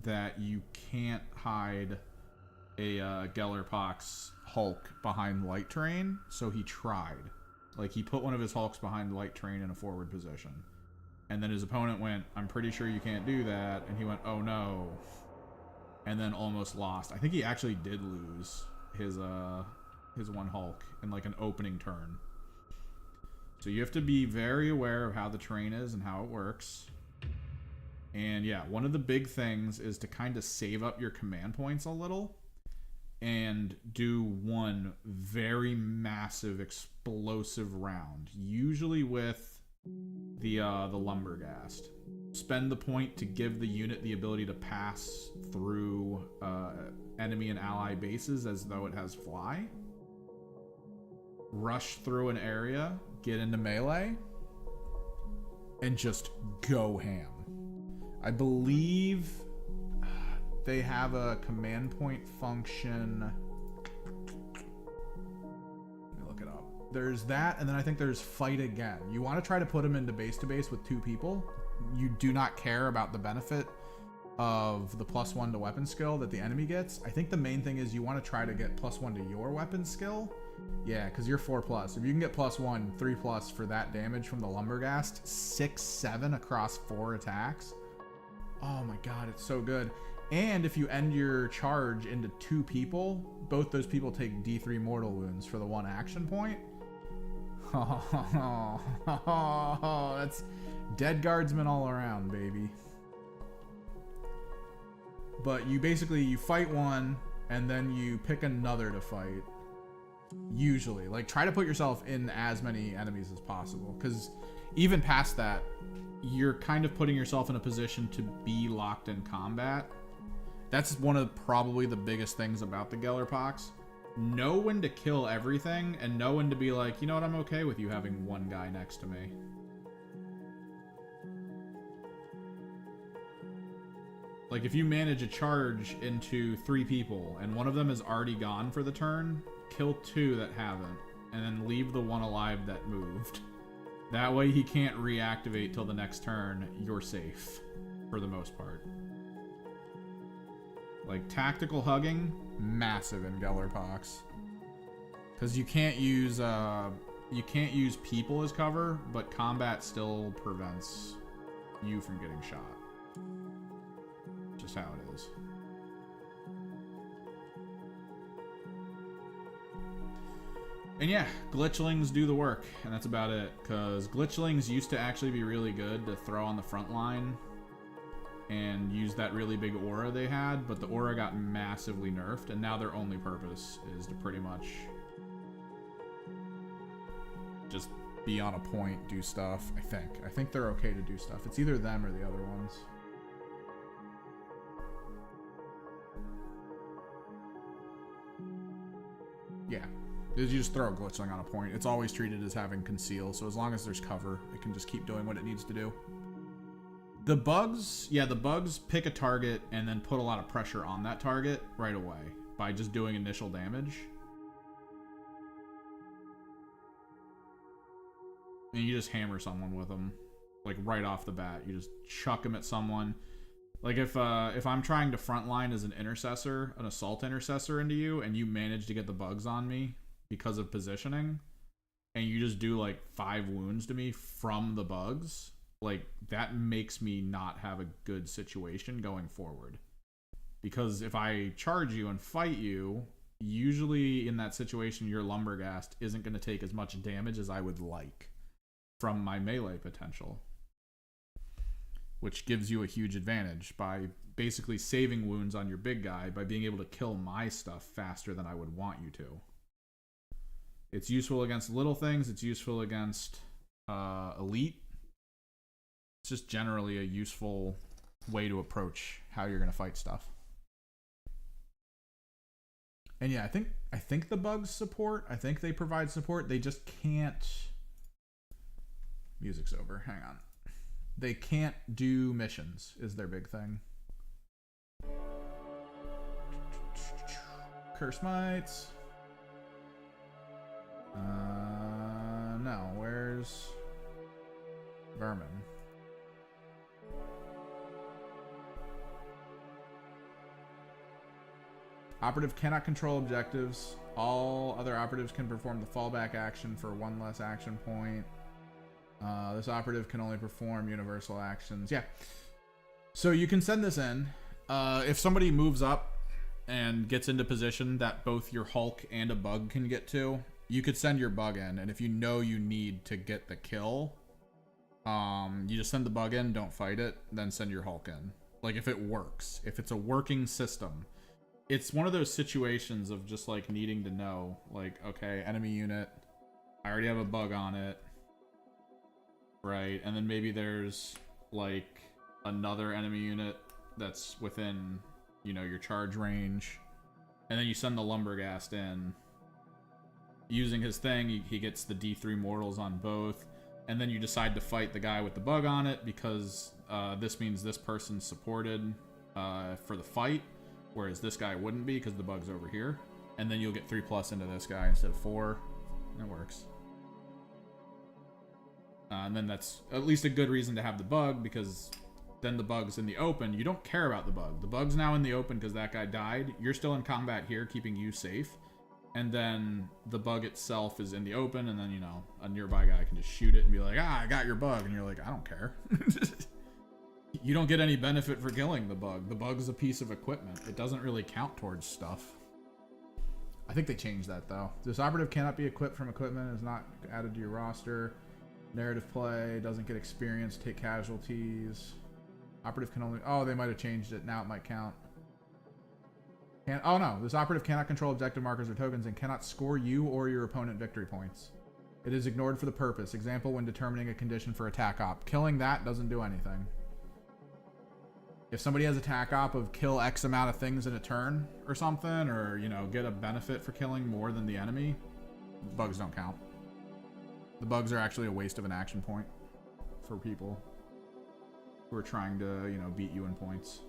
that you can't hide a Gellerpox Hulk behind light terrain, so he tried. Like, he put one of his Hulks behind Light Train in a forward position. And then his opponent went, I'm pretty sure you can't do that. And he went, oh no. And then almost lost. I think he actually did lose his one Hulk in like an opening turn. So you have to be very aware of how the terrain is and how it works. And yeah, one of the big things is to kind of save up your command points a little and do one very massive explosive round, usually with the Lumberghast. Spend the point to give the unit the ability to pass through enemy and ally bases as though it has fly. Rush through an area, get into melee, and just go ham. I believe they have a command point function. Let me look it up. There's that, and then I think there's fight again. You want to try to put them into base to base with 2 people. You do not care about the benefit of the +1 to weapon skill that the enemy gets. I think the main thing is you want to try to get +1 to your weapon skill. Yeah, because you're 4+. If you can get +1, 3+ for that damage from the Lumberghast, 6-7 across 4 attacks. Oh my god, it's so good. And if you end your charge into 2 people, both those people take D3 mortal wounds for the 1 action point. Oh, that's dead guardsmen all around, baby. But you basically, you fight one, and then you pick another to fight. Usually. Like, try to put yourself in as many enemies as possible. Because even past that, you're kind of putting yourself in a position to be locked in combat. That's one of probably the biggest things about the Gellerpox. Know when to kill everything, and know when to be like, you know what, I'm okay with you having one guy next to me. Like, if you manage a charge into 3 people, and one of them is already gone for the turn, kill 2 that haven't, and then leave the one alive that moved. That way he can't reactivate till the next turn. You're safe, for the most part. Like, tactical hugging, massive in Gellerpox. Because you can't use people as cover, but combat still prevents you from getting shot. Just how it is. And yeah, glitchlings do the work, and that's about it. Because glitchlings used to actually be really good to throw on the front line and use that really big aura they had, but the aura got massively nerfed, and now their only purpose is to pretty much just be on a point, do stuff, I think they're okay to do stuff. It's either them or the other ones. Yeah. You just throw a glitchling on a point. It's always treated as having conceal, so as long as there's cover, it can just keep doing what it needs to do. The bugs, yeah, the bugs pick a target and then put a lot of pressure on that target right away by just doing initial damage. And you just hammer someone with them, like right off the bat. You just chuck them at someone. Like if I'm trying to frontline as an intercessor, an assault intercessor into you, and you manage to get the bugs on me because of positioning, and you just do like 5 wounds to me from the bugs, like that makes me not have a good situation going forward. Because if I charge you and fight you, usually in that situation your Lumberghast isn't going to take as much damage as I would like from my melee potential, which gives you a huge advantage by basically saving wounds on your big guy by being able to kill my stuff faster than I would want you to. It's useful against little things. It's useful against elite. It's just generally a useful way to approach how you're going to fight stuff. And yeah, I think the bugs support. I think they provide support. They just can't. Music's over. Hang on. They can't do missions, is their big thing. Curse mites. No, where's Vermin? Operative cannot control objectives. All other operatives can perform the fallback action for one less action point. This operative can only perform universal actions. Yeah. So you can send this in. If somebody moves up and gets into position that both your Hulk and a bug can get to, you could send your bug in. And if you know you need to get the kill, you just send the bug in, don't fight it, then send your Hulk in. Like, if it works. If it's a working system. It's one of those situations of just, like, needing to know. Like, okay, enemy unit. I already have a bug on it. Right? And then maybe there's, like, another enemy unit that's within, you know, your charge range. And then you send the Lumberghast in. Using his thing, he gets the D3 mortals on both. And then you decide to fight the guy with the bug on it because this means this person's supported for the fight, whereas this guy wouldn't be because the bug's over here. And then you'll get 3+ into this guy instead of 4. It works. And then that's at least a good reason to have the bug, because then the bug's in the open. You don't care about the bug. The bug's now in the open because that guy died. You're still in combat here, keeping you safe. And then the bug itself is in the open, and then, you know, a nearby guy can just shoot it and be like, ah, I got your bug. And you're like, I don't care. You don't get any benefit for killing the bug. The bug's a piece of equipment. It doesn't really count towards stuff. I think they changed that, though. This operative cannot be equipped from equipment, is not added to your roster. Narrative play, doesn't get experience, take casualties. Operative can only... Oh, they might have changed it. Now it might count. Oh no, this operative cannot control objective markers or tokens and cannot score you or your opponent victory points. It is ignored for the purpose. Example, when determining a condition for attack op. Killing that doesn't do anything. If somebody has attack op of kill X amount of things in a turn or something, or, you know, get a benefit for killing more than the enemy, bugs don't count. The bugs are actually a waste of an action point for people who are trying to, you know, beat you in points.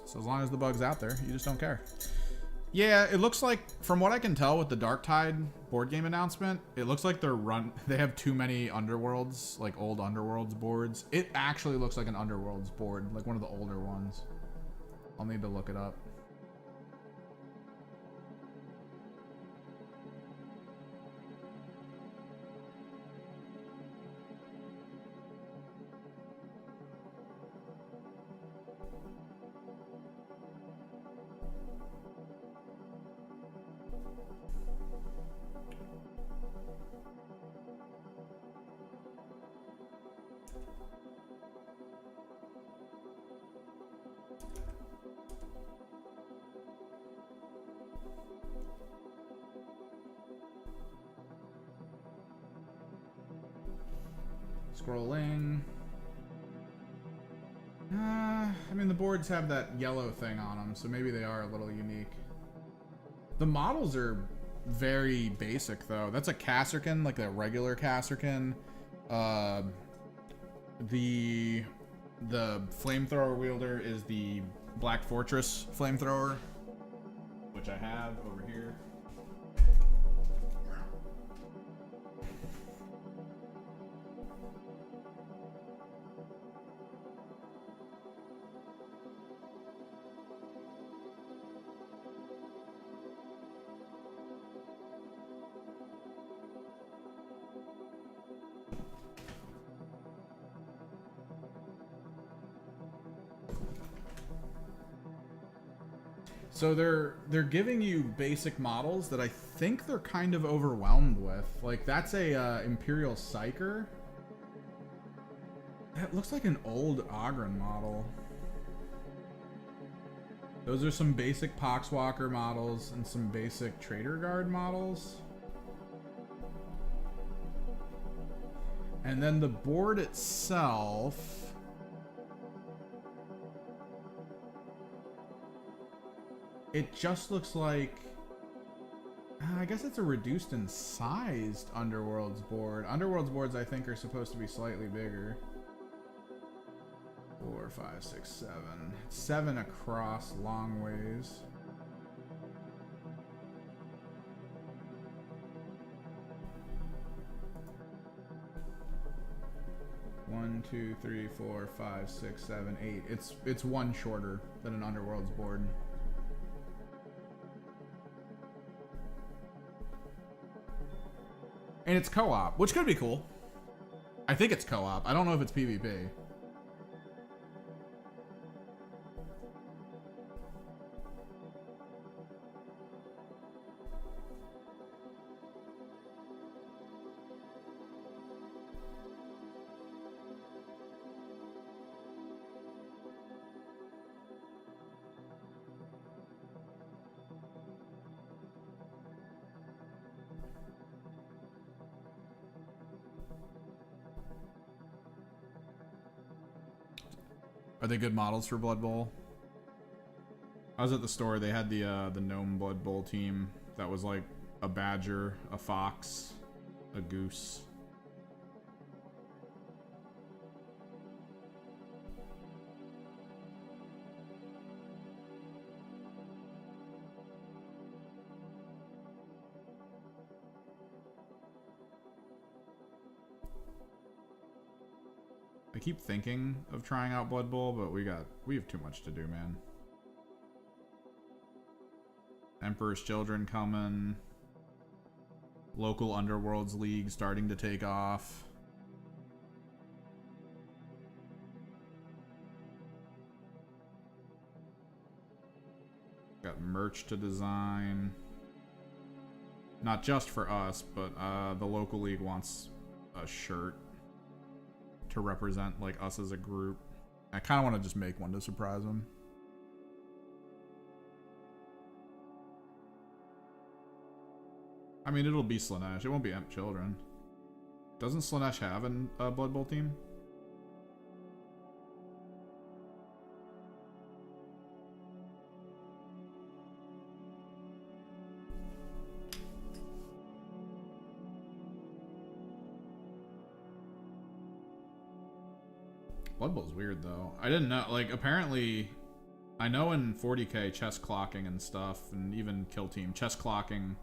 So as long as the bug's out there, you just don't care. Yeah, it looks like, from what I can tell with the Darktide board game announcement, it looks like they have too many Underworlds, like old Underworlds boards. It actually looks like an Underworlds board, like one of the older ones. I'll need to look it up. Scrolling. I mean, the boards have that yellow thing on them, so maybe they are a little unique. The models are very basic, though. That's a Kasrkin, like a regular Kasrkin. The flamethrower wielder is the Black Fortress flamethrower, which I have over here. So they're giving you basic models that I think they're kind of overwhelmed with. Like, that's a Imperial Psyker. That looks like an old Ogryn model. Those are some basic Poxwalker models and some basic Trader Guard models. And then the board itself... It just looks like... I guess it's a reduced and sized Underworlds board. Underworlds boards, I think, are supposed to be slightly bigger. 4, 5, 6, 7. 7 across long ways. One, 2, 3, 4, 5, 6, 7, 8. It's one shorter than an Underworlds board. And it's co-op, which could be cool. I think it's co-op. I don't know if it's PvP. Are they good models for Blood Bowl? I was at the store. They had the Gnome Blood Bowl team that was like a badger, a fox, a goose. I keep thinking of trying out Blood Bowl, but we have too much to do, man. Emperor's Children coming. Local Underworlds League starting to take off. Got merch to design. Not just for us, but the local league wants a shirt to represent like us as a group. I kind of want to just make one to surprise them. I mean, it'll be Slaanesh. It won't be Emp Children. Doesn't Slaanesh have a Blood Bowl team? Blood Bowl's weird though. I didn't know, like, apparently I know in 40k chess clocking and stuff, and even Kill Team, chess clocking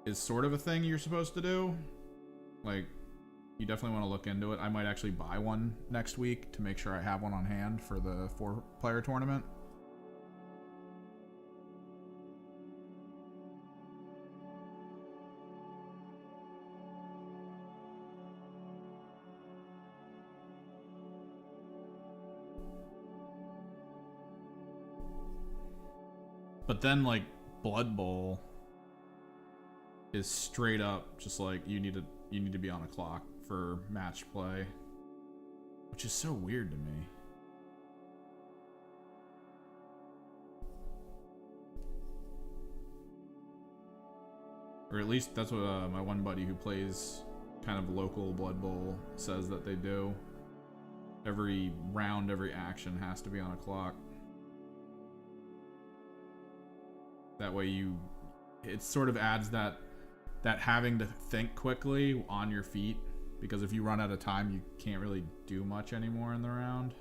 is sort of a thing you're supposed to do. Like, you definitely want to look into it. I might actually buy one next week to make sure I have one on hand for the 4-player tournament. But then, like, Blood Bowl is straight up just like you need to be on a clock for match play, which is so weird to me. Or at least that's what my one buddy who plays kind of local Blood Bowl says that they do. Every round, every action has to be on a clock. That way it sort of adds that having to think quickly on your feet, because if you run out of time, you can't really do much anymore in the round.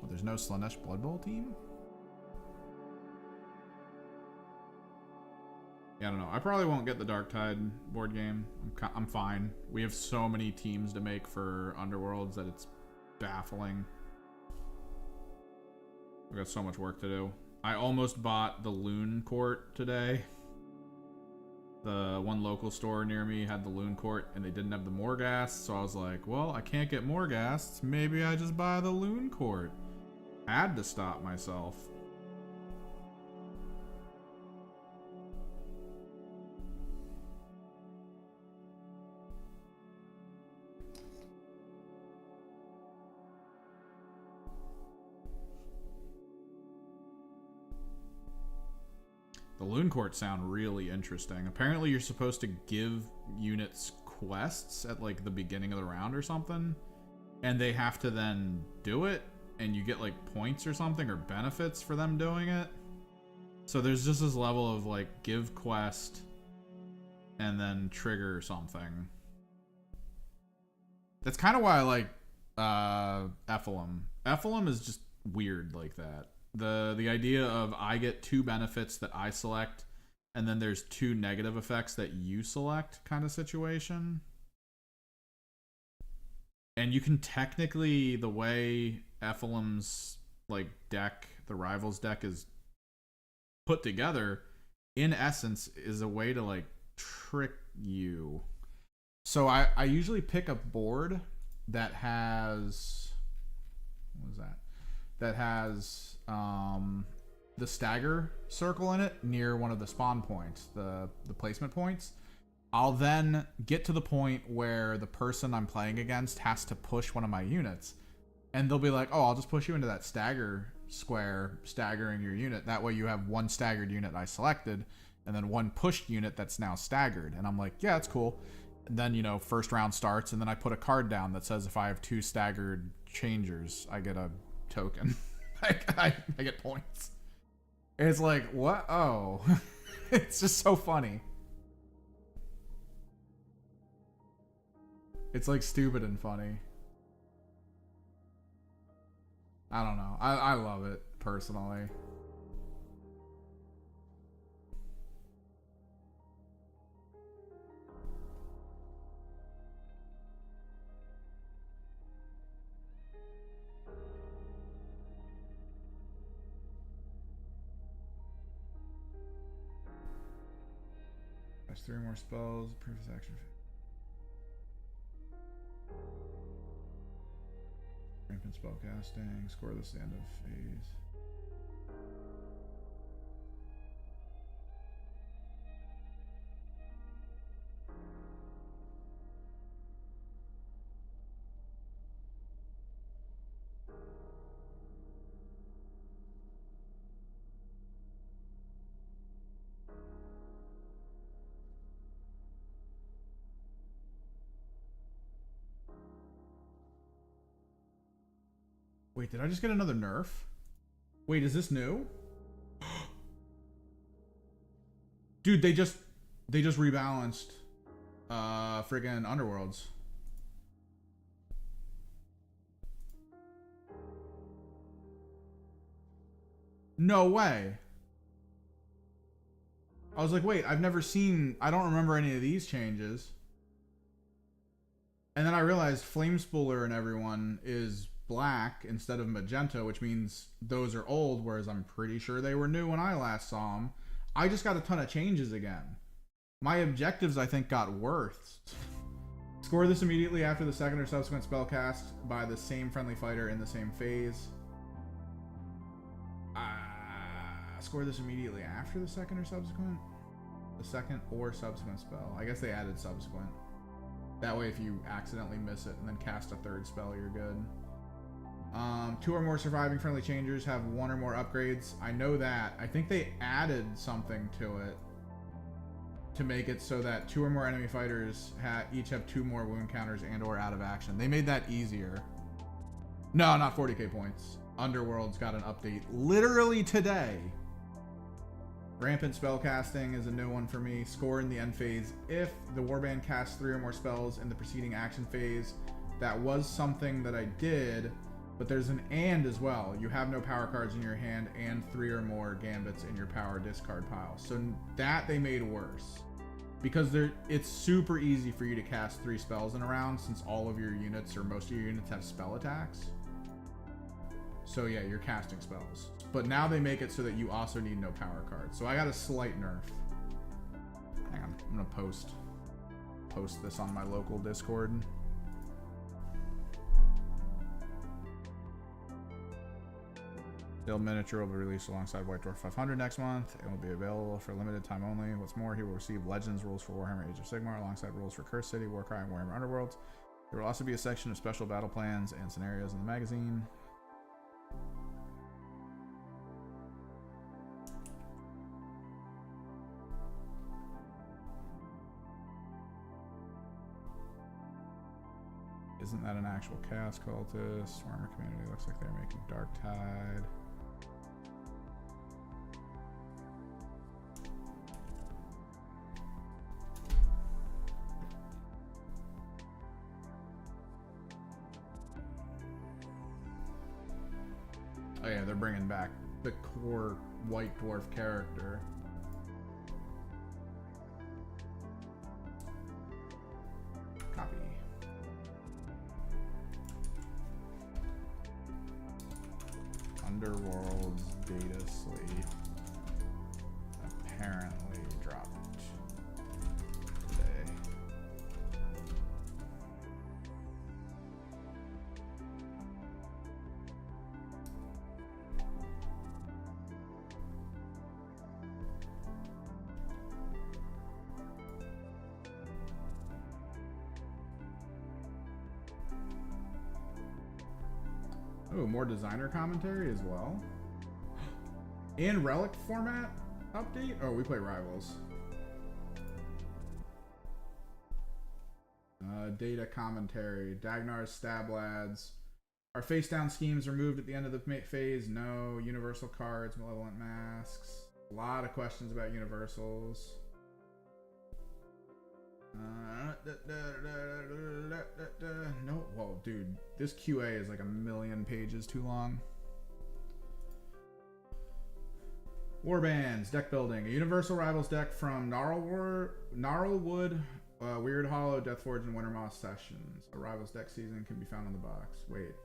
Well, there's no Slaanesh Blood Bowl team? Yeah, I don't know. I probably won't get the Darktide board game. I'm fine. We have so many teams to make for Underworlds that it's baffling. We got so much work to do. I almost bought the Loon Court today. The one local store near me had the Loon Court and they didn't have the Morghast, so I was like, well, I can't get Morghasts. Maybe I just buy the Loon Court. I had to stop myself. The Loon Court sound really interesting. Apparently you're supposed to give units quests at like the beginning of the round or something, and they have to then do it, and you get like points or something or benefits for them doing it. So there's just this level of like give quest and then trigger something. That's kind of why I like Ephilim. Ephilim is just weird like that. The idea of I get 2 benefits that I select, and then there's 2 negative effects that you select kind of situation. And you can technically, the way Ephilim's like deck, the Rivals deck is put together, in essence, is a way to like trick you. So I usually pick a board that has, what is that? That has the stagger circle in it near one of the spawn points, the placement points. I'll then get to the point where the person I'm playing against has to push one of my units, and they'll be like, oh, I'll just push you into that stagger square, staggering your unit. That way you have 1 staggered unit I selected, and then 1 pushed unit that's now staggered. And I'm like, yeah, that's cool. And then, you know, first round starts, and then I put a card down that says if I have 2 staggered changers, I get a token. I get points. And it's like, what? Oh. It's just so funny. It's like stupid and funny. I don't know. I love it, personally. There's 3 more spells. Previous action. Rampant spellcasting. Score this at the end of phase. Wait, did I just get another nerf? Wait, is this new? Dude, they just rebalanced friggin' Underworlds. No way. I was like, wait, I don't remember any of these changes. And then I realized Flamespooler and everyone is black instead of magenta, which means those are old, whereas I'm pretty sure they were new when I last saw them. I just got a ton of changes again. My objectives, I think, got worse. Score this immediately after the second or subsequent spell cast by the same friendly fighter in the same phase. Score this immediately after the second or subsequent? The second or subsequent spell. I guess they added subsequent. That way if you accidentally miss it and then cast a 3rd spell, you're good. 2 or more surviving friendly changers have 1 or more upgrades. I know that. I think they added something to it to make it so that 2 or more enemy fighters each have 2 more wound counters and or out of action. They made that easier. No, not 40k points. Underworld's got an update literally today. Rampant spellcasting is a new one for me. Score in the end phase if the warband casts 3 or more spells in the preceding action phase. That was something that I did, but there's an and as well. You have no power cards in your hand and 3 or more gambits in your power discard pile. So that they made worse. Because it's super easy for you to cast 3 spells in a round since all of your units or most of your units have spell attacks. So yeah, you're casting spells. But now they make it so that you also need no power cards. So I got a slight nerf. Hang on, I'm gonna post this on my local Discord. Steel Miniature will be released alongside White Dwarf 500 next month. It will be available for limited time only. What's more, he will receive Legends rules for Warhammer Age of Sigmar alongside rules for Cursed City, Warcry, and Warhammer Underworlds. There will also be a section of special battle plans and scenarios in the magazine. Isn't that an actual Chaos Cultist? Warhammer community looks like they're making Dark Tide. Oh yeah, they're bringing back the core White Dwarf character. Copy. Underworld's data slate apparently dropped today. Oh, more designer commentary as well. And relic format update? Oh, we play Rivals. Data commentary. Dagnar's stab lads. Are face down schemes removed at the end of the phase? No. Universal cards, malevolent masks. A lot of questions about universals. No, whoa, dude, this QA is like a million pages too long. Warbands, deck building. A Universal Rivals deck from Gnarlwood, Weird Hollow, Deathforge, and Wintermoth Sessions. A Rivals deck season can be found on the box. Wait.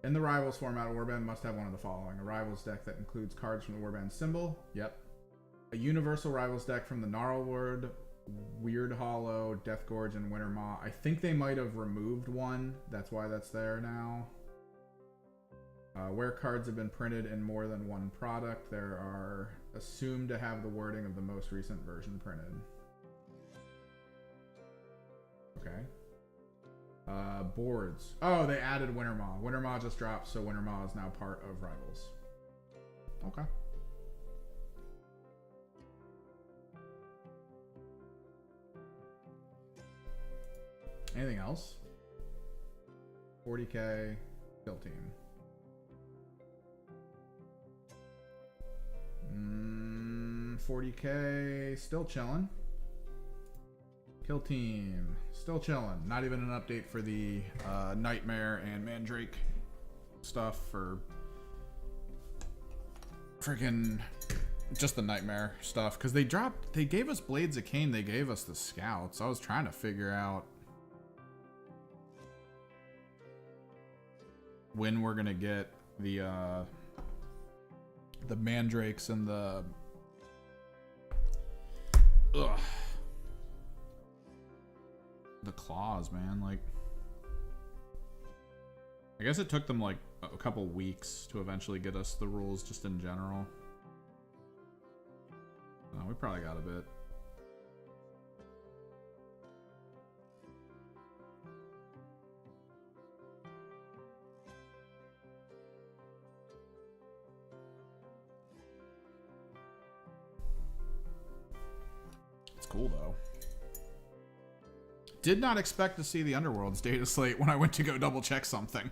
In the Rivals format, a Warband must have one of the following. A Rivals deck that includes cards from the Warband symbol. Yep. A Universal Rivals deck from the Gnarlwood, Weird Hollow, Deathgorge, and Wintermaw. I think they might have removed one. That's why that's there now. Where cards have been printed in more than one product, there are assumed to have the wording of the most recent version printed. Okay. Boards. Oh, they added Wintermaw. Wintermaw just dropped, so Wintermaw is now part of Rivals. Okay. Anything else? 40k kill team. 40k still chilling. Kill team still chilling. Not even an update for the Nightmare and Mandrake stuff for freaking just the Nightmare stuff, because they gave us Blades of Cain, they gave us the Scouts. I was trying to figure out when we're gonna get the Mandrakes and the claws, man. Like, I guess it took them like a couple weeks to eventually get us the rules just in general. Oh, we probably got a bit. It's cool though. Did not expect to see the Underworld's data slate when I went to go double check something.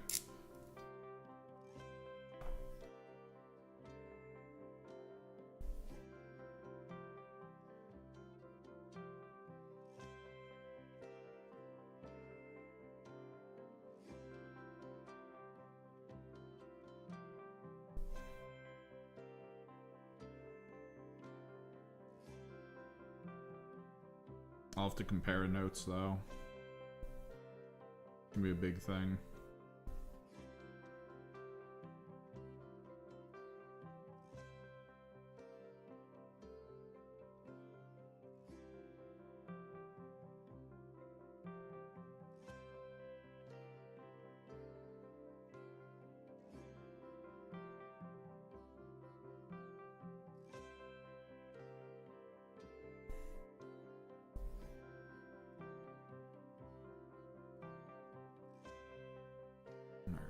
I'll have to compare notes though. Can be a big thing.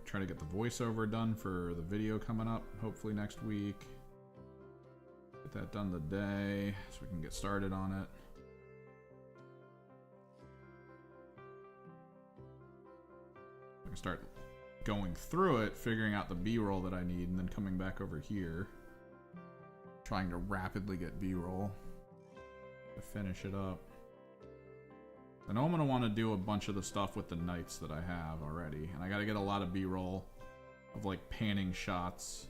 Try to get the voiceover done for the video coming up, hopefully next week. Get that done today so we can get started on it. I can start going through it, figuring out the B-roll that I need, and then coming back over here, trying to rapidly get B-roll to finish it up. I know I'm going to want to do a bunch of the stuff with the knights that I have already. And I got to get a lot of B-roll of like panning shots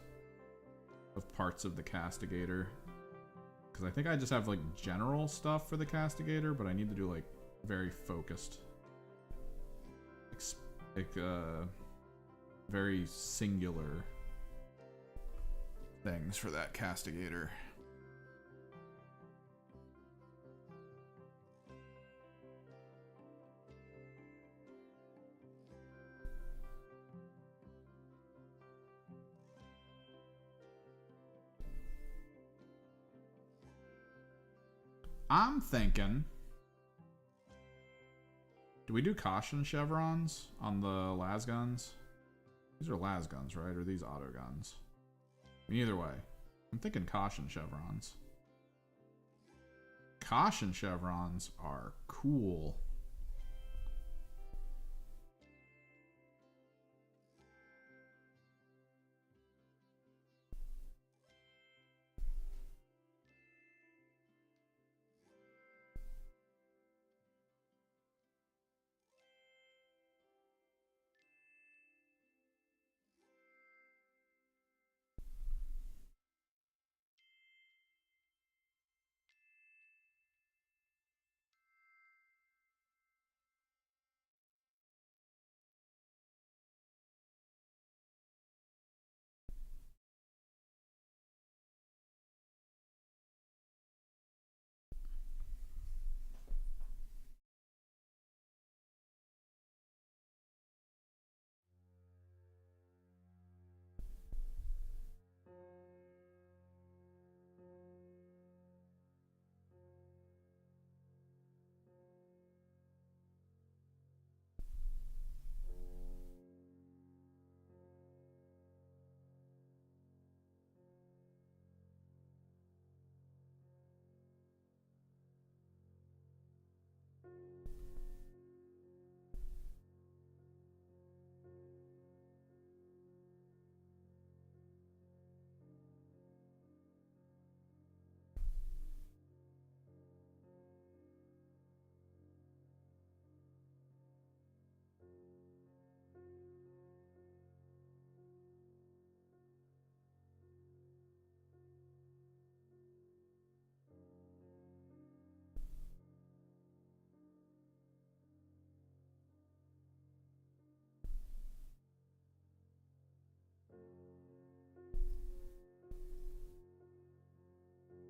of parts of the Castigator. Because I think I just have like general stuff for the Castigator, but I need to do like very focused, very singular things for that Castigator. I'm thinking, do we do caution chevrons on the lasguns? These are lasguns, right? Or are these auto guns? Either way, I'm thinking caution chevrons. Caution chevrons are cool.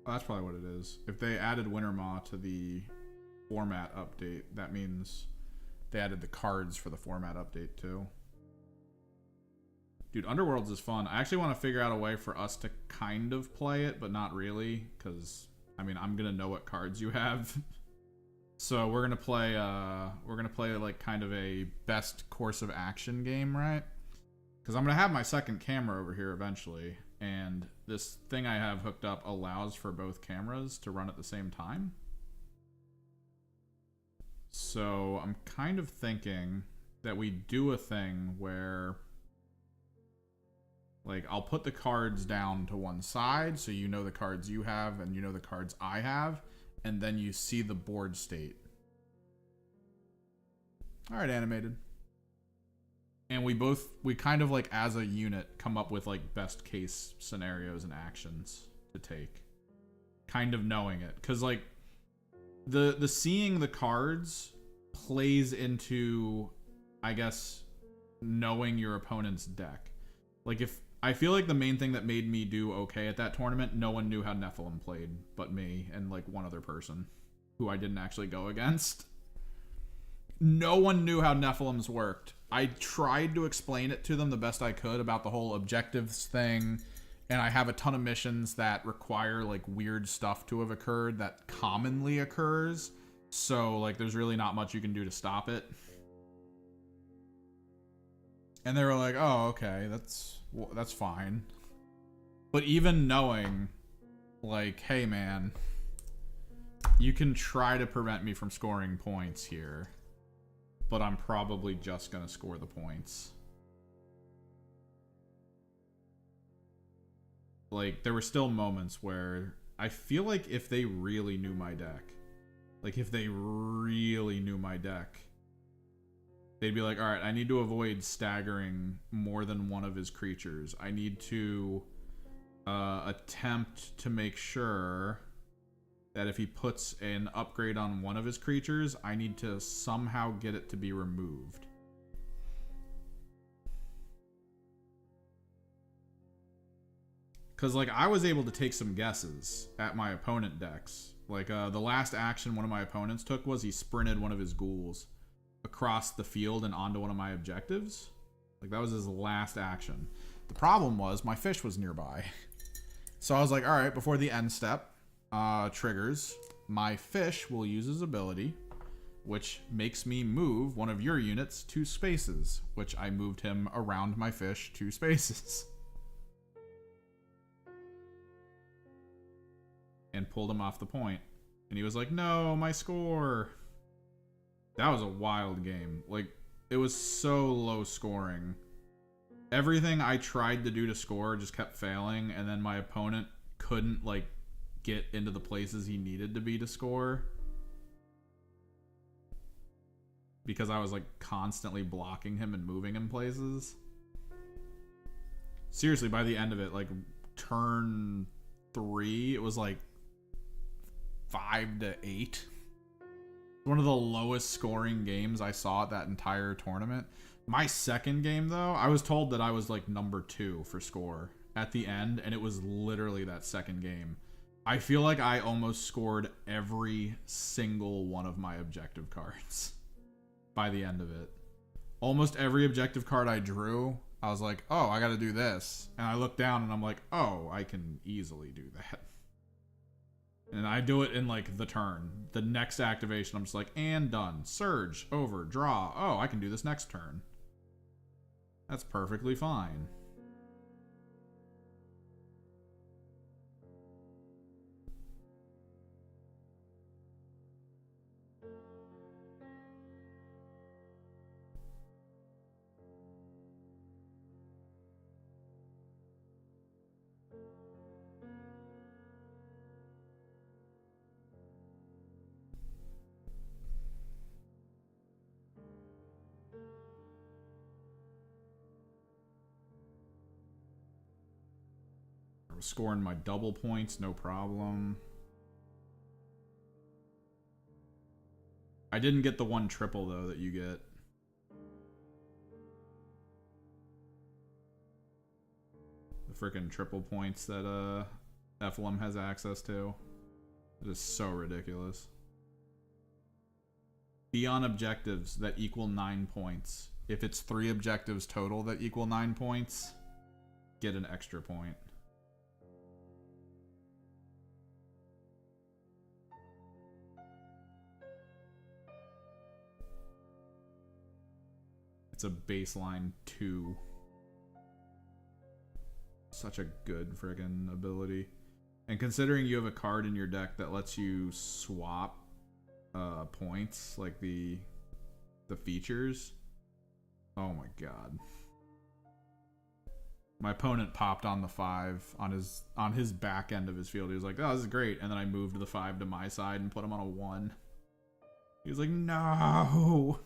Well, that's probably what it is. If they added Wintermaw to the format update, that means they added the cards for the format update too. Dude, Underworlds is fun. I actually want to figure out a way for us to kind of play it, but not really, because I mean, I'm gonna know what cards you have. So we're gonna play like kind of a best course of action game, right? Because I'm gonna have my second camera over here eventually, and this thing I have hooked up allows for both cameras to run at the same time. So I'm kind of thinking that we do a thing where, like, I'll put the cards down to one side so you know the cards you have and you know the cards I have, and then you see the board state. All right, animated. And we kind of like as a unit come up with like best case scenarios and actions to take, kind of knowing it, because like the seeing the cards plays into, I guess, knowing your opponent's deck. Like, if I feel like the main thing that made me do okay at that tournament, no one knew how Nephilim played but me and like one other person who I didn't actually go against. No one knew how Nephilims worked. I tried to explain it to them the best I could about the whole objectives thing, and I have a ton of missions that require like weird stuff to have occurred that commonly occurs, so like there's really not much you can do to stop it. And they were like, oh, okay, that's fine. But even knowing, like, hey man, you can try to prevent me from scoring points here, but I'm probably just gonna score the points. Like, there were still moments where I feel like if they really knew my deck, they'd be like, all right, I need to avoid staggering more than one of his creatures. I need to attempt to make sure that if he puts an upgrade on one of his creatures, I need to somehow get it to be removed. Because, like, I was able to take some guesses at my opponent decks. Like, the last action one of my opponents took was he sprinted one of his ghouls across the field and onto one of my objectives. Like, that was his last action. The problem was my fish was nearby. So I was like, all right, before the end step triggers, my fish will use his ability, which makes me move one of your units 2 spaces, which I moved him around my fish 2 spaces. And pulled him off the point. And he was like, no, my score. That was a wild game. Like, it was so low scoring. Everything I tried to do to score just kept failing, and then my opponent couldn't, like, get into the places he needed to be to score. Because I was, like, constantly blocking him and moving him places. Seriously, by the end of it, like, turn 3, it was like 5-8. One of the lowest scoring games I saw at that entire tournament. My second game, though, I was told that I was like number 2 for score at the end, and it was literally that second game. I feel like I almost scored every single one of my objective cards by the end of it. Almost every objective card I drew, I was like, oh, I gotta do this. And I look down and I'm like, oh, I can easily do that. And I do it in, like, the turn. The next activation, I'm just like, and done. Surge, over, draw. Oh, I can do this next turn. That's perfectly fine. I was scoring my double points, no problem. I didn't get the 1 triple, though, that you get. The freaking triple points that Ephelum has access to. It is so ridiculous. Be on objectives that equal 9 points. If it's 3 objectives total that equal 9 points, get an extra point. It's a baseline 2. Such a good friggin' ability. And considering you have a card in your deck that lets you swap points, like the features. Oh my god. My opponent popped on the 5 on his back end of his field. He was like, oh, this is great. And then I moved the 5 to my side and put him on a 1. He was like, no.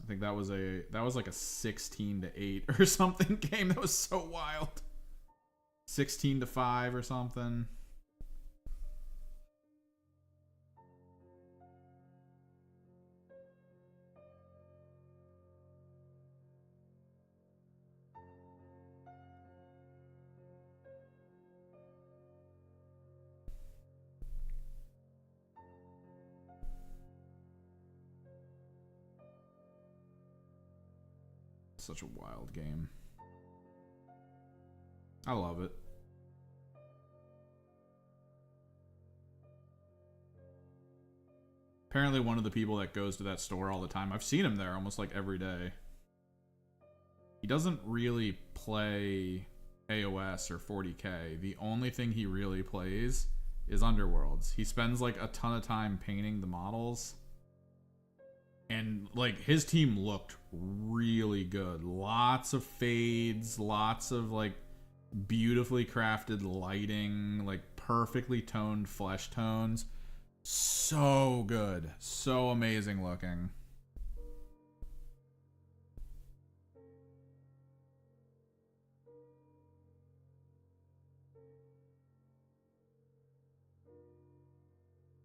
I think that was like a 16-8 or something game. That was so wild. 16-5 or something. Such a wild game. I love it. Apparently one of the people that goes to that store all the time. I've seen him there almost like every day. He doesn't really play AOS or 40k. The only thing he really plays is Underworlds. He spends like a ton of time painting the models. And, like, his team looked really good. Lots of fades, lots of, like, beautifully crafted lighting, like, perfectly toned flesh tones. So good. So amazing looking.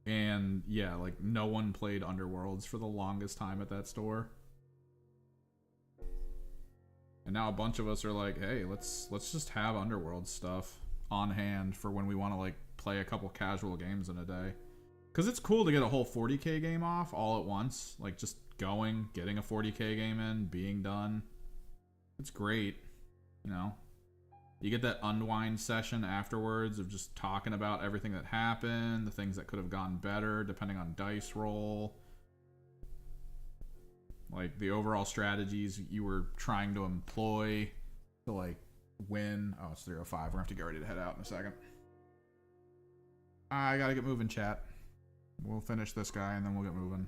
And yeah, like no one played Underworlds for the longest time at that store. And now a bunch of us are like, hey, let's just have Underworld stuff on hand for when we want to like play a couple casual games in a day. Cause it's cool to get a whole 40k game off all at once. Like just going, getting a 40k game in, being done. It's great, you know. You get that unwind session afterwards of just talking about everything that happened, the things that could have gone better depending on dice roll. Like the overall strategies you were trying to employ to like win. Oh, it's 3:05. We're gonna have to get ready to head out in a second. I gotta get moving, chat. We'll finish this guy and then we'll get moving.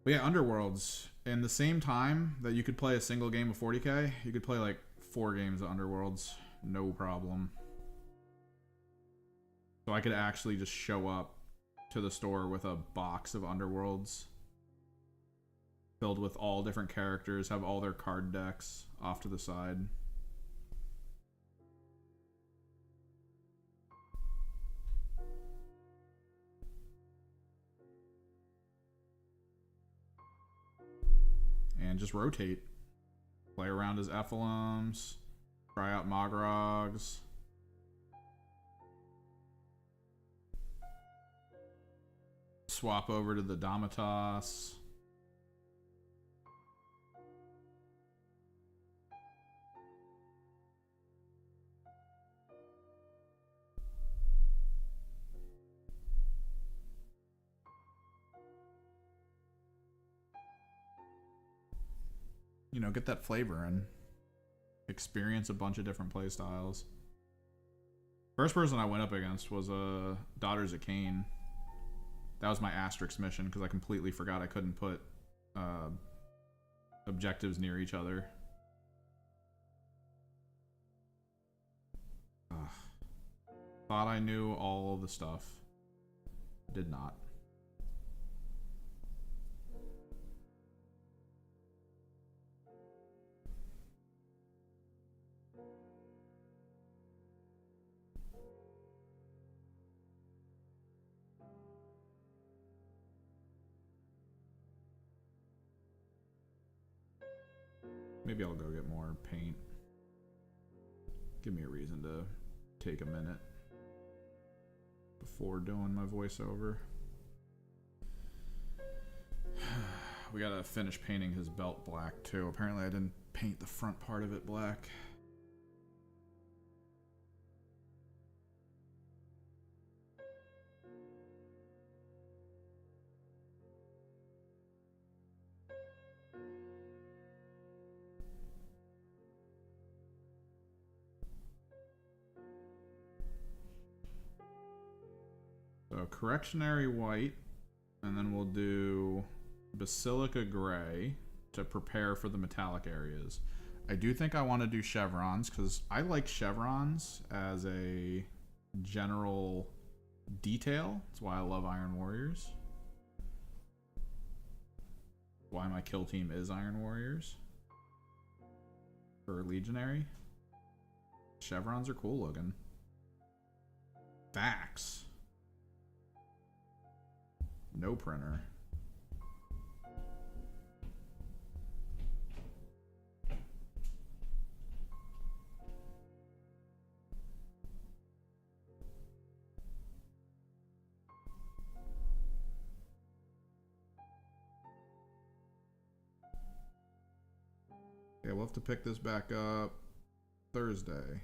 But yeah, Underworlds. In the same time that you could play a single game of 40k, you could play like 4 games of Underworlds. No problem. So I could actually just show up to the store with a box of Underworlds filled with all different characters, have all their card decks off to the side. And just rotate. Play around as Ephilums, try out Mogrogs. Swap over to the Damatas. You know, get that flavor and experience a bunch of different play styles. First person I went up against was Daughters of Cain. That was my asterisk mission because I completely forgot I couldn't put objectives near each other. Ugh. Thought I knew all the stuff. Did not. Maybe I'll go get more paint. Give me a reason to take a minute before doing my voiceover. We gotta finish painting his belt black too. Apparently I didn't paint the front part of it black. So Correctionary white, and then we'll do Basilica gray to prepare for the metallic areas. I do think I want to do chevrons because I like chevrons as a general detail. That's why I love Iron Warriors. Why my kill team is Iron Warriors. For Legionary. Chevrons are cool looking. Fax. No printer. Okay, we'll have to pick this back up Thursday.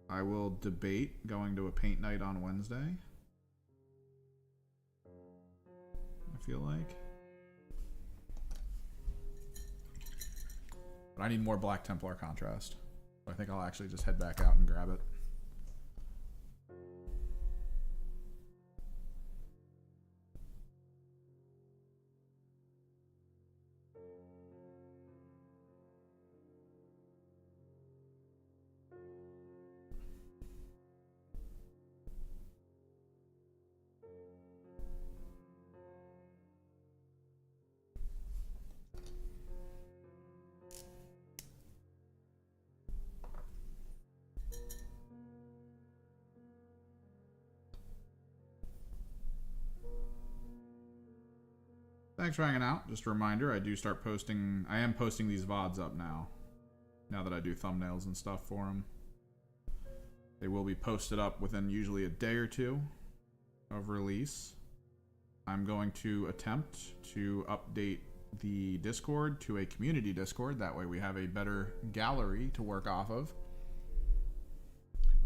I will debate going to a paint night on Wednesday. I feel like. But I need more Black Templar contrast. So I think I'll actually just head back out and grab it. thanks for hanging out. Just a reminder, I am posting these VODs up now. Now that I do thumbnails and stuff for them. They will be posted up within usually a day or two of release. I'm going to attempt to update the Discord to a community Discord. That way we have a better gallery to work off of.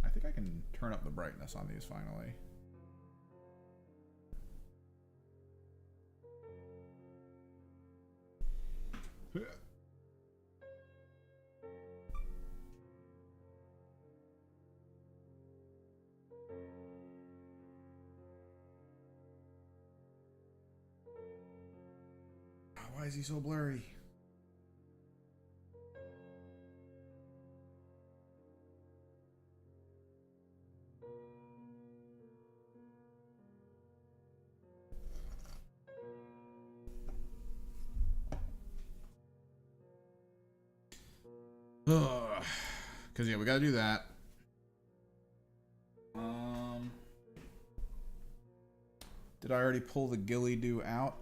I think I can turn up the brightness on these finally. Why is he so blurry? Because, yeah, we gotta do that. Did I already pull the Gilly-Doo out?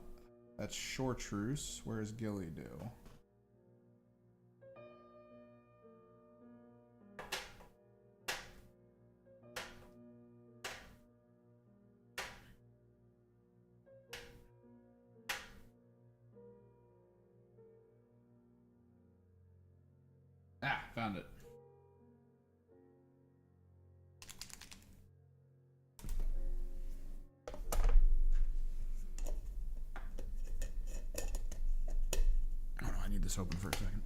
That's Chartreuse. Where's Gilly-Doo? Ah, found it. Oh no, I need this open for a second.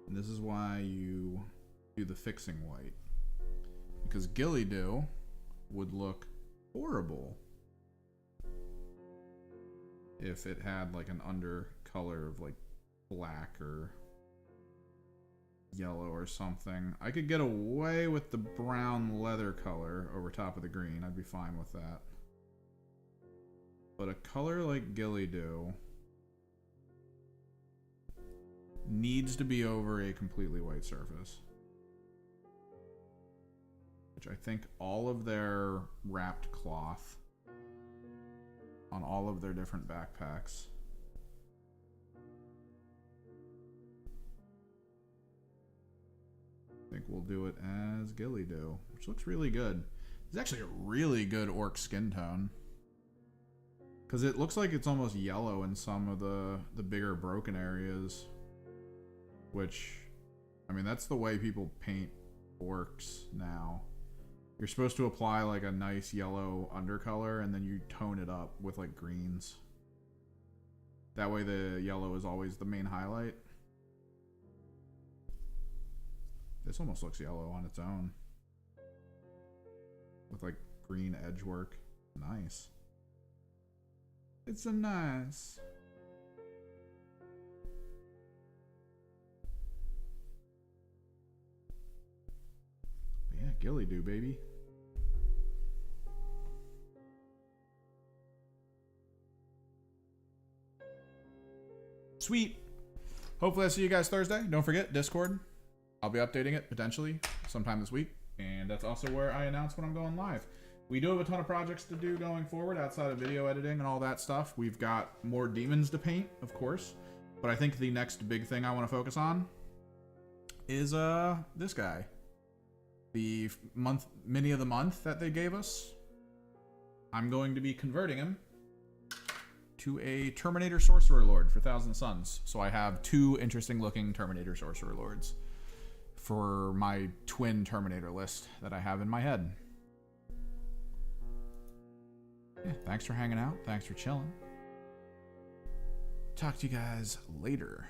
And this is why you do the fixing white. Because Gilly-Doo would look horrible if it had like an undercolor of like black or yellow or something. I could get away with the brown leather color over top of the green. I'd be fine with that. But a color like Gilly-Doo needs to be over a completely white surface. Which I think all of their wrapped cloth on all of their different backpacks. I think we'll do it as Gilly-Doo, which looks really good. It's actually a really good orc skin tone. Because it looks like it's almost yellow in some of the bigger broken areas. Which, I mean, that's the way people paint orcs now. You're supposed to apply like a nice yellow undercolor and then you tone it up with like greens. That way the yellow is always the main highlight. This almost looks yellow on its own. With like green edge work. Nice. It's a nice. But yeah, Gilly-Doo, baby. Sweet. Hopefully I see you guys Thursday. Don't forget, Discord. I'll be updating it potentially sometime this week. And that's also where I announce when I'm going live. We do have a ton of projects to do going forward outside of video editing and all that stuff. We've got more demons to paint, of course. But I think the next big thing I want to focus on is this guy. The mini of the month that they gave us. I'm going to be converting him to a Terminator Sorcerer Lord for Thousand Suns. So I have two interesting looking Terminator Sorcerer Lords for my twin Terminator list that I have in my head. Yeah, thanks for hanging out. Thanks for chilling. Talk to you guys later.